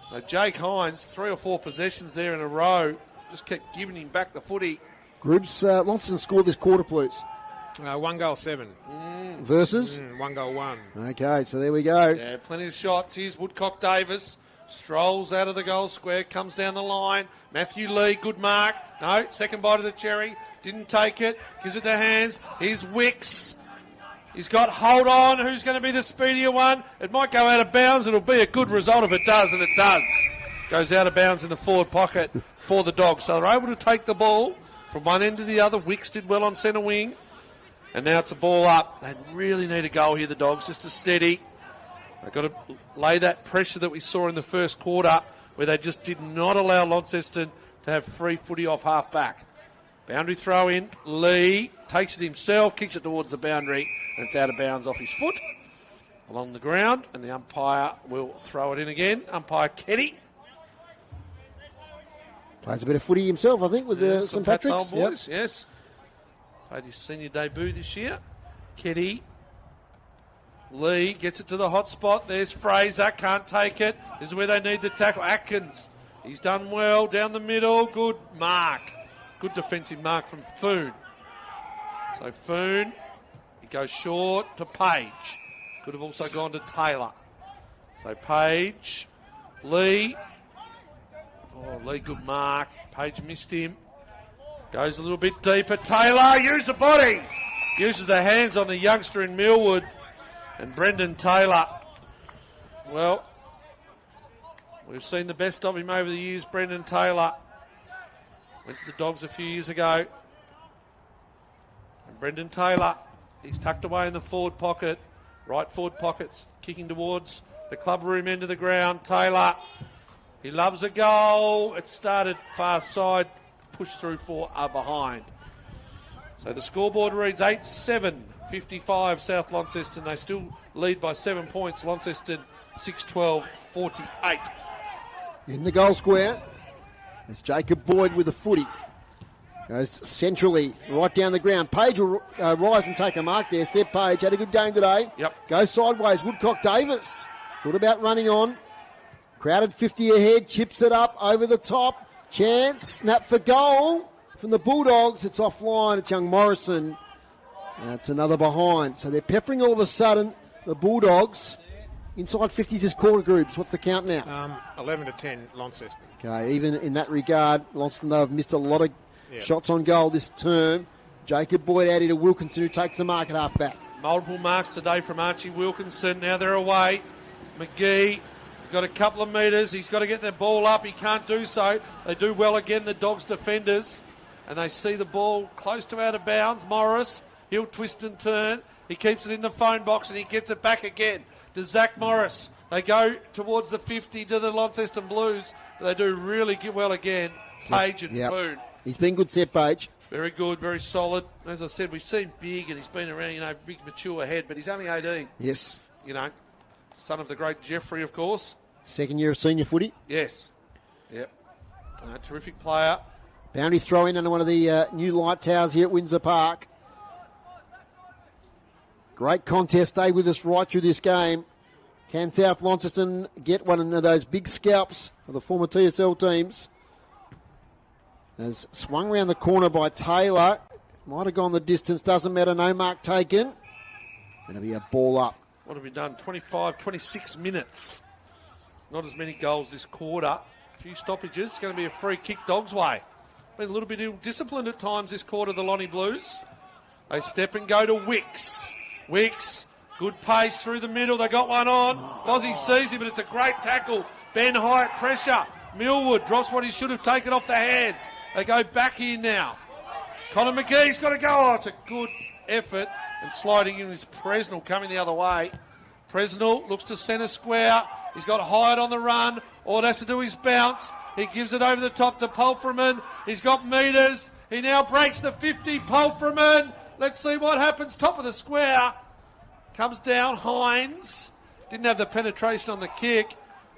Now Jake Hines, 3 or 4 possessions there in a row. Just kept giving him back the footy. Gribs, Launceston scored this quarter, please. 1 goal 7. Versus? 1 goal 1. Okay, so there we go. Yeah, plenty of shots. Here's Woodcock Davis. Strolls out of the goal square, comes down the line. Matthew Lee, good mark. No, second bite of the cherry. Didn't take it. Gives it to Hands. Here's Wicks. He's got Hold On. Who's going to be the speedier one? It might go out of bounds. It'll be a good result if it does, and it does. Goes out of bounds in the forward pocket for the Dogs. So they're able to take the ball from one end to the other. Wicks did well on centre wing. And now it's a ball up. They really need a goal here, the Dogs, just to steady. They've got to lay that pressure that we saw in the first quarter where they just did not allow Launceston to have free footy off half back. Boundary throw in. Lee takes it himself, kicks it towards the boundary, and it's out of bounds off his foot along the ground, and the umpire will throw it in again. Umpire Keddy. Plays a bit of footy himself, I think, with the St Patrick's. Boys, yes. Played his senior debut this year. Keddy. Lee gets it to the hot spot. There's Fraser. Can't take it. This is where they need the tackle. Atkins. He's done well. Down the middle. Good mark. Good defensive mark from Foon. So Foon He goes short to Page. Could have also gone to Taylor. So Page, Lee. Oh, Lee, good mark. Page missed him. Goes a little bit deeper. Taylor, use the body. Uses the hands on the youngster in Millwood. And Brendan Taylor. Well, we've seen the best of him over the years, Brendan Taylor. Went to the Dogs a few years ago. And Brendan Taylor, he's tucked away in the forward pocket. Right forward pocket's kicking towards the club room end of the ground. Taylor, he loves a goal. It started far side, pushed through for a behind. So the scoreboard reads 8-7, 55 South Launceston. They still lead by 7 points. Launceston 6-12, 48. In the goal square, it's Jacob Boyd with the footy. Goes centrally, right down the ground. Page will rise and take a mark there. Seb Page had a good game today. Yep. Goes sideways. Woodcock Davis thought about running on. Crowded 50 ahead. Chips it up over the top. Chance. Snap for goal from the Bulldogs. It's offline. It's young Morrison. That's another behind. So they're peppering all of a sudden the Bulldogs. Inside 50s is quarter groups. What's the count now? 11-10 Launceston. Okay, even in that regard, Launceston, though, have missed a lot of shots on goal this term. Jacob Boyd added to Wilkinson, who takes the mark at half-back. Multiple marks today from Archie Wilkinson. Now they're away. McGee got a couple of metres. He's got to get the ball up. He can't do so. They do well again, the Dogs defenders. And they see the ball close to out of bounds. Morris, he'll twist and turn. He keeps it in the phone box and he gets it back again to Zach Morris. They go towards the 50 to the Launceston Blues. They do really well again. Page and Boone. He's been good, Seth Page. Very good, very solid. As I said, we've seen big and he's been around, big, mature head, but he's only 18. Yes. Son of the great Jeffrey, of course. Second year of senior footy. Yes. Yep. Terrific player. Boundary throw in under one of the new light towers here at Windsor Park. Great contest. Stay with us right through this game. Can South Launceston get one of those big scalps of the former TSL teams? As swung round the corner by Taylor. Might have gone the distance. Doesn't matter. No mark taken. It'll be a ball up. What have we done? 26 minutes. Not as many goals this quarter. A few stoppages. It's going to be a free kick Dogs' way. Been a little bit ill-disciplined at times this quarter, the Lonnie Blues. They step and go to Wicks. Wicks, good pace through the middle. They got one on. Fozzie sees him, but it's a great tackle. Ben Hyatt, pressure. Millwood drops what he should have taken off the hands. They go back here now. Connor McGee's got to go. Oh, it's a good effort. And sliding in is Presnell coming the other way. Presnell looks to centre square. He's got Hyatt on the run. All it has to do is bounce. He gives it over the top to Pulfreman. He's got metres. He now breaks the 50. Pulfreman. Let's see what happens. Top of the square. Comes down. Hines. Didn't have the penetration on the kick.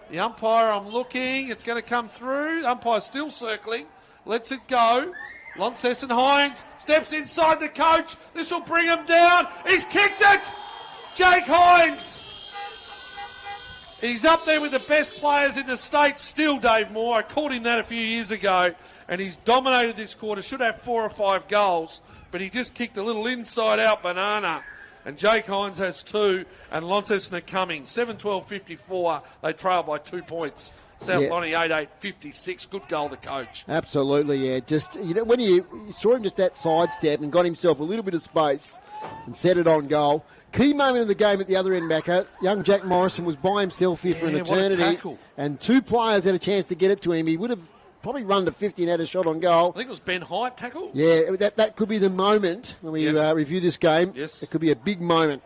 The umpire, I'm looking. It's going to come through. Umpire's still circling. Lets it go. Launceston Hines steps inside the coach. This will bring him down. He's kicked it. Jake Hines. He's up there with the best players in the state still, Dave Moore. I called him that a few years ago, and he's dominated this quarter. Should have 4 or 5 goals, but he just kicked a little inside-out banana. And Jake Hines has 2, and Launceston are coming. 7-12-54. They trail by 2 points. South Lonnie 8-8-56. Good goal, the coach. Absolutely, yeah. Just, when you saw him just that sidestep and got himself a little bit of space and set it on goal. Key moment of the game at the other end, Macca. Young Jack Morrison was by himself here for an eternity. What a tackle. And 2 players had a chance to get it to him. He would have probably run to 50 and had a shot on goal. I think it was Ben Hyatt tackle. Yeah, that could be the moment when we review this game. Yes. It could be a big moment.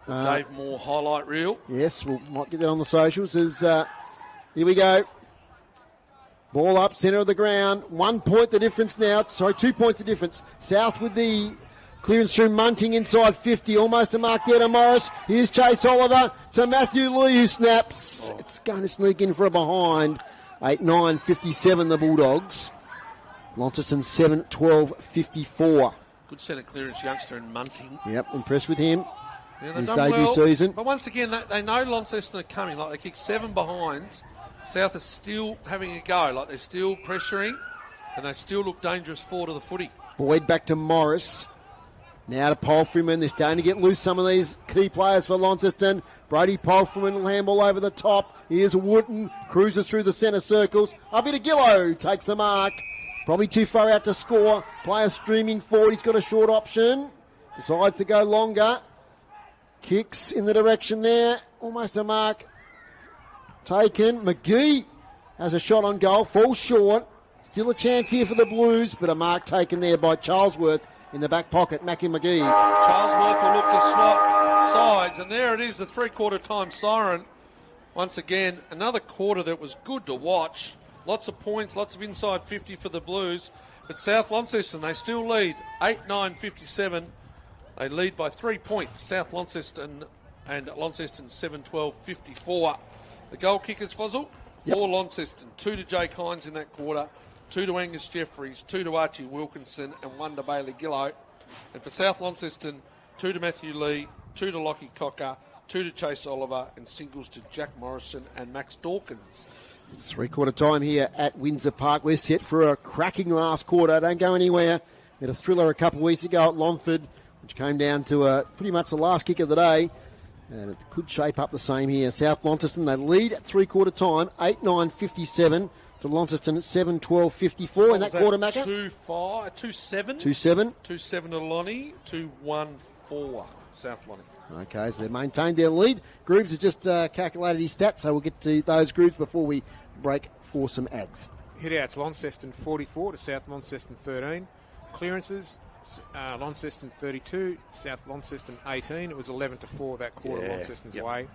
Dave Moore highlight reel. Yes, we might get that on the socials. Here we go. Ball up, centre of the ground. 1 point the difference now. Sorry, 2 points the difference. South with the clearance through Munting inside 50. Almost a mark there to Morris. Here's Chase Oliver to Matthew Lee, who snaps. It's going to sneak in for a behind. 8-9-57 the Bulldogs. Launceston 7-12-54. Good centre clearance youngster in Munting. Yep, impressed with him. Yeah, his debut season. But once again, they know Launceston are coming. Like, they kicked 7 behinds. South are still having a go. Like, they're still pressuring, and they still look dangerous forward of the footy. Boyd back to Morris. Now to Polfreeman. They're starting to get loose, some of these key players for Launceston. Brody Polfreeman will handball over the top. Here's Wooten. Cruises through the centre circles. Up into Gillow. Takes the mark. Probably too far out to score. Player streaming forward. He's got a short option. Decides to go longer. Kicks in the direction there. Almost a mark taken. McGee has a shot on goal. Falls short. Still a chance here for the Blues, but a mark taken there by Charlesworth in the back pocket. Mackie McGee. Charlesworth will look to swap sides, and there it is, the three-quarter time siren. Once again, another quarter that was good to watch. Lots of points, lots of inside 50 for the Blues. But South Launceston, they still lead 8-9-57. They lead by 3 points. South Launceston and Launceston 7-12-54. The goal kickers, Fozzle, for Launceston. 2 to Jake Hines in that quarter. 2 to Angus Jeffries, 2 to Archie Wilkinson, and 1 to Bailey Gillow. And for South Launceston, 2 to Matthew Lee, 2 to Lockie Cocker, 2 to Chase Oliver, and singles to Jack Morrison and Max Dawkins. It's three-quarter time here at Windsor Park. We're set for a cracking last quarter. Don't go anywhere. We had a thriller a couple of weeks ago at Longford, which came down to pretty much the last kick of the day. And it could shape up the same here. South Launceston, they lead at three-quarter time, 8-9-57. To Launceston at 7-12-54 in that quarter, Macca. 2-5, 2-7. 2-7. 2-7 to Lonnie, 2-1-4 South Lonnie. Okay, so they've maintained their lead. Groves has just calculated his stats, so we'll get to those groups before we break for some ads. Hit-outs, Launceston 44 to South Launceston 13. Clearances, Launceston 32, South Launceston 18. It was 11-4 that quarter, Launceston's way.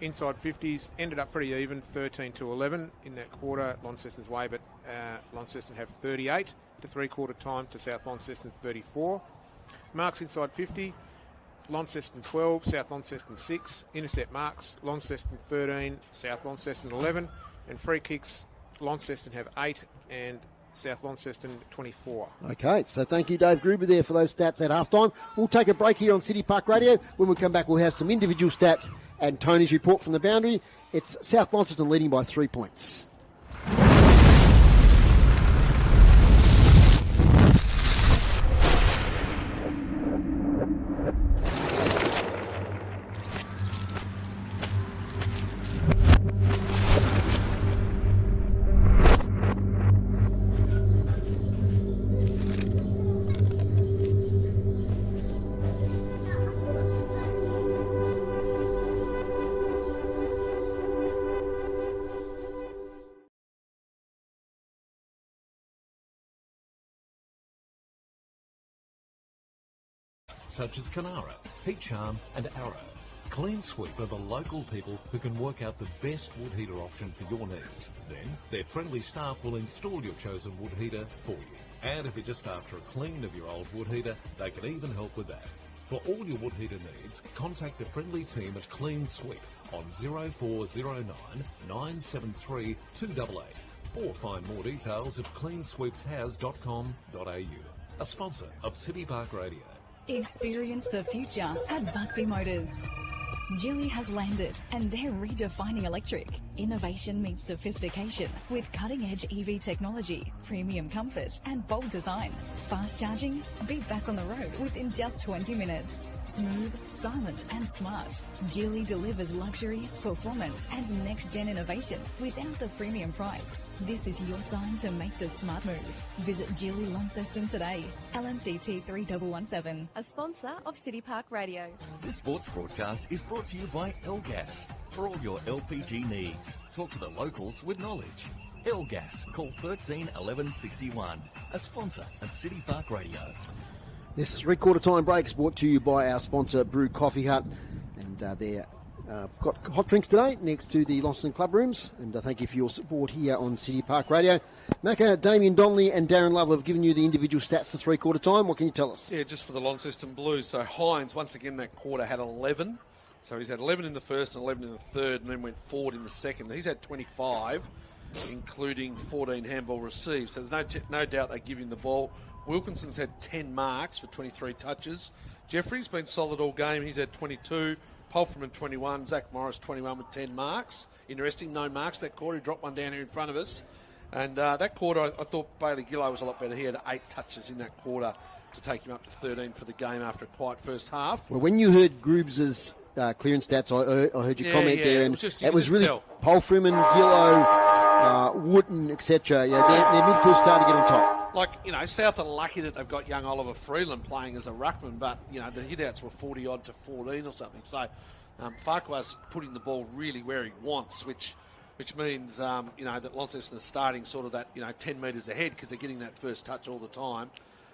Inside 50s ended up pretty even, 13-11 in that quarter, Launceston's way, but Launceston have 38 to three-quarter time to South Launceston 34. Marks inside 50, Launceston 12, South Launceston 6. Intercept marks, Launceston 13, South Launceston 11. And free kicks, Launceston have 8 and South Launceston 24. Okay, so thank you, Dave Gruber, there for those stats at halftime. We'll take a break here on City Park Radio. When we come back, we'll have some individual stats and Tony's report from the boundary. It's South Launceston leading by 3 points. Such as Canara, Heat Charm and Arrow. Clean Sweep are the local people who can work out the best wood heater option for your needs. Then, their friendly staff will install your chosen wood heater for you. And if you're just after a clean of your old wood heater, they can even help with that. For all your wood heater needs, contact the friendly team at Clean Sweep on 0409 973 288 or find more details at cleansweepshas.com.au. A sponsor of City Park Radio. Experience the future at Buckby Motors. Geely has landed and they're redefining electric. Innovation meets sophistication with cutting-edge EV technology, premium comfort and bold design. Fast charging? Be back on the road within just 20 minutes. Smooth, silent and smart. Geely delivers luxury, performance and next-gen innovation without the premium price. This is your sign to make the smart move. Visit Geely Launceston today. LNCT 3117. A sponsor of City Park Radio. This sports broadcast is brought to you by Elgas. For all your LPG needs, talk to the locals with knowledge. Elgas, call 13 11 61. A sponsor of City Park Radio. This three-quarter time break is brought to you by our sponsor, Brew Coffee Hut. And they're got hot drinks today next to the Launceston Club Rooms. And thank you for your support here on City Park Radio. Macca, Damien Donnelly and Darren Lovell have given you the individual stats for three-quarter time. What can you tell us? Yeah, just for the Launceston Blues. So Hines, once again, that quarter had 11. So he's had 11 in the first and 11 in the third and then went forward in the second. He's had 25, including 14 handball receives. So there's no doubt they give him the ball. Wilkinson's had 10 marks for 23 touches. Jeffrey's been solid all game. He's had 22. Polfreeman 21. Zach Morris 21 with 10 marks. Interesting, no marks that quarter. He dropped one down here in front of us. And that quarter, I thought Bailey Gillow was a lot better. He had 8 touches in that quarter. to take him up to 13 for the game after a quiet first half. Well, when you heard Groobs' clearance stats, I heard your comment there, and it was really Paul Freeman, Gillow, Wooten, etc. Yeah, their midfield started to get on top. Like, South are lucky that they've got young Oliver Freeland playing as a ruckman, but, the hit-outs were 40-odd to 14 or something. So Farquhar's putting the ball really where he wants, which means, that Launceston is starting sort of that, 10 metres ahead because they're getting that first touch all the time.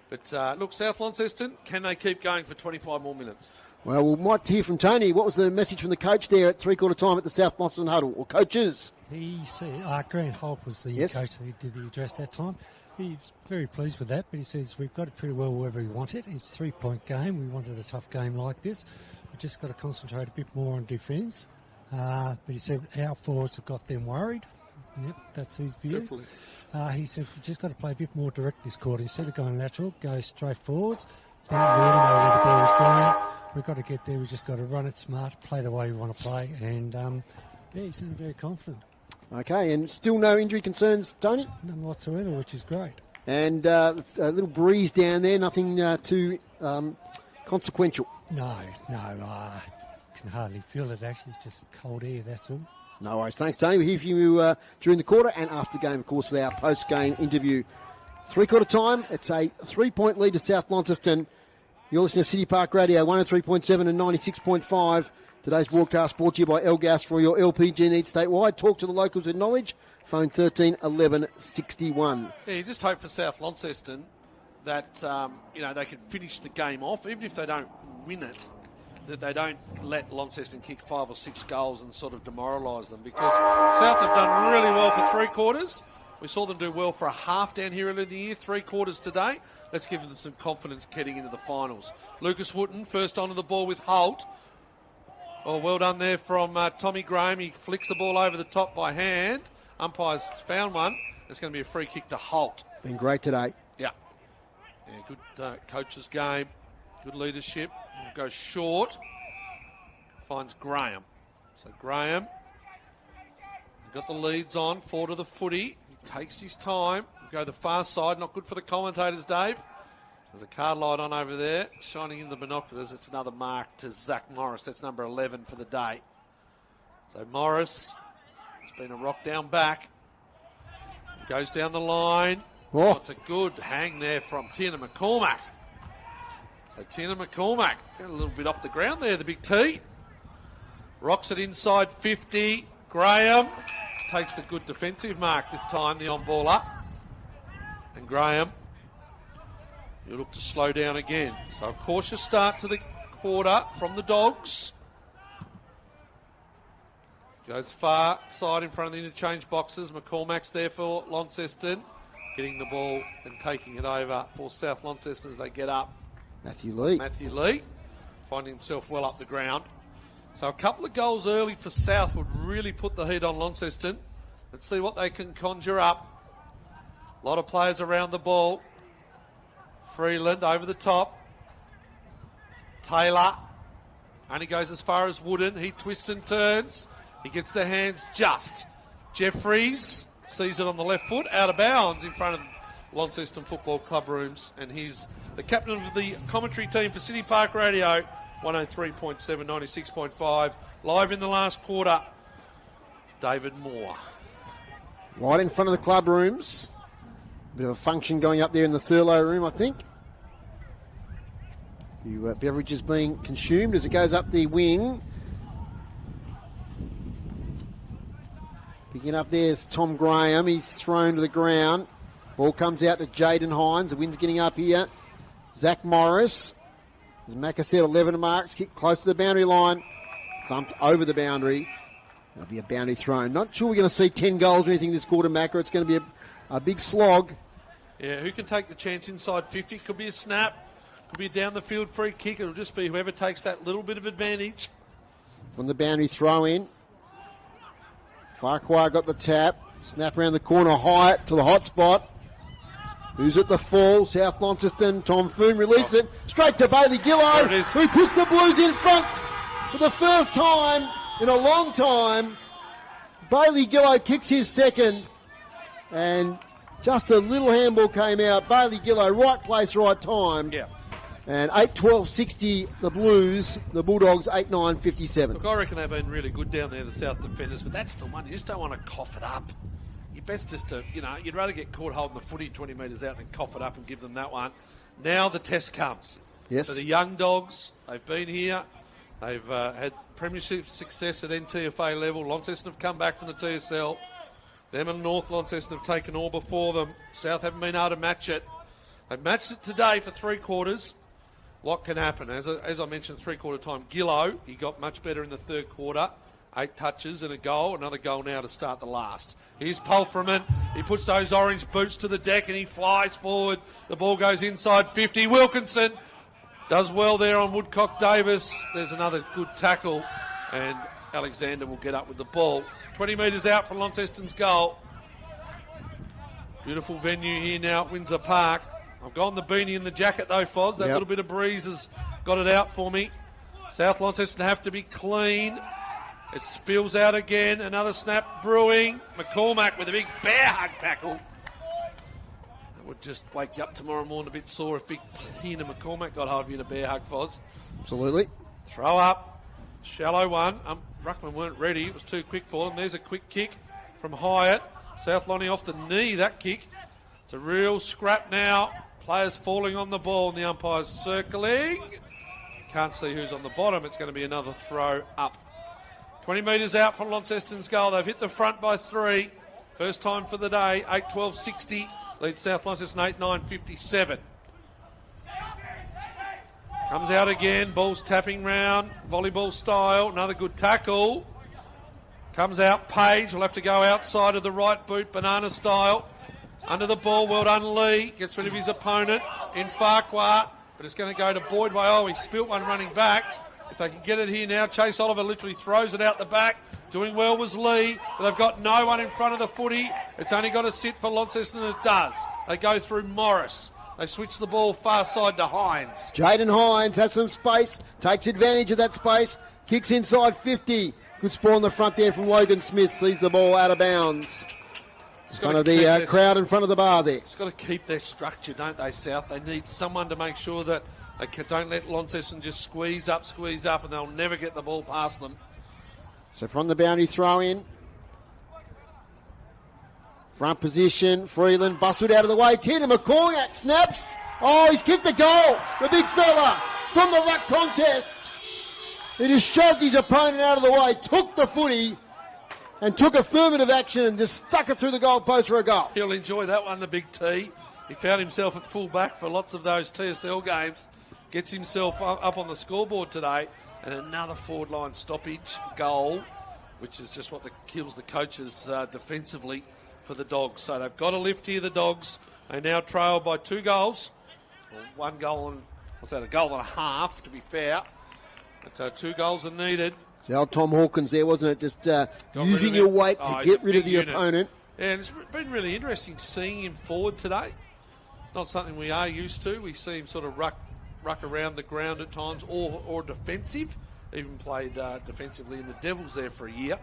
But, look, South Launceston, can they keep going for 25 more minutes? Well, we might hear from Tony. What was the message from the coach there at three-quarter time at the South Launceston huddle, or coaches? He said, Grant Holt was the coach that did the address that time. He's very pleased with that, but he says we've got it pretty well wherever we want it. It's a 3-point game. We wanted a tough game like this. We've just got to concentrate a bit more on defence. But he said our forwards have got them worried. Yep, that's his view. He said we've just got to play a bit more direct this quarter. Instead of going lateral, go straight forwards. Then we already know where the ball is going. We've got to get there. We've just got to run it smart, play the way we want to play. And, he seemed very confident. Okay, and still no injury concerns, Tony? None whatsoever, which is great. And a little breeze down there, nothing too consequential. No, I can hardly feel it, actually. It's just cold air, that's all. No worries. Thanks, Tony. We'll hear from you during the quarter and after the game, of course, with our post-game interview. Three-quarter time, it's a 3-point lead to South Launceston. You're listening to City Park Radio, 103.7 and 96.5. Today's broadcast brought to you by Elgas for your LPG needs statewide. Talk to the locals with knowledge. Phone 13 11 61. Yeah, you just hope for South Launceston that they can finish the game off, even if they don't win it, that they don't let Launceston kick 5 or 6 goals and sort of demoralise them, because South have done really well for 3 quarters. We saw them do well for a half down here earlier in the year, 3 quarters today. Let's give them some confidence getting into the finals. Lucas Wooten first onto the ball with Holt. Oh, well done there from Tommy Graham. He flicks the ball over the top by hand. Umpire's found one. It's going to be a free kick to Holt. Been great today. Yeah, good coach's game. Good leadership. Goes short. Finds Graham. So Graham got the leads on. 4 to the footy. He takes his time. Go the far side. Not good for the commentators, Dave. There's a card light on over there, shining in the binoculars. It's another mark to Zach Morris. That's number 11 for the day. So Morris has been a rock down back. He goes down the line. Oh, it's a good hang there from Tina McCormack. So Tina McCormack, got a little bit off the ground there, the big T. Rocks it inside 50. Graham takes the good defensive mark this time, the on-baller. And Graham, you look to slow down again. So a cautious start to the quarter from the Dogs. Goes far side in front of the interchange boxes. McCormack's there for Launceston. Getting the ball and taking it over for South Launceston as they get up. Matthew Lee finding himself well up the ground. So a couple of goals early for South would really put the heat on Launceston. Let's see what they can conjure up. A lot of players around the ball. Freeland over the top. Taylor only goes as far as Wooden. He twists and turns. He gets the hands just. Jeffries sees it on the left foot, out of bounds in front of Launceston Football Club rooms. And he's the captain of the commentary team for City Park Radio, 103.7, 96.5. Live in the last quarter, David Moore. Right in front of the club rooms. A bit of a function going up there in the Thurlow room, I think. A few beverages being consumed as it goes up the wing. Picking up there's Tom Graham. He's thrown to the ground. Ball comes out to Jaden Hines. The wind's getting up here. Zach Morris. As Macca said, 11 marks. Kick close to the boundary line. Thumped over the boundary. It'll be a boundary thrown. Not sure we're going to see 10 goals or anything this quarter, Macca. It's going to be a big slog. Yeah, who can take the chance inside 50? Could be a snap. Could be a down the field free kick. It'll just be whoever takes that little bit of advantage. From the boundary throw in. Farquhar got the tap. Snap around the corner. Hyatt to the hot spot. Who's at the fall? South Launceston. Tom Foon release it. Straight to Bailey Gillow, who puts the Blues in front for the first time in a long time. Bailey Gillow kicks his second. And Just a little handball came out. Bailey Gillow, right place, right time. Yeah. And 8-12-60, the Blues, the Bulldogs, 8-9-57. Look, I reckon they've been really good down there, the South defenders, but that's the one. You just don't want to cough it up. You're best just to, you'd rather get caught holding the footy 20 metres out than cough it up and give them that one. Now the test comes. Yes. So the young dogs, they've been here. They've had premiership success at NTFA level. Launceston have come back from the TSL. Them and North Launceston have taken all before them. South haven't been able to match it. They've matched it today for 3 quarters. What can happen? As I mentioned, 3-quarter time, Gillow, he got much better in the 3rd quarter. 8 touches and a goal. Another goal now to start the last. Here's Pulfreman. He puts those orange boots to the deck and he flies forward. The ball goes inside 50. Wilkinson does well there on Woodcock Davis. There's another good tackle and Alexander will get up with the ball. 20 metres out from Launceston's goal. Beautiful venue here now at Windsor Park. I've gone the beanie and the jacket though, Foz. That little bit of breeze has got it out for me. South Launceston have to be clean. It spills out again. Another snap brewing. McCormack with a big bear hug tackle. That would just wake you up tomorrow morning a bit sore if Big Tina McCormack got hold of you in a bear hug, Foz. Absolutely. Throw up. Shallow one. Ruckman weren't ready. It was too quick for them. There's a quick kick from Hyatt. South Lonnie off the knee, that kick. It's a real scrap now. Players falling on the ball and the umpires circling. Can't see who's on the bottom. It's going to be another throw up. 20 metres out from Launceston's goal. They've hit the front by 3. First time for the day. 8-12-60. Leads South Launceston 8-9-57. Comes out again. Ball's tapping round. Volleyball style. Another good tackle. Comes out Page. Will have to go outside of the right boot. Banana style. Under the ball, well done Lee. Gets rid of his opponent in Farquhar. But it's going to go to Boyd by, he spilt one running back. If they can get it here now, Chase Oliver literally throws it out the back. Doing well was Lee, but they've got no one in front of the footy. It's only got to sit for Launceston, and it does. They go through Morris. They switch the ball far side to Hines. Jaden Hines has some space, takes advantage of that space, kicks inside 50. Good spawn in the front there from Logan Smith, sees the ball out of bounds. In front of the crowd in front of the bar there. It's got to keep their structure, don't they, South? They need someone to make sure that they don't let Launceston just squeeze up, and they'll never get the ball past them. So from the boundary throw in. Front position, Freeland bustled out of the way. Tina McCormack snaps. Oh, he's kicked the goal. The big fella from the ruck contest. He just shoved his opponent out of the way, took the footy, and took affirmative action and just stuck it through the goal post for a goal. He'll enjoy that one, the big T. He found himself at full back for lots of those TSL games. Gets himself up on the scoreboard today. And another forward line stoppage goal, which is just what kills the coaches defensively for the Dogs. So they've got a lift here, the Dogs. They now trail by 2 goals. Or 1 goal and, a goal and a half, to be fair. But 2 goals are needed. The old Tom Hawkins there, wasn't it? Just using your weight to get rid of the opponent. Yeah, and it's been really interesting seeing him forward today. It's not something we are used to. We see him sort of ruck around the ground at times, or defensive. Even played defensively in the Devils there for a year.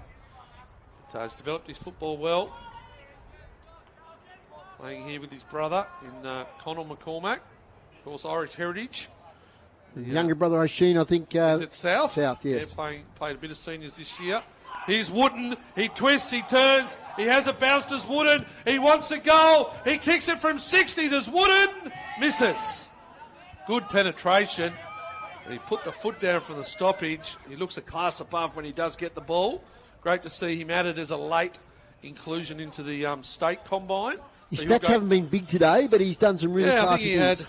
So he's developed his football well. Playing here with his brother in Connell McCormack. Of course, Irish heritage. Younger brother O'Sheen, I think. Is it South? South, yes. Yeah, played a bit of seniors this year. Here's Wooden. He twists, he turns. He has it bounced as Wooden. He wants a goal. He kicks it from 60. Does Wooden? Misses. Good penetration. He put the foot down from the stoppage. He looks a class above when he does get the ball. Great to see him added as a late inclusion into the state combine. His stats haven't been big today, but he's done some really classy things.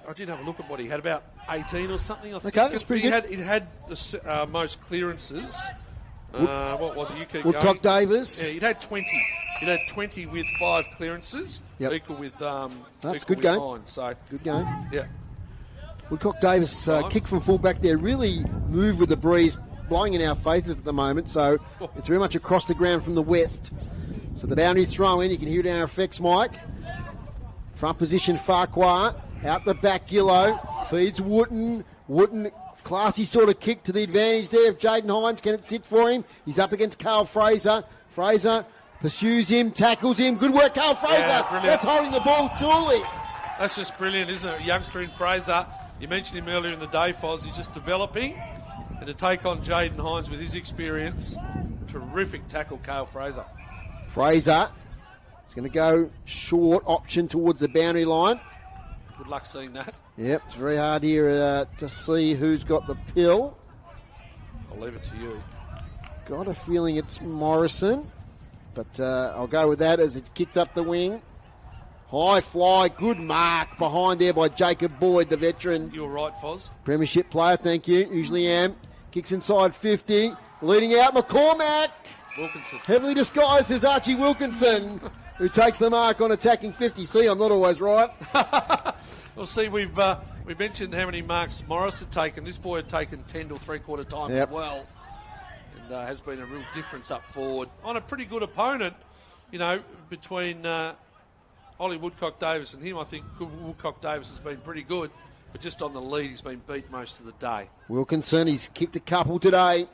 I did have a look at what he had, about 18 or something, I think. Okay, that's pretty good. He had the most clearances. What was it? You keep Woodcock going. Davis. Yeah, he'd had 20. He'd had 20 with 5 clearances, equal with that's good game. Hines, so. Good game. Yeah. Woodcock Davis kick from full back there, really moved with the breeze, blowing in our faces at the moment, so it's very much across the ground from the west. So the boundary throw in, you can hear it in our effects, Mike. Front position, Farquhar. Out the back, Gillow. Feeds Wooden. Wooden, classy sort of kick to the advantage there of Jaden Hines. Can it sit for him? He's up against Carl Fraser. Fraser Pursues him, tackles him. Good work, Carl Fraser. Yeah, That's holding the ball, surely. That's just brilliant, isn't it? A youngster in Fraser. You mentioned him earlier in the day, Foz. He's just developing. And to take on Jaden Hines with his experience, terrific tackle, Carl Fraser. Fraser is going to go short option towards the boundary line. Good luck seeing that. Yep, it's very hard here to see who's got the pill. I'll leave it to you. Got a feeling it's Morrison, but I'll go with that as it kicks up the wing. High fly, good mark behind there by Jacob Boyd, the veteran. You were right, Foz. Premiership player, thank you. Usually am. Kicks inside 50. Leading out McCormack. Wilkinson. Heavily disguised as Archie Wilkinson, who takes the mark on attacking 50. See, I'm not always right. Well, see, we mentioned how many marks Morris had taken. This boy had taken 10 to 3/4 time as well. And has been a real difference up forward on a pretty good opponent, you know, between Ollie Woodcock-Davis and him. I think Woodcock-Davis has been pretty good, but just on the lead, he's been beat most of the day. Wilkinson, he's kicked a couple today.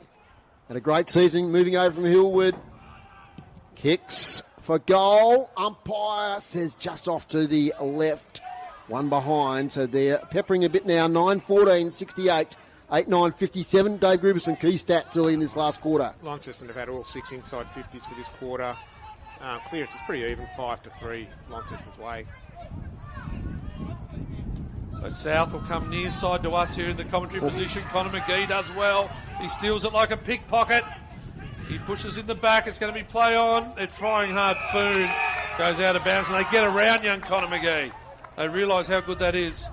Had a great season moving over from Hillwood. Kicks for goal. Umpire says just off to the left. One behind, so they're peppering a bit now. 9-14, 68. 8-9, 57. Dave Gruberson, key stats early in this last quarter. Launceston have had all 6 inside 50s for this quarter. Clearance is pretty even, 5-3 Launceston's way. So South will come near side to us here in the commentary position. Connor McGee does well. He steals it like a pickpocket. He pushes in the back. It's going to be play on. They're trying hard. Food goes out of bounds, and they get around young Connor McGee. They realise how good that is.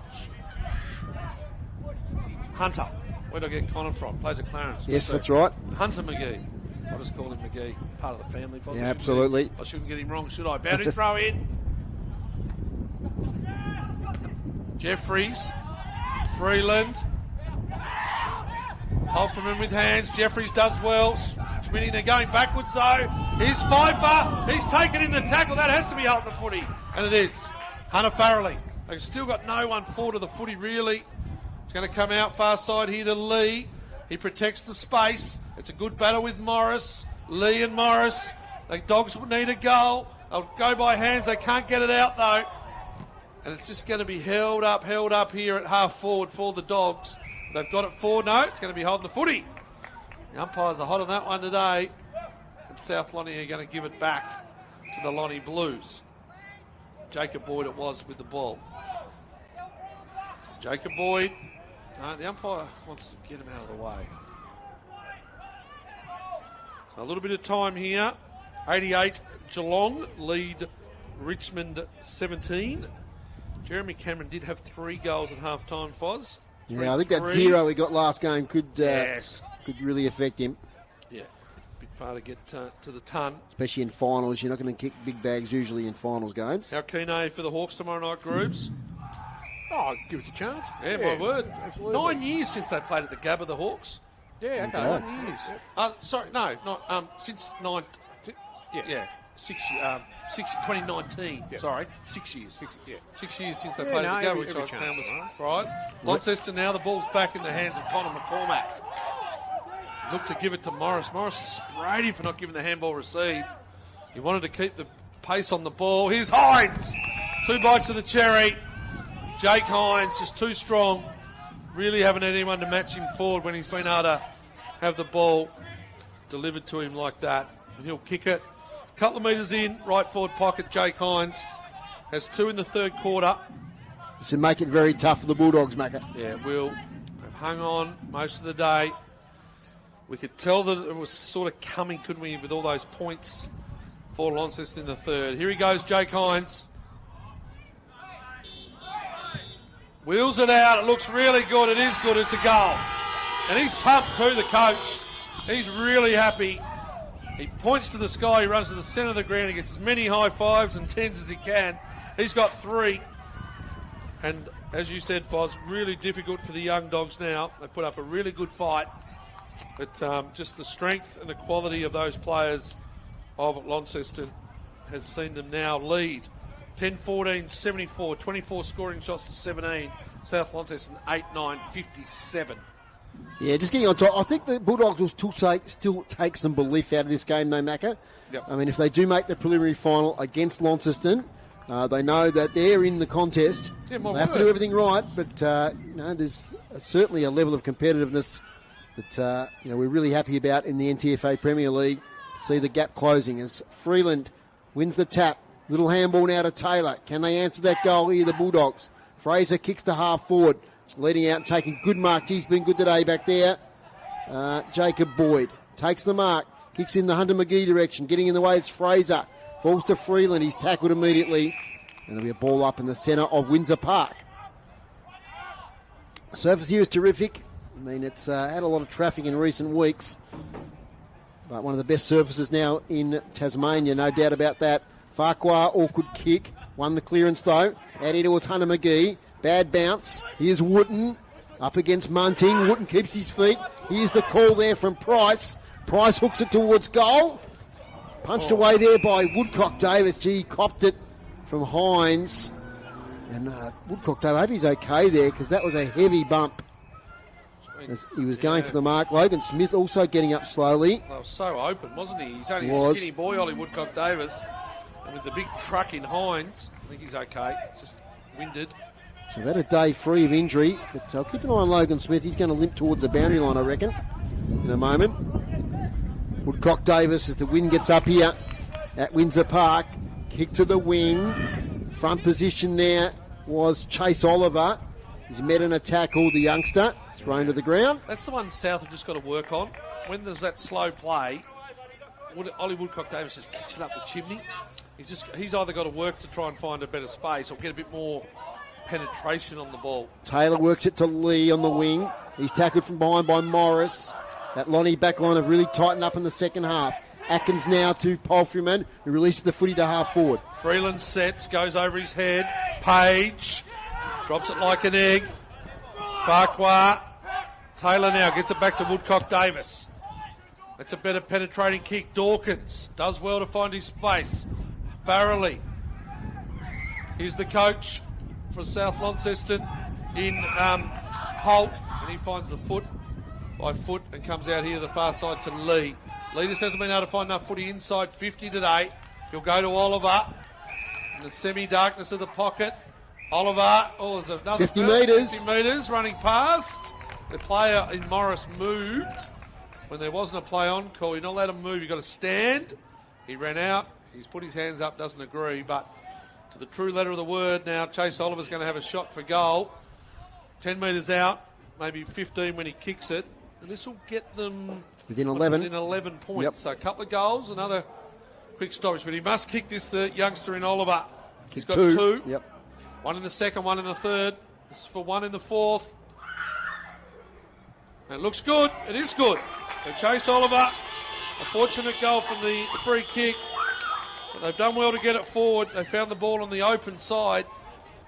Hunter. Where did I get Connor from? Plays at Clarence. Yes, that's right. Hunter McGee. I'll just call him McGee. Part of the family. Yeah, absolutely. I shouldn't get him wrong, should I? Boundary throw in. Jeffries. Freeland. Hold from him with hands. Jeffries does well. Winning, they're going backwards though. Here's Pfeiffer. He's taken in the tackle. That has to be out the footy. And it is. Hunter Farrelly. They've still got no one forward of the footy really. It's going to come out far side here to Lee. He protects the space. It's a good battle with Morris. Lee and Morris. The Dogs need a goal. They'll go by hands. They can't get it out though. And it's just going to be held up here at half forward for the Dogs. They've got it forward. No, it's going to be holding the footy. The umpires are hot on that one today. And South Lonnie are going to give it back to the Lonnie Blues. Jacob Boyd it was with the ball. Jacob Boyd. The umpire wants to get him out of the way. So a little bit of time here. 88 Geelong lead Richmond 17. Jeremy Cameron did have 3 goals at half time, Foz. Yeah, I think that 0 he got last game could really affect him. Yeah, a bit far to get to the ton. Especially in finals. You're not going to kick big bags usually in finals games. How keen are you for the Hawks tomorrow night, Groups? Oh, give us a chance. Yeah, my word. Absolutely. 9 years since they played at the Gabba, the Hawks. Yeah, okay. 9 years. Sorry, no, not since 2019. Yeah. Sorry, 6 years. 6 years since they Yeah, played no, at the Gabba, which every I was chance. surprised. Launceston now, the ball's back in the hands of Connor McCormack. Looked to give it to Morris. Morris sprayed him for not giving the handball receive. He wanted to keep the pace on the ball. Here's Hines. 2 bites of the cherry. Jake Hines, just too strong. Really haven't had anyone to match him forward when he's been able to have the ball delivered to him like that. And he'll kick it. A couple of metres in, right forward pocket, Jake Hines. Has 2 in the third quarter. This will make it very tough for the Bulldogs, Macca. Yeah, it will. They've hung on most of the day. We could tell that it was sort of coming, couldn't we, with all those points for Launceston in the third. Here he goes, Jake Hines. Wheels it out. It looks really good. It is good. It's a goal. And he's pumped too, the coach. He's really happy. He points to the sky. He runs to the centre of the ground. He gets as many high fives and 10s as he can. He's got 3. And as you said, Foz, really difficult for the young Dogs now. They put up a really good fight. But just the strength and the quality of those players of Launceston has seen them now lead. 10-14, 74, 24 scoring shots to 17. South Launceston 8-9, 57. Yeah, just getting on top. I think the Bulldogs will still take some belief out of this game, though, Macca. Yep. I mean, if they do make the preliminary final against Launceston, they know that they're in the contest. Yeah, they have to do everything right, but there's certainly a level of competitiveness that we're really happy about in the NTFA Premier League. See the gap closing as Freeland wins the tap. Little handball now to Taylor. Can they answer that goal here, the Bulldogs? Fraser kicks to half forward. Leading out and taking good mark. He's been good today back there. Jacob Boyd takes the mark. Kicks in the Hunter McGee direction. Getting in the way is Fraser. Falls to Freeland. He's tackled immediately. And there'll be a ball up in the centre of Windsor Park. Surface here is terrific. I mean, it's had a lot of traffic in recent weeks. But one of the best surfaces now in Tasmania, no doubt about that. Farquhar, awkward kick. Won the clearance though. Out here towards Hunter McGee. Bad bounce. Here's Wooten up against Munting. Wooten keeps his feet. Here's the call there from Price. Price hooks it towards goal. Punched away there by Woodcock Davis. Gee, copped it from Hines. And Woodcock Davis, I hope he's okay there because that was a heavy bump. As he was going for the mark. Logan Smith also getting up slowly. That was so open, wasn't he? He's only a skinny boy, Ollie Woodcock Davis. And with the big truck in Hines, I think he's okay. Just winded. So we've had a day free of injury, but I'll keep an eye on Logan Smith. He's going to limp towards the boundary line, I reckon, in a moment. Woodcock Davis as the wind gets up here at Windsor Park. Kick to the wing. Front position there was Chase Oliver. He's met in a tackle, the youngster, thrown to the ground. That's the one South have just got to work on. When there's that slow play, Ollie Woodcock Davis just kicks it up the chimney. He's either got to work to try and find a better space or get a bit more penetration on the ball. Taylor works it to Lee on the wing. He's tackled from behind by Morris. That Lonnie backline have really tightened up in the second half. Atkins now to Palfreyman, who releases the footy to half forward. Freeland sets, goes over his head. Page drops it like an egg. Farquhar. Taylor now gets it back to Woodcock Davis. That's a better penetrating kick. Dawkins does well to find his space. Farrelly. Here's the coach for South Launceston in Holt, and he finds the foot by foot and comes out here the far side to Lee. Lee just hasn't been able to find enough footy inside 50 today. He'll go to Oliver in the semi-darkness of the pocket. Oliver, there's another 50 metres. 50 metres running past. The player in Morris moved when there wasn't a play on call. You're not allowed to move, you've got to stand. He ran out, he's put his hands up, doesn't agree, but to the true letter of the word now, Chase Oliver's going to have a shot for goal. 10 metres out, maybe 15 when he kicks it. And this will get them within 11. Within 11 points. Yep. So a couple of goals, another quick stoppage. But he must kick this, the youngster in Oliver. He's got two. Yep. One in the second, one in the third. This is for one in the fourth. And it looks good. It is good. So Chase Oliver, a fortunate goal from the free kick. But they've done well to get it forward. They found the ball on the open side.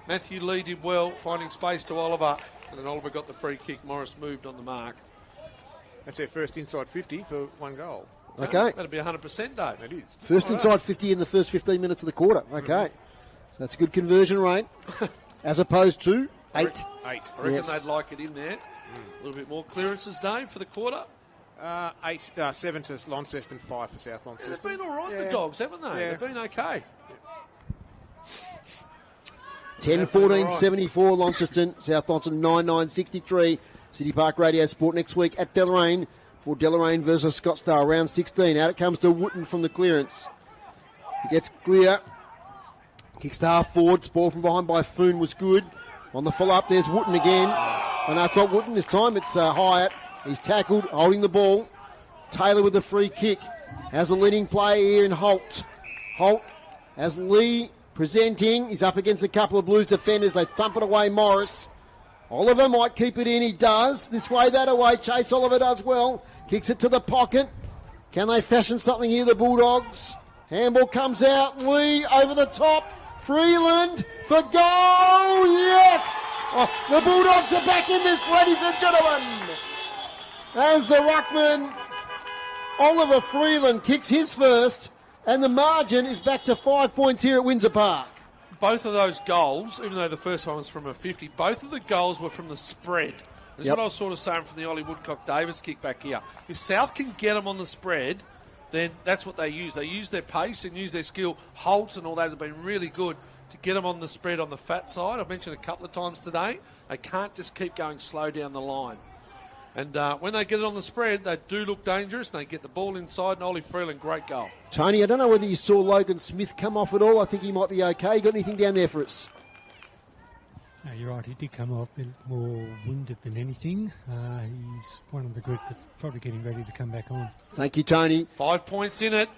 Matthew Lee did well, finding space to Oliver. And then Oliver got the free kick. Morris moved on the mark. That's their first inside 50 for one goal. Okay. That'd be 100%, Dave. It is. First inside 50 in the first 15 minutes of the quarter. Okay. So that's a good conversion rate. As opposed to 8. I reckon they'd like it in there. A little bit more clearances, Dave, for the quarter. 7 to Launceston, 5 for South Launceston. They've been all right, the Dogs, haven't they? Yeah. They've been okay. 10-14-74 Launceston, South Launceston 9-9-63. City Park Radio Sport next week at Deloraine for Deloraine versus Scottsdale, round 16. Out it comes to Wooten from the clearance. He gets clear. Kicks to half forward. Ball from behind by Foon was good. On the follow-up, there's Wooten again. Oh, no, it's not Wooten this time. It's Hyatt. He's tackled, holding the ball. Taylor with the free kick. Has a leading player here in Holt. Holt has Lee presenting. He's up against a couple of Blues defenders. They thump it away, Morris. Oliver might keep it in. He does. This way, that away. Chase Oliver does well. Kicks it to the pocket. Can they fashion something here, the Bulldogs? Handball comes out. Lee over the top. Freeland for goal. Yes! Oh, the Bulldogs are back in this, ladies and gentlemen. As the ruckman, Oliver Freeland kicks his first, and the margin is back to 5 points here at Windsor Park. Both of those goals, even though the first one was from a 50, both of the goals were from the spread. This is what I was sort of saying from the Ollie Woodcock-Davis kick back here. If South can get them on the spread, then that's what they use. They use their pace and use their skill. Holtz and all that have been really good to get them on the spread on the fat side. I've mentioned a couple of times today. They can't just keep going slow down the line. And when they get it on the spread, they do look dangerous. And they get the ball inside, and Ollie Freeland, great goal. Tony, I don't know whether you saw Logan Smith come off at all. I think he might be okay. You got anything down there for us? No, you're right. He did come off a bit more wounded than anything. He's one of the group that's probably getting ready to come back on. Thank you, Tony. 5 points in it.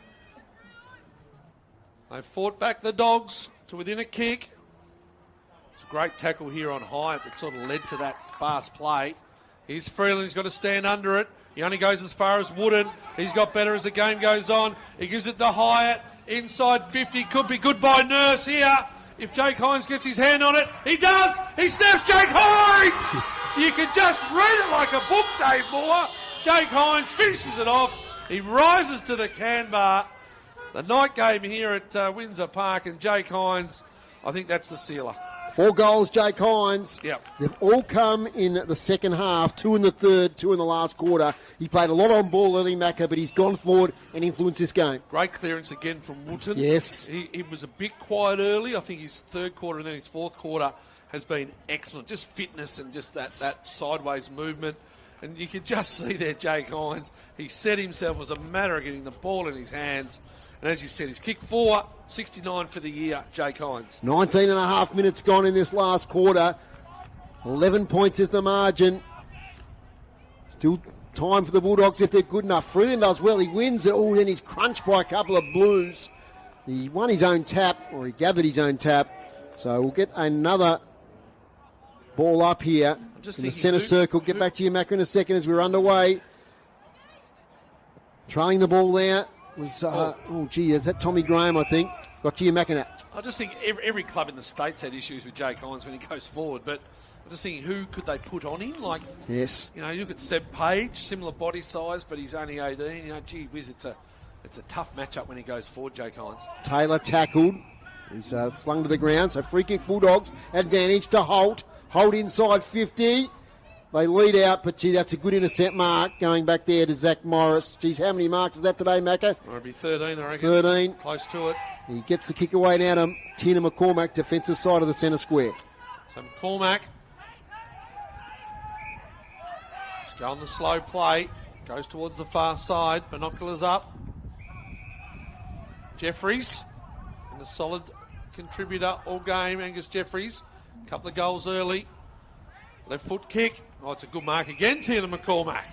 They fought back the Dogs to within a kick. It's a great tackle here on Hyatt that sort of led to that fast play. Here's Freeland. He's got to stand under it. He only goes as far as Wooden. He's got better as the game goes on. He gives it to Hyatt. Inside 50. Could be goodbye Nurse here. If Jake Hines gets his hand on it, he does. He snaps Jake Hines. You can just read it like a book, Dave Moore. Jake Hines finishes it off. He rises to the can bar. The night game here at Windsor Park, and Jake Hines, I think that's the sealer. 4 goals, Jake Hines. Yep. They've all come in the second half, 2 in the third, 2 in the last quarter. He played a lot on ball early, Macca, but he's gone forward and influenced this game. Great clearance again from Wootton. Yes. He was a bit quiet early. I think his third quarter and then his fourth quarter has been excellent. Just fitness and just that sideways movement. And you can just see there Jake Hines. He set himself as a matter of getting the ball in his hands. And as you said, he's kicked 4, 69 for the year, Jake Hines. 19 and a half minutes gone in this last quarter. 11 points is the margin. Still time for the Bulldogs if they're good enough. Freeland does well. He wins it. Oh, then he's crunched by a couple of Blues. He won his own tap, or he gathered his own tap. So we'll get another ball up here in the centre circle. Get back to you, Macca, in a second as we're underway. Trailing the ball there. Is that Tommy Graham, I think. Got to you, Macca. I just think every club in the States had issues with Jake Hines when he goes forward, but I'm just thinking, who could they put on him? Like, yes, you look at Seb Page, similar body size, but he's only 18. Gee whiz, it's a tough matchup when he goes forward, Jake Hines. Taylor tackled. He's slung to the ground, so free kick Bulldogs. Advantage to Holt. Holt inside 50. They lead out, but gee, that's a good intercept mark going back there to Zach Morris. Geez, how many marks is that today, Macca? It'll be 13, I reckon. 13. Close to it. He gets the kick away now to Tina McCormack, defensive side of the centre square. So McCormack just go on the slow play. Goes towards the far side. Binoculars up. Jeffries, and a solid contributor all game, Angus Jeffries. A couple of goals early. Left foot kick. Oh, it's a good mark again, Tina McCormack.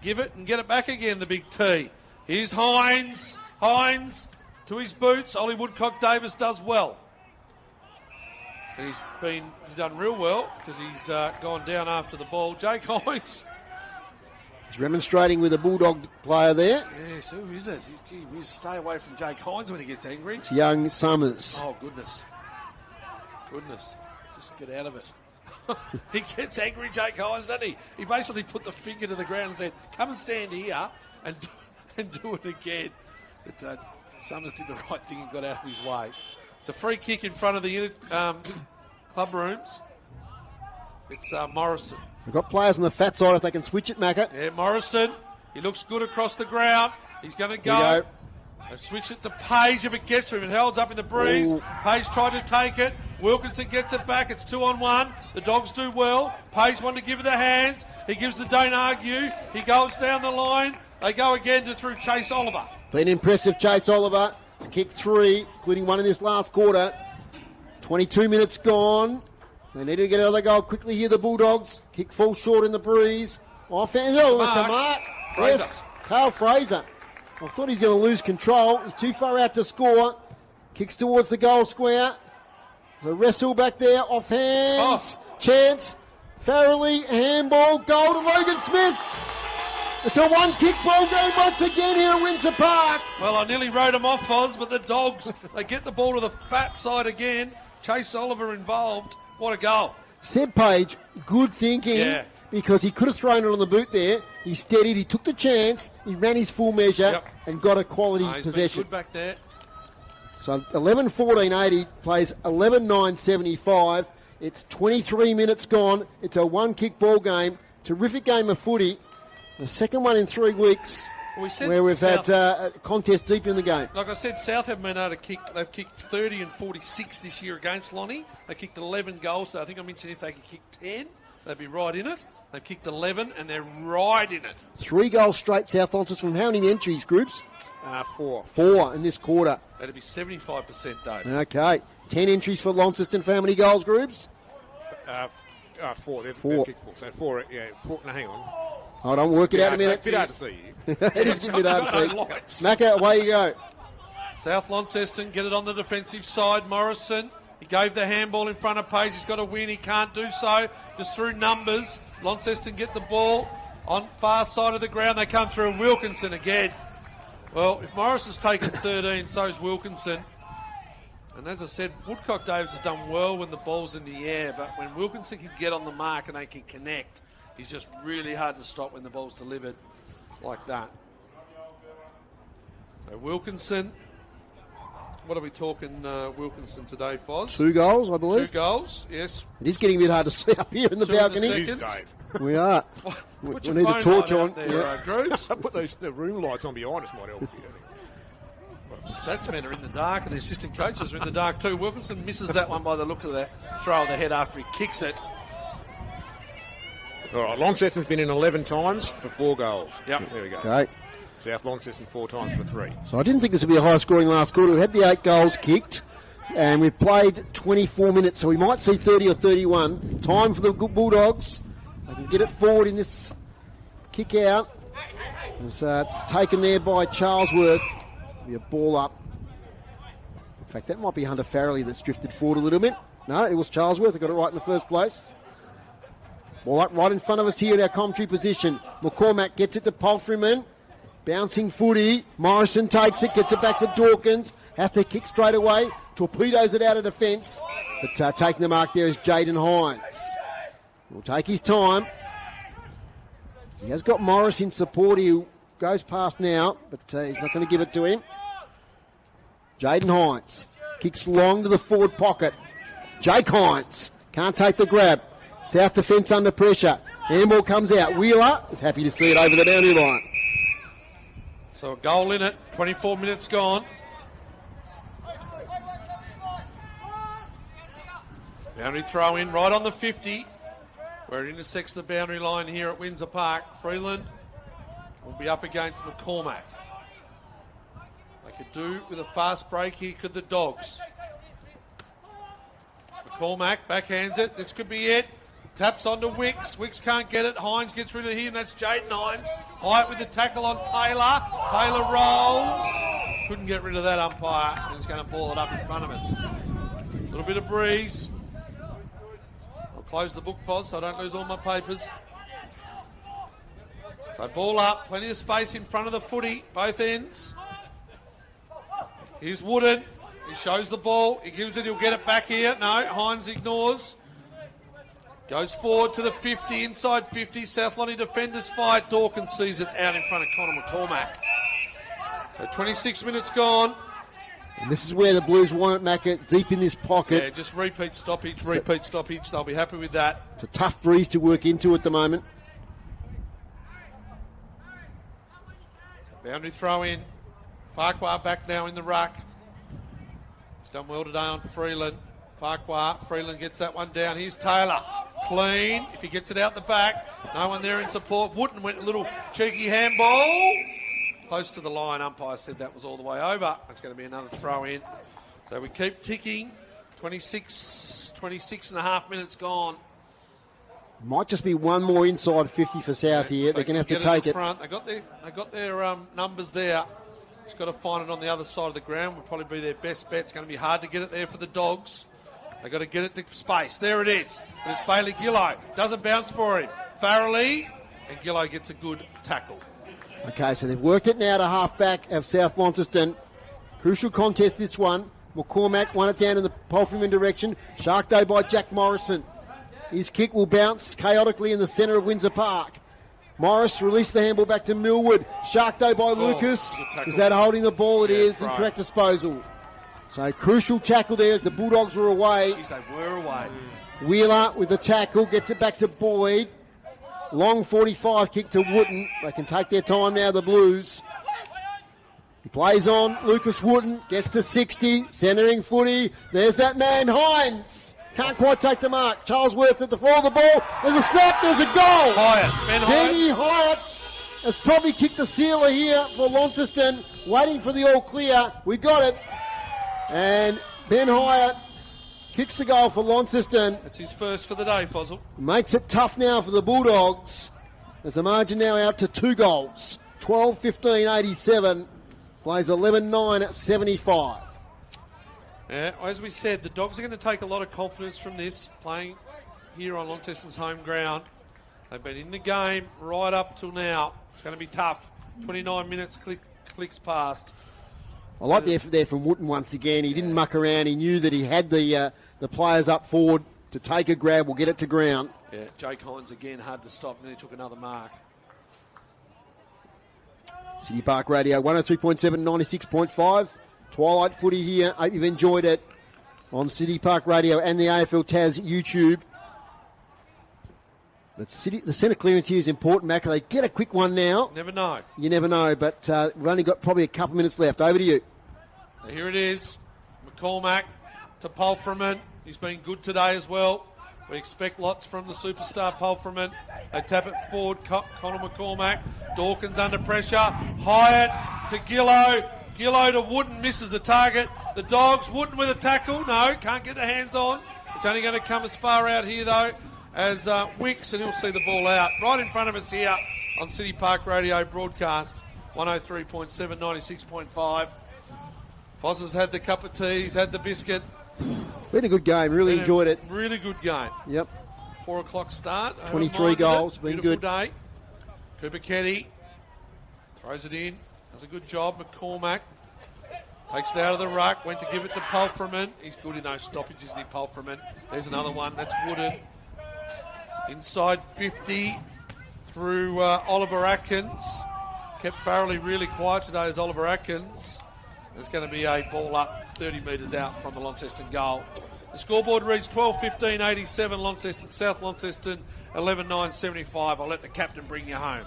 Give it and get it back again, the big T. Here's Hines. Hines to his boots. Ollie Woodcock-Davis does well. And he's done real well because he's gone down after the ball. Jake Hines. He's remonstrating with a Bulldog player there. Yes, who is it? Gee, we stay away from Jake Hines when he gets angry. It's young Summers. Oh, goodness. Just get out of it. He gets angry, Jake Hines, doesn't he? He basically put the finger to the ground and said, come and stand here and do it again. But Summers did the right thing and got out of his way. It's a free kick in front of the club rooms. It's Morrison. We've got players on the fat side if they can switch it, Macca. Yeah, Morrison. He looks good across the ground. He's going to go. They switch it to Page if it gets to him. It holds up in the breeze. Ooh. Page tried to take it. Wilkinson gets it back. It's 2-on-1. The Dogs do well. Page wanted to give it the hands. He gives the don't argue. He goes down the line. They go again through Chase Oliver. Been impressive, Chase Oliver. It's kicked 3, including 1 in this last quarter. 22 minutes gone. They need to get another goal quickly here, the Bulldogs. Kick falls short in the breeze. Offense. Oh, it's a mark. Yes, Carl Fraser. I thought he's going to lose control. He's too far out to score. Kicks towards the goal square. There's a wrestle back there. Off hands. Chance. Farrelly. Handball. Goal to Logan Smith. It's a one-kick ball game once again here at Windsor Park. Well, I nearly wrote him off, Foz, but the Dogs, they get the ball to the fat side again. Chase Oliver involved. What a goal. Seb Page, good thinking. Yeah. Because he could have thrown it on the boot there. He steadied, he took the chance, he ran his full measure and got a quality possession. Good back there. So 11-14-80 plays 11-9-75. It's 23 minutes gone. It's a one-kick ball game. Terrific game of footy. The second one in 3 weeks where we've had a contest deep in the game. Like I said, South haven't been able to kick. They've kicked 30 and 46 this year against Lonnie. They kicked 11 goals. So I think I mentioned if they could kick 10, they'd be right in it. They've kicked 11 and they're right in it. 3 goals straight, South Launceston. From how many entries, groups? 4. 4 in this quarter. That'd be 75%, Dave. Okay. 10 entries for Launceston. For how many goals, groups? 4. They've kicked 4. So 4, four. No, hang on. Hold on, work it out a minute. It's a bit hard to see you. It is a bit hard to see. Macca, away you go. South Launceston get it on the defensive side. Morrison, he gave the handball in front of Page. He's got to win. He can't do so. Just through numbers. Launceston get the ball on far side of the ground. They come through. Wilkinson again. Well, if Morris has taken 13, so's Wilkinson. And as I said, Woodcock Davis has done well when the ball's in the air, but when Wilkinson can get on the mark and they can connect, he's just really hard to stop when the ball's delivered like that. So Wilkinson, what are we talking Wilkinson today, Foz? 2 goals, I believe. 2 goals, yes. It is getting a bit hard to see up here in the balcony. We are. We need the torch on. Put the room lights on behind us, might help you. The statsmen are in the dark and the assistant coaches are in the dark too. Wilkinson misses that one by the look of the throw of the head after he kicks it. All right, Launceston's been in 11 times for 4 goals. Yep. There we go. Okay. South Launceston 4 times for 3. So I didn't think this would be a high-scoring last quarter. We had the 8 goals kicked, and we've played 24 minutes, so we might see 30 or 31. Time for the Bulldogs. They can get it forward in this kick out. It's taken there by Charlesworth. Be a ball up. In fact, that might be Hunter Farrelly that's drifted forward a little bit. No, it was Charlesworth that got it right in the first place. Ball up right in front of us here at our commentary position. McCormack gets it to Palfreyman. Bouncing footy. Morrison takes it, gets it back to Dawkins. Has to kick straight away. Torpedoes it out of defence. But taking the mark there is Jaden Hines. Will take his time. He has got Morris in support. He goes past now, but he's not going to give it to him. Jaden Hines kicks long to the forward pocket. Jake Hines can't take the grab. South defence under pressure. Handball comes out. Wheeler is happy to see it over the boundary line. So a goal in it. 24 minutes gone. Boundary throw in right on the 50, where it intersects the boundary line here at Windsor Park. Freeland will be up against McCormack. They could do with a fast break here, could the Dogs. McCormack backhands it. This could be it. Taps onto Wicks. Wicks can't get it. Hines gets rid of him. That's Jaden Hines. Hyatt with the tackle on Taylor. Taylor rolls. Couldn't get rid of that umpire. And he's going to ball it up in front of us. A little bit of breeze. I'll close the book, Foz, so I don't lose all my papers. So ball up. Plenty of space in front of the footy. Both ends. Here's Wooden. He shows the ball. He gives it. He'll get it back here. No, Hines ignores. Goes forward to the 50, inside 50. South Lonnie defenders fight. Dawkins sees it out in front of Connor McCormack. So 26 minutes gone. And this is where the Blues want it, Macca, deep in this pocket. Yeah, just repeat stoppage, repeat stoppage. They'll be happy with that. It's a tough breeze to work into at the moment. So boundary throw in. Farquhar back now in the ruck. He's done well today on Freeland. Farquhar, Freeland gets that one down. Here's Taylor. Clean. If he gets it out the back, no one there in support. Wooden went a little cheeky handball. Close to the line. Umpire said that was all the way over. It's going to be another throw in. So we keep ticking. 26 and a half minutes gone. Might just be one more inside 50 for South here. They're going to have to take it. Front. They got their numbers there. It's got to find it on the other side of the ground. Will probably be their best bet. It's going to be hard to get it there for the Dogs. They've got to get it to space. There it is. But it's Bailey Gillow. Doesn't bounce for him. Farrelly, and Gillow gets a good tackle. Okay, so they've worked it now to half-back of South Launceston. Crucial contest, this one. McCormack won it down in the Palfreyman direction. Sharkdo by Jack Morrison. His kick will bounce chaotically in the centre of Windsor Park. Morris released the handball back to Millwood. Sharkdo by Lucas. Is that holding the ball? It is. Right. And correct disposal. So crucial tackle there as the Bulldogs were away. Jeez, they were away. Wheeler with the tackle, gets it back to Boyd. Long 45 kick to Wooten. They can take their time now, the Blues. He plays on. Lucas Wooten gets to 60. Centering footy. There's that man, Hines. Can't quite take the mark. Charles Worth at the fall of the ball. There's a snap. There's a goal. Hyatt. Benny Hyatt has probably kicked the sealer here for Launceston. Waiting for the all clear. We got it. And Ben Hyatt kicks the goal for Launceston. That's his first for the day, Fozzle. Makes it tough now for the Bulldogs. There's the margin now out to 2 goals. 12-15-87. Plays 11-9 at 75. Yeah, as we said, the Dogs are going to take a lot of confidence from this, playing here on Launceston's home ground. They've been in the game right up till now. It's going to be tough. 29 minutes clicks past. I like the effort there from Wooten once again. He didn't muck around. He knew that he had the players up forward to take a grab. We'll get it to ground. Yeah, Jake Hines again, hard to stop, and then he took another mark. City Park Radio, 103.7, 96.5. Twilight footy here. Hope you've enjoyed it on City Park Radio and the AFL Taz YouTube. The centre clearance here is important, Mac. They get a quick one now. Never know. You never know, but we've only got probably a couple minutes left. Over to you. Here it is. McCormack to Pulfreman. He's been good today as well. We expect lots from the superstar Pulfreman. They tap it forward. Connor McCormack. Dawkins under pressure. Hyatt to Gillow. Gillow to Wooden, misses the target. The Dogs, Wooden with a tackle. No, can't get the hands on. It's only going to come as far out here, though, as Wicks, and he'll see the ball out. Right in front of us here on City Park Radio broadcast, 103.7, 96.5. Foz has had the cup of tea, he's had the biscuit. Been a good game, really enjoyed it. Really good game. Yep. 4 o'clock start. 23 goals, been beautiful good. Day. Cooper Keddy throws it in. Does a good job. McCormack takes it out of the ruck. Went to give it to Pulfreman. He's good in those stoppages, isn't he, Pulfreman? There's another one. That's Wooded. Inside 50 through Oliver Atkins. Kept Farrelly really quiet today as Oliver Atkins. There's going to be a ball up 30 metres out from the Launceston goal. The scoreboard reads 12-15-87 Launceston, South Launceston 11-9-75. I'll let the captain bring you home.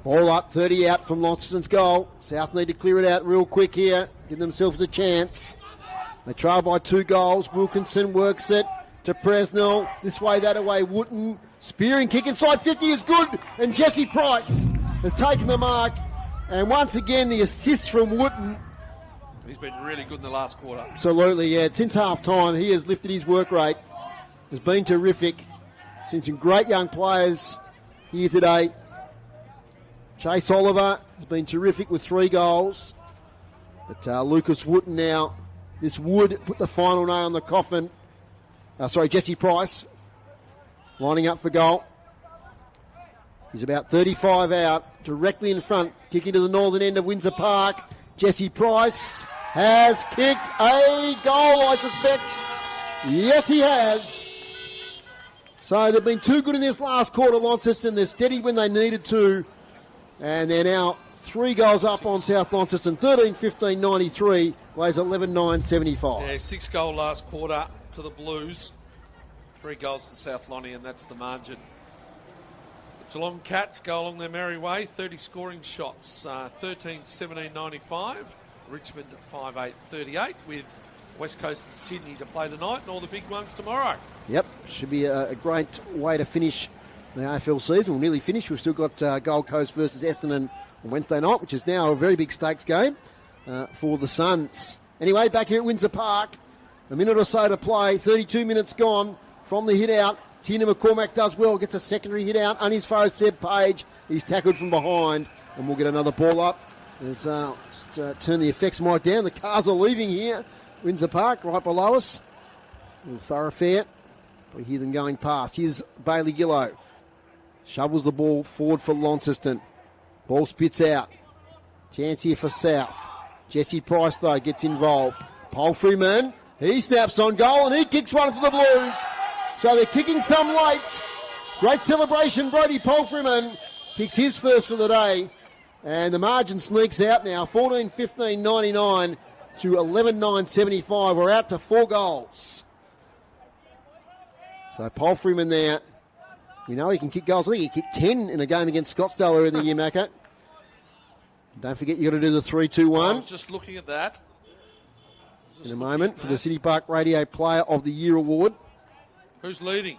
Ball up, 30 out from Launceston's goal. South need to clear it out real quick here. Give themselves a chance. They trail by 2 goals. Wilkinson works it to Presnell. This way, that away. Wooten. Spearing kick inside 50 is good. And Jesse Price has taken the mark. And once again, the assist from Wooten. He's been really good in the last quarter. Absolutely, yeah. Since half-time, he has lifted his work rate. Has been terrific. Seen some great young players here today. Chase Oliver has been terrific with 3 goals. But Lucas Wooten now, this would put the final nail on the coffin. Jesse Price lining up for goal. He's about 35 out, directly in front, kicking to the northern end of Windsor Park. Jesse Price has kicked a goal, I suspect. Yes, he has. So they've been too good in this last quarter, Launceston. They're steady when they needed to. And they're now 3 goals up on South Launceston, 13-15-93, plays 11-9-75. Yeah, 6 goal last quarter to the Blues. 3 goals to South Lonnie, and that's the margin. The Geelong Cats go along their merry way, 30 scoring shots, 13-17-95. Richmond 5-8-38 with West Coast and Sydney to play tonight and all the big ones tomorrow. Yep, should be a great way to finish the AFL season. We're nearly finished. We've still got Gold Coast versus Essendon on Wednesday night, which is now a very big stakes game for the Suns. Anyway, back here at Windsor Park, a minute or so to play, 32 minutes gone from the hit out. Tina McCormack does well, gets a secondary hit out, only as far as Seb Page. He's tackled from behind, and we'll get another ball up. Let's turn the effects mic down. The cars are leaving here. Windsor Park, right below us. A little thoroughfare. We hear them going past. Here's Bailey Gillow. Shovels the ball forward for Launceston. Ball spits out. Chance here for South. Jesse Price, though, gets involved. Pulfreman, he snaps on goal and he kicks one for the Blues. So they're kicking some late. Great celebration. Brody Pulfreman kicks his first for the day. And the margin sneaks out now. 14-15-99 to 11-9-75. We're out to 4 goals. So Paul Freeman there. We know he can kick goals. I think he kicked 10 in a game against Scottsdale earlier in the year, Macca. Don't forget you got to do the 3-2-1. I was just looking at that. In a moment for the City Park Radio Player of the Year award. Who's leading?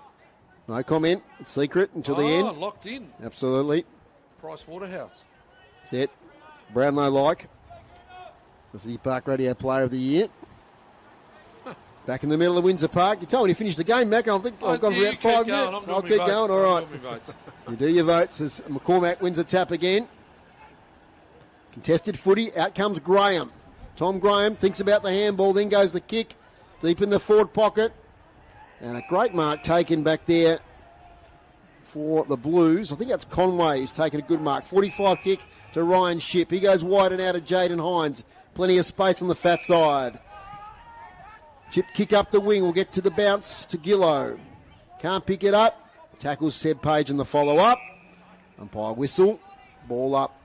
No comment. It's secret until the end. Locked in. Absolutely. Price Waterhouse. That's it. Brownlow like. The City Park Radio Player of the Year. Back in the middle of Windsor Park. You told me to finish the game, Mac. I think I've got about 5 minutes. I'll keep going. All right. You do your votes as McCormack wins a tap again. Contested footy. Out comes Graham. Tom Graham thinks about the handball, then goes the kick. Deep in the forward pocket. And a great mark taken back there for the Blues. I think that's Conway who's taken a good mark. 45 kick to Ryan Shipp. He goes wide and out of Jaden Hines. Plenty of space on the fat side. Chip kick up the wing. We'll get to the bounce to Gillow. Can't pick it up. Tackles Seb Page in the follow-up. Umpire whistle. Ball up.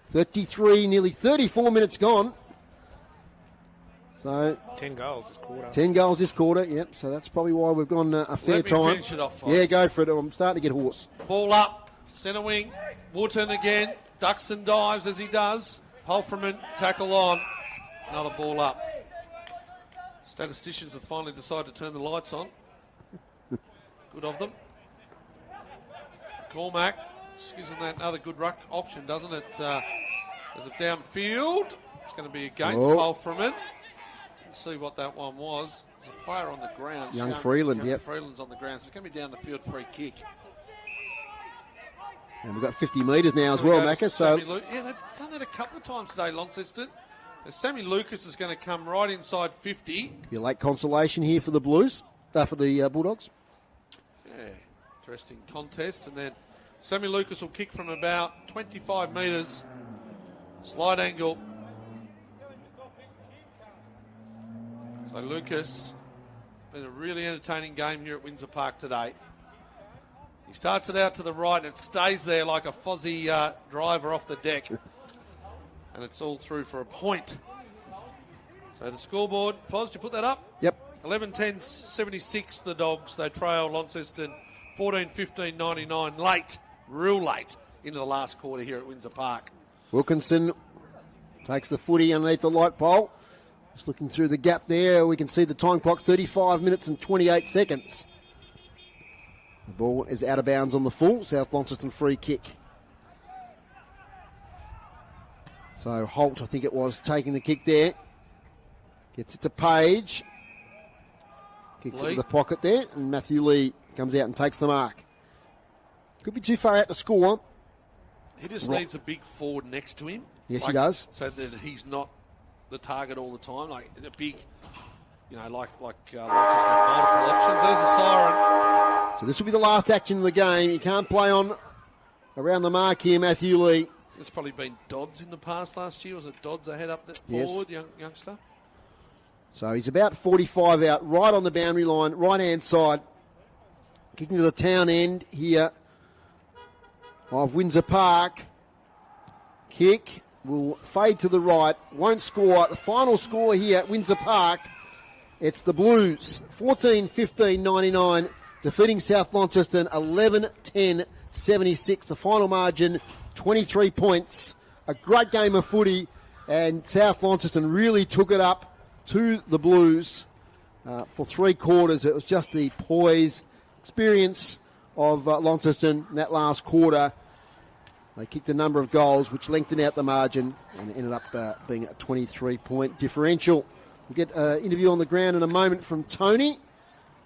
33, nearly 34 minutes gone. So 10 goals this quarter. 10 goals this quarter, yep. So that's probably why we've gone a fair time. Let me finish it off, Foz. Yeah, go for it. I'm starting to get hoarse. Ball up. Centre wing. Wootton again. Ducks and dives as he does. Holfreman tackle on. Another ball up. Statisticians have finally decided to turn the lights on. Good of them. Cormac just gives them that another good ruck option, doesn't it? There's a downfield. It's going to be against Holfreman. Let's see what that one was. There's a player on the ground. Young Freeland, yep. Freeland's on the ground, so it's going to be down the field, free kick. And we've got 50 metres now as well, Macca. So yeah, they've done that a couple of times today, Launceston. Sammy Lucas is going to come right inside 50. Be a late consolation here for the Blues, for the Bulldogs. Yeah, interesting contest. And then Sammy Lucas will kick from about 25 metres. Slide angle. So Lucas, been a really entertaining game here at Windsor Park today. He starts it out to the right and it stays there like a fuzzy driver off the deck. And it's all through for a point. So the scoreboard, Foz, did you put that up? Yep. 11-10-76, the Dogs. They trail Launceston 14-15-99 late, real late, into the last quarter here at Windsor Park. Wilkinson takes the footy underneath the light pole. Just looking through the gap there, we can see the time clock, 35 minutes and 28 seconds. The ball is out of bounds on the full. South Launceston free kick. So Holt, I think it was, taking the kick there. Gets it to Page. Kicks it to the pocket there. And Matthew Lee comes out and takes the mark. Could be too far out to score. He just needs a big forward next to him. Yes, he does. So that he's not the target all the time. Like a big, like Launceston multiple options. There's a siren. So this will be the last action of the game. You can't play on around the mark here, Matthew Lee. There's probably been Dodds in the past last year. Was it Dodds ahead up that forward, youngster? So he's about 45 out, right on the boundary line, right-hand side. Kicking to the town end here of Windsor Park. Kick will fade to the right, won't score. The final score here at Windsor Park, it's the Blues, 14-15-99, defeating South Launceston 11-10-76. The final margin, 23 points. A great game of footy, and South Launceston really took it up to the Blues for 3 quarters. It was just the poise, experience of Launceston in that last quarter. They kicked a number of goals, which lengthened out the margin, and it ended up being a 23-point differential. We'll get an interview on the ground in a moment from Tony.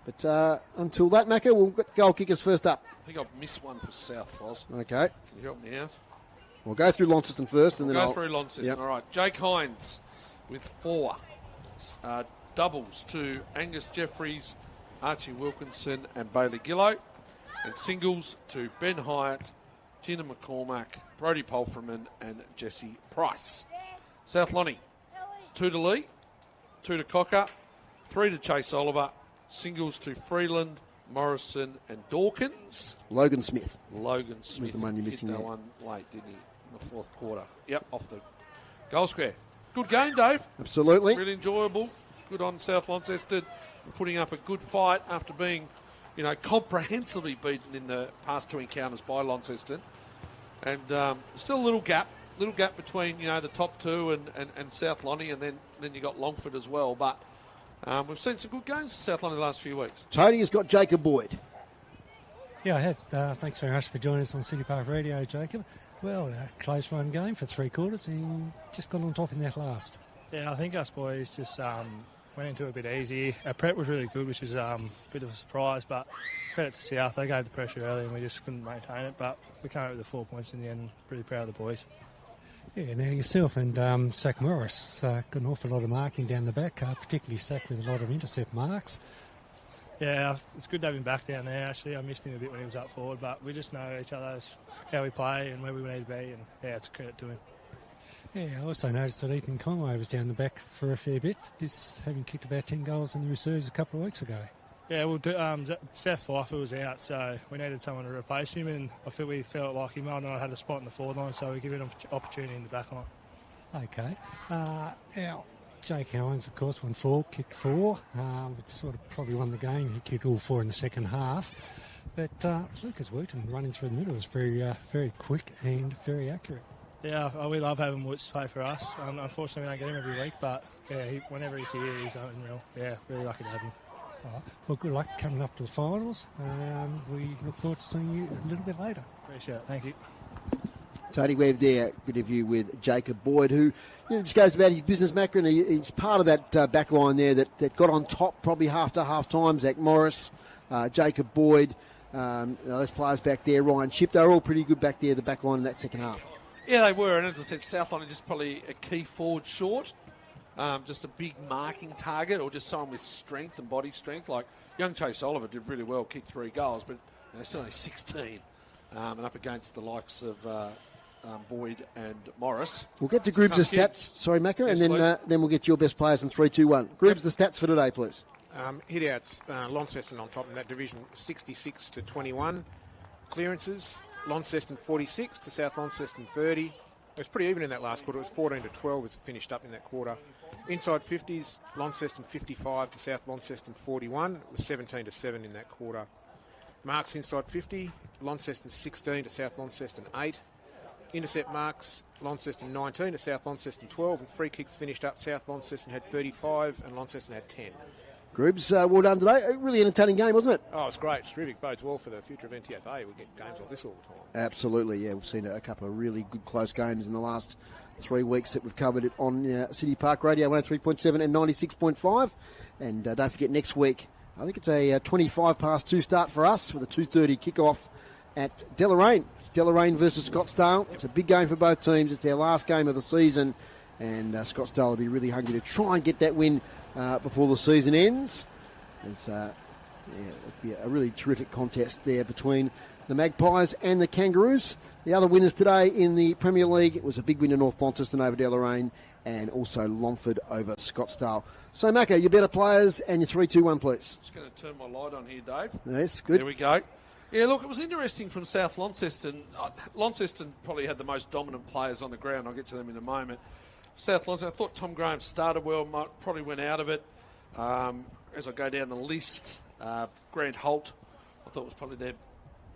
But until that, Macca, we'll get the goal kickers first up. I think I've missed one for South, Foz. Okay. Can you help me out? We'll go through Launceston first. And then I'll go through Launceston. Yep. All right. Jake Hines with 4. Doubles to Angus Jeffries, Archie Wilkinson and Bailey Gillow. And singles to Ben Hyatt, Tina McCormack, Brodie Polfreman and Jesse Price. South Lonnie, 2 to Lee, 2 to Cocker, 3 to Chase Oliver, singles to Freeland, Morrison and Dawkins. Logan Smith. Logan Smith. Was the one you're missing hit that there. one late, didn't he, in the 4th quarter. Yep, off the goal square. Good game, Dave. Absolutely. Really enjoyable. Good on South Launceston for putting up a good fight after being comprehensively beaten in the past 2 encounters by Launceston. And still a little gap between, the top 2 and South Lonnie, and then you got Longford as well. But we've seen some good games in South Lonnie the last few weeks. Tony has got Jacob Boyd. Yeah, I have. Thanks very much for joining us on City Park Radio, Jacob. Well, a close run game for 3 quarters, and just got on top in that last. Yeah, I think us boys just went into it a bit easy. Our prep was really good, which is a bit of a surprise, but credit to South. They gave the pressure early and we just couldn't maintain it, but we came up with the 4 points in the end. Pretty proud of the boys. Yeah, now yourself and Zach Morris got an awful lot of marking down the back, particularly Zach with a lot of intercept marks. Yeah, it's good to have him back down there, actually. I missed him a bit when he was up forward, but we just know each other, how we play and where we need to be, and yeah, it's a credit to him. Yeah, I also noticed that Ethan Conway was down the back for a fair bit, having kicked about 10 goals in the reserves a couple of weeks ago. Yeah, well, Seth Pfeiffer was out, so we needed someone to replace him, and we felt like he might not have had a spot in the forward line, so we give him an opportunity in the back line. Okay. Now, Jake Howens, of course, won 4, kicked 4, which sort of probably won the game. He kicked all 4 in the second half. But Lucas Wooten running through the middle was very quick and very accurate. Yeah, we love having Woots play for us. Unfortunately, we don't get him every week, but yeah, whenever he's here, he's unreal. Yeah, really lucky to have him. Well, good luck coming up to the finals. We look forward to seeing you a little bit later. Appreciate it. Thank you. Tony Webb there, good interview with Jacob Boyd, who just goes about his business, Macca, and he's part of that back line there that got on top probably half to half time. Zach Morris, Jacob Boyd, those players back there, Ryan Shipp, they were all pretty good back there, the back line in that second half. Yeah, they were, and as I said, Southland are just probably a key forward short, just a big marking target, or just someone with strength and body strength. Like young Chase Oliver did really well, kicked 3 goals, but still only 16, and up against the likes of Boyd and Morris. We'll get to Groobs' stats, sorry, Macca, yes, and then we'll get your best players in 3, 2, 1. Groobs, the stats for today, please. Hit-outs, Launceston on top in that division, 66 to 21. Clearances, Launceston 46 to South Launceston 30. It was pretty even in that last quarter. It was 14 to 12 as it finished up in that quarter. Inside 50s, Launceston 55 to South Launceston 41. It was 17 to 7 in that quarter. Marks inside 50, Launceston 16 to South Launceston 8. Intercept marks, Launceston 19 to South Launceston 12. And free kicks finished up, South Launceston had 35 and Launceston had 10. Groobs, well done today. A really entertaining game, wasn't it? Oh, it's great. It's terrific. Bodes well for the future of NTFA. We get games like this all the time. Absolutely, yeah. We've seen a couple of really good close games in the last 3 weeks that we've covered it on City Park Radio, 103.7 and 96.5. And don't forget, next week, I think it's a 25 past 2 start for us with a 2:30 kickoff at Deloraine. Deloraine versus Scottsdale. It's a big game for both teams. It's their last game of the season. And Scottsdale will be really hungry to try and get that win before the season ends. It's it'll be a really terrific contest there between the Magpies and the Kangaroos. The other winners today in the Premier League, it was a big win in North Launceston over Deloraine and also Longford over Scottsdale. So, Macca, your better players and your 3, 2, 1, please. Just going to turn my light on here, Dave. Yes, good. There we go. Yeah, look, it was interesting from South Launceston. Launceston probably had the most dominant players on the ground. I'll get to them in a moment. South Launceston, I thought Tom Graham started well, probably went out of it. As I go down the list, Grant Holt, I thought was probably their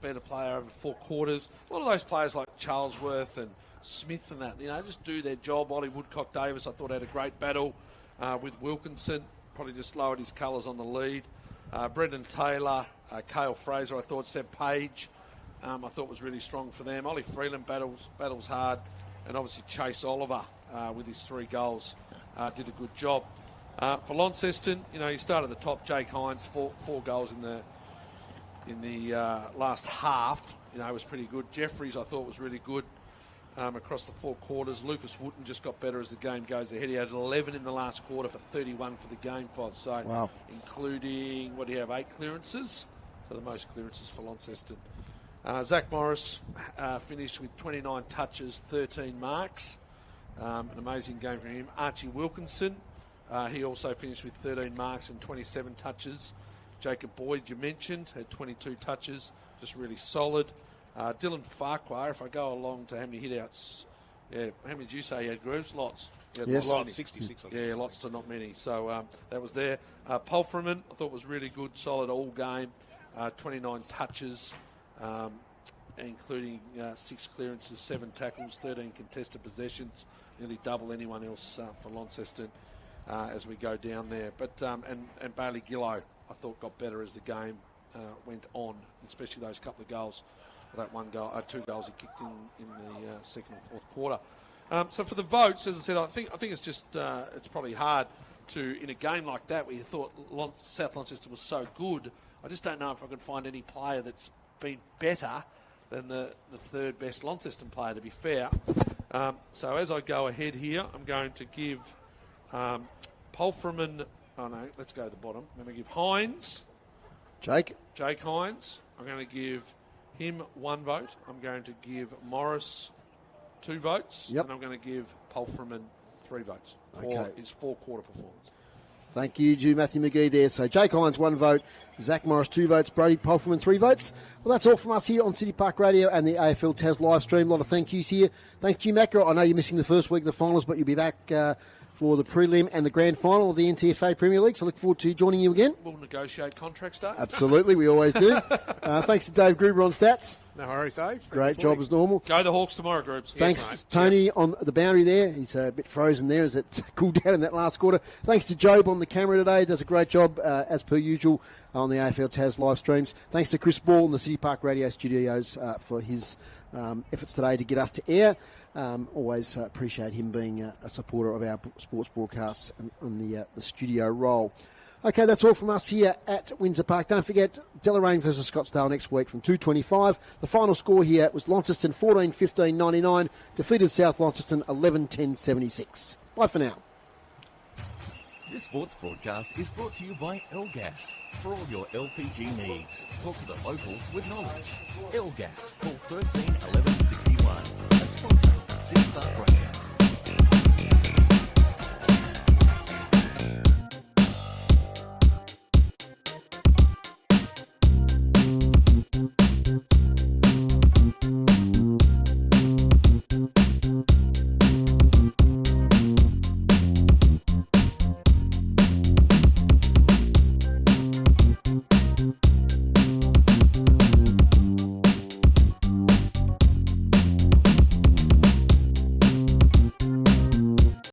better player over 4 quarters. A lot of those players like Charlesworth and Smith and that, just do their job. Ollie Woodcock-Davis, I thought, had a great battle with Wilkinson. Probably just lowered his colours on the lead. Brendan Taylor, Cale Fraser, I thought, Seb Page, I thought was really strong for them. Ollie Freeland battles hard. And obviously Chase Oliver with his 3 goals did a good job. For Launceston, he started at the top. Jake Hines, four goals in the last half. Was pretty good. Jeffries, I thought, was really good across the 4 quarters. Lucas Wooten just got better as the game goes ahead. He had 11 in the last quarter for 31 for the game, Fod. So, wow. Including, 8 clearances? So the most clearances for Launceston. Zach Morris finished with 29 touches, 13 marks. An amazing game for him. Archie Wilkinson, he also finished with 13 marks and 27 touches. Jacob Boyd, you mentioned, had 22 touches, just really solid. Dylan Farquhar, if I go along to how many hit-outs, how many did you say he had, Grooves? Lots. Yes. Lots, 66. Lots to not many. So that was there. Pulfreman, I thought was really good, solid all game. 29 touches, including 6 clearances, 7 tackles, 13 contested possessions, nearly double anyone else for Launceston as we go down there. But and Bailey Gillow, I thought, got better as the game went on, especially those couple of goals. That 2 goals he kicked in the second and fourth quarter. So for the votes, as I said, I think it's just it's probably hard to, in a game like that where you thought South Launceston was so good, I just don't know if I could find any player that's been better than the third best Launceston player, to be fair. So as I go ahead here, I'm going to give Polframan, let's go to the bottom. I'm going to give Hines. Jake Hines. I'm going to give him 1 vote. I'm going to give Morris 2 votes. Yep. And I'm going to give Polframan 3 votes for his 4-quarter performance. Thank you, Matthew McGee there. So Jake Hines, 1 vote. Zach Morris, 2 votes. Brody Polframan, 3 votes. Well, that's all from us here on City Park Radio and the AFL Tas live stream. A lot of thank yous here. Thank you, Macro. I know you're missing the first week of the finals, but you'll be back for the prelim and the grand final of the NTFA Premier League. So look forward to joining you again. We'll negotiate contracts, Dave. Absolutely, we always do. Thanks to Dave Gruber on stats. No worries, Dave. Great job as normal. Go the Hawks tomorrow, groups. Thanks, yes, Tony, on the boundary there. He's a bit frozen there as it cooled down in that last quarter. Thanks to Job on the camera today. Does a great job, as per usual, on the AFL Tas live streams. Thanks to Chris Ball in the City Park Radio studios for his efforts today to get us to air. Always appreciate him being a supporter of our sports broadcasts on the studio role. Okay, that's all from us here at Windsor Park. Don't forget, Deloraine versus Scottsdale next week from 2:25. The final score here was Launceston 14-15-99, defeated South Launceston 11-10-76. Bye for now. This sports broadcast is brought to you by Elgas. For all your LPG needs, talk to the locals with knowledge. Elgas, call 13 11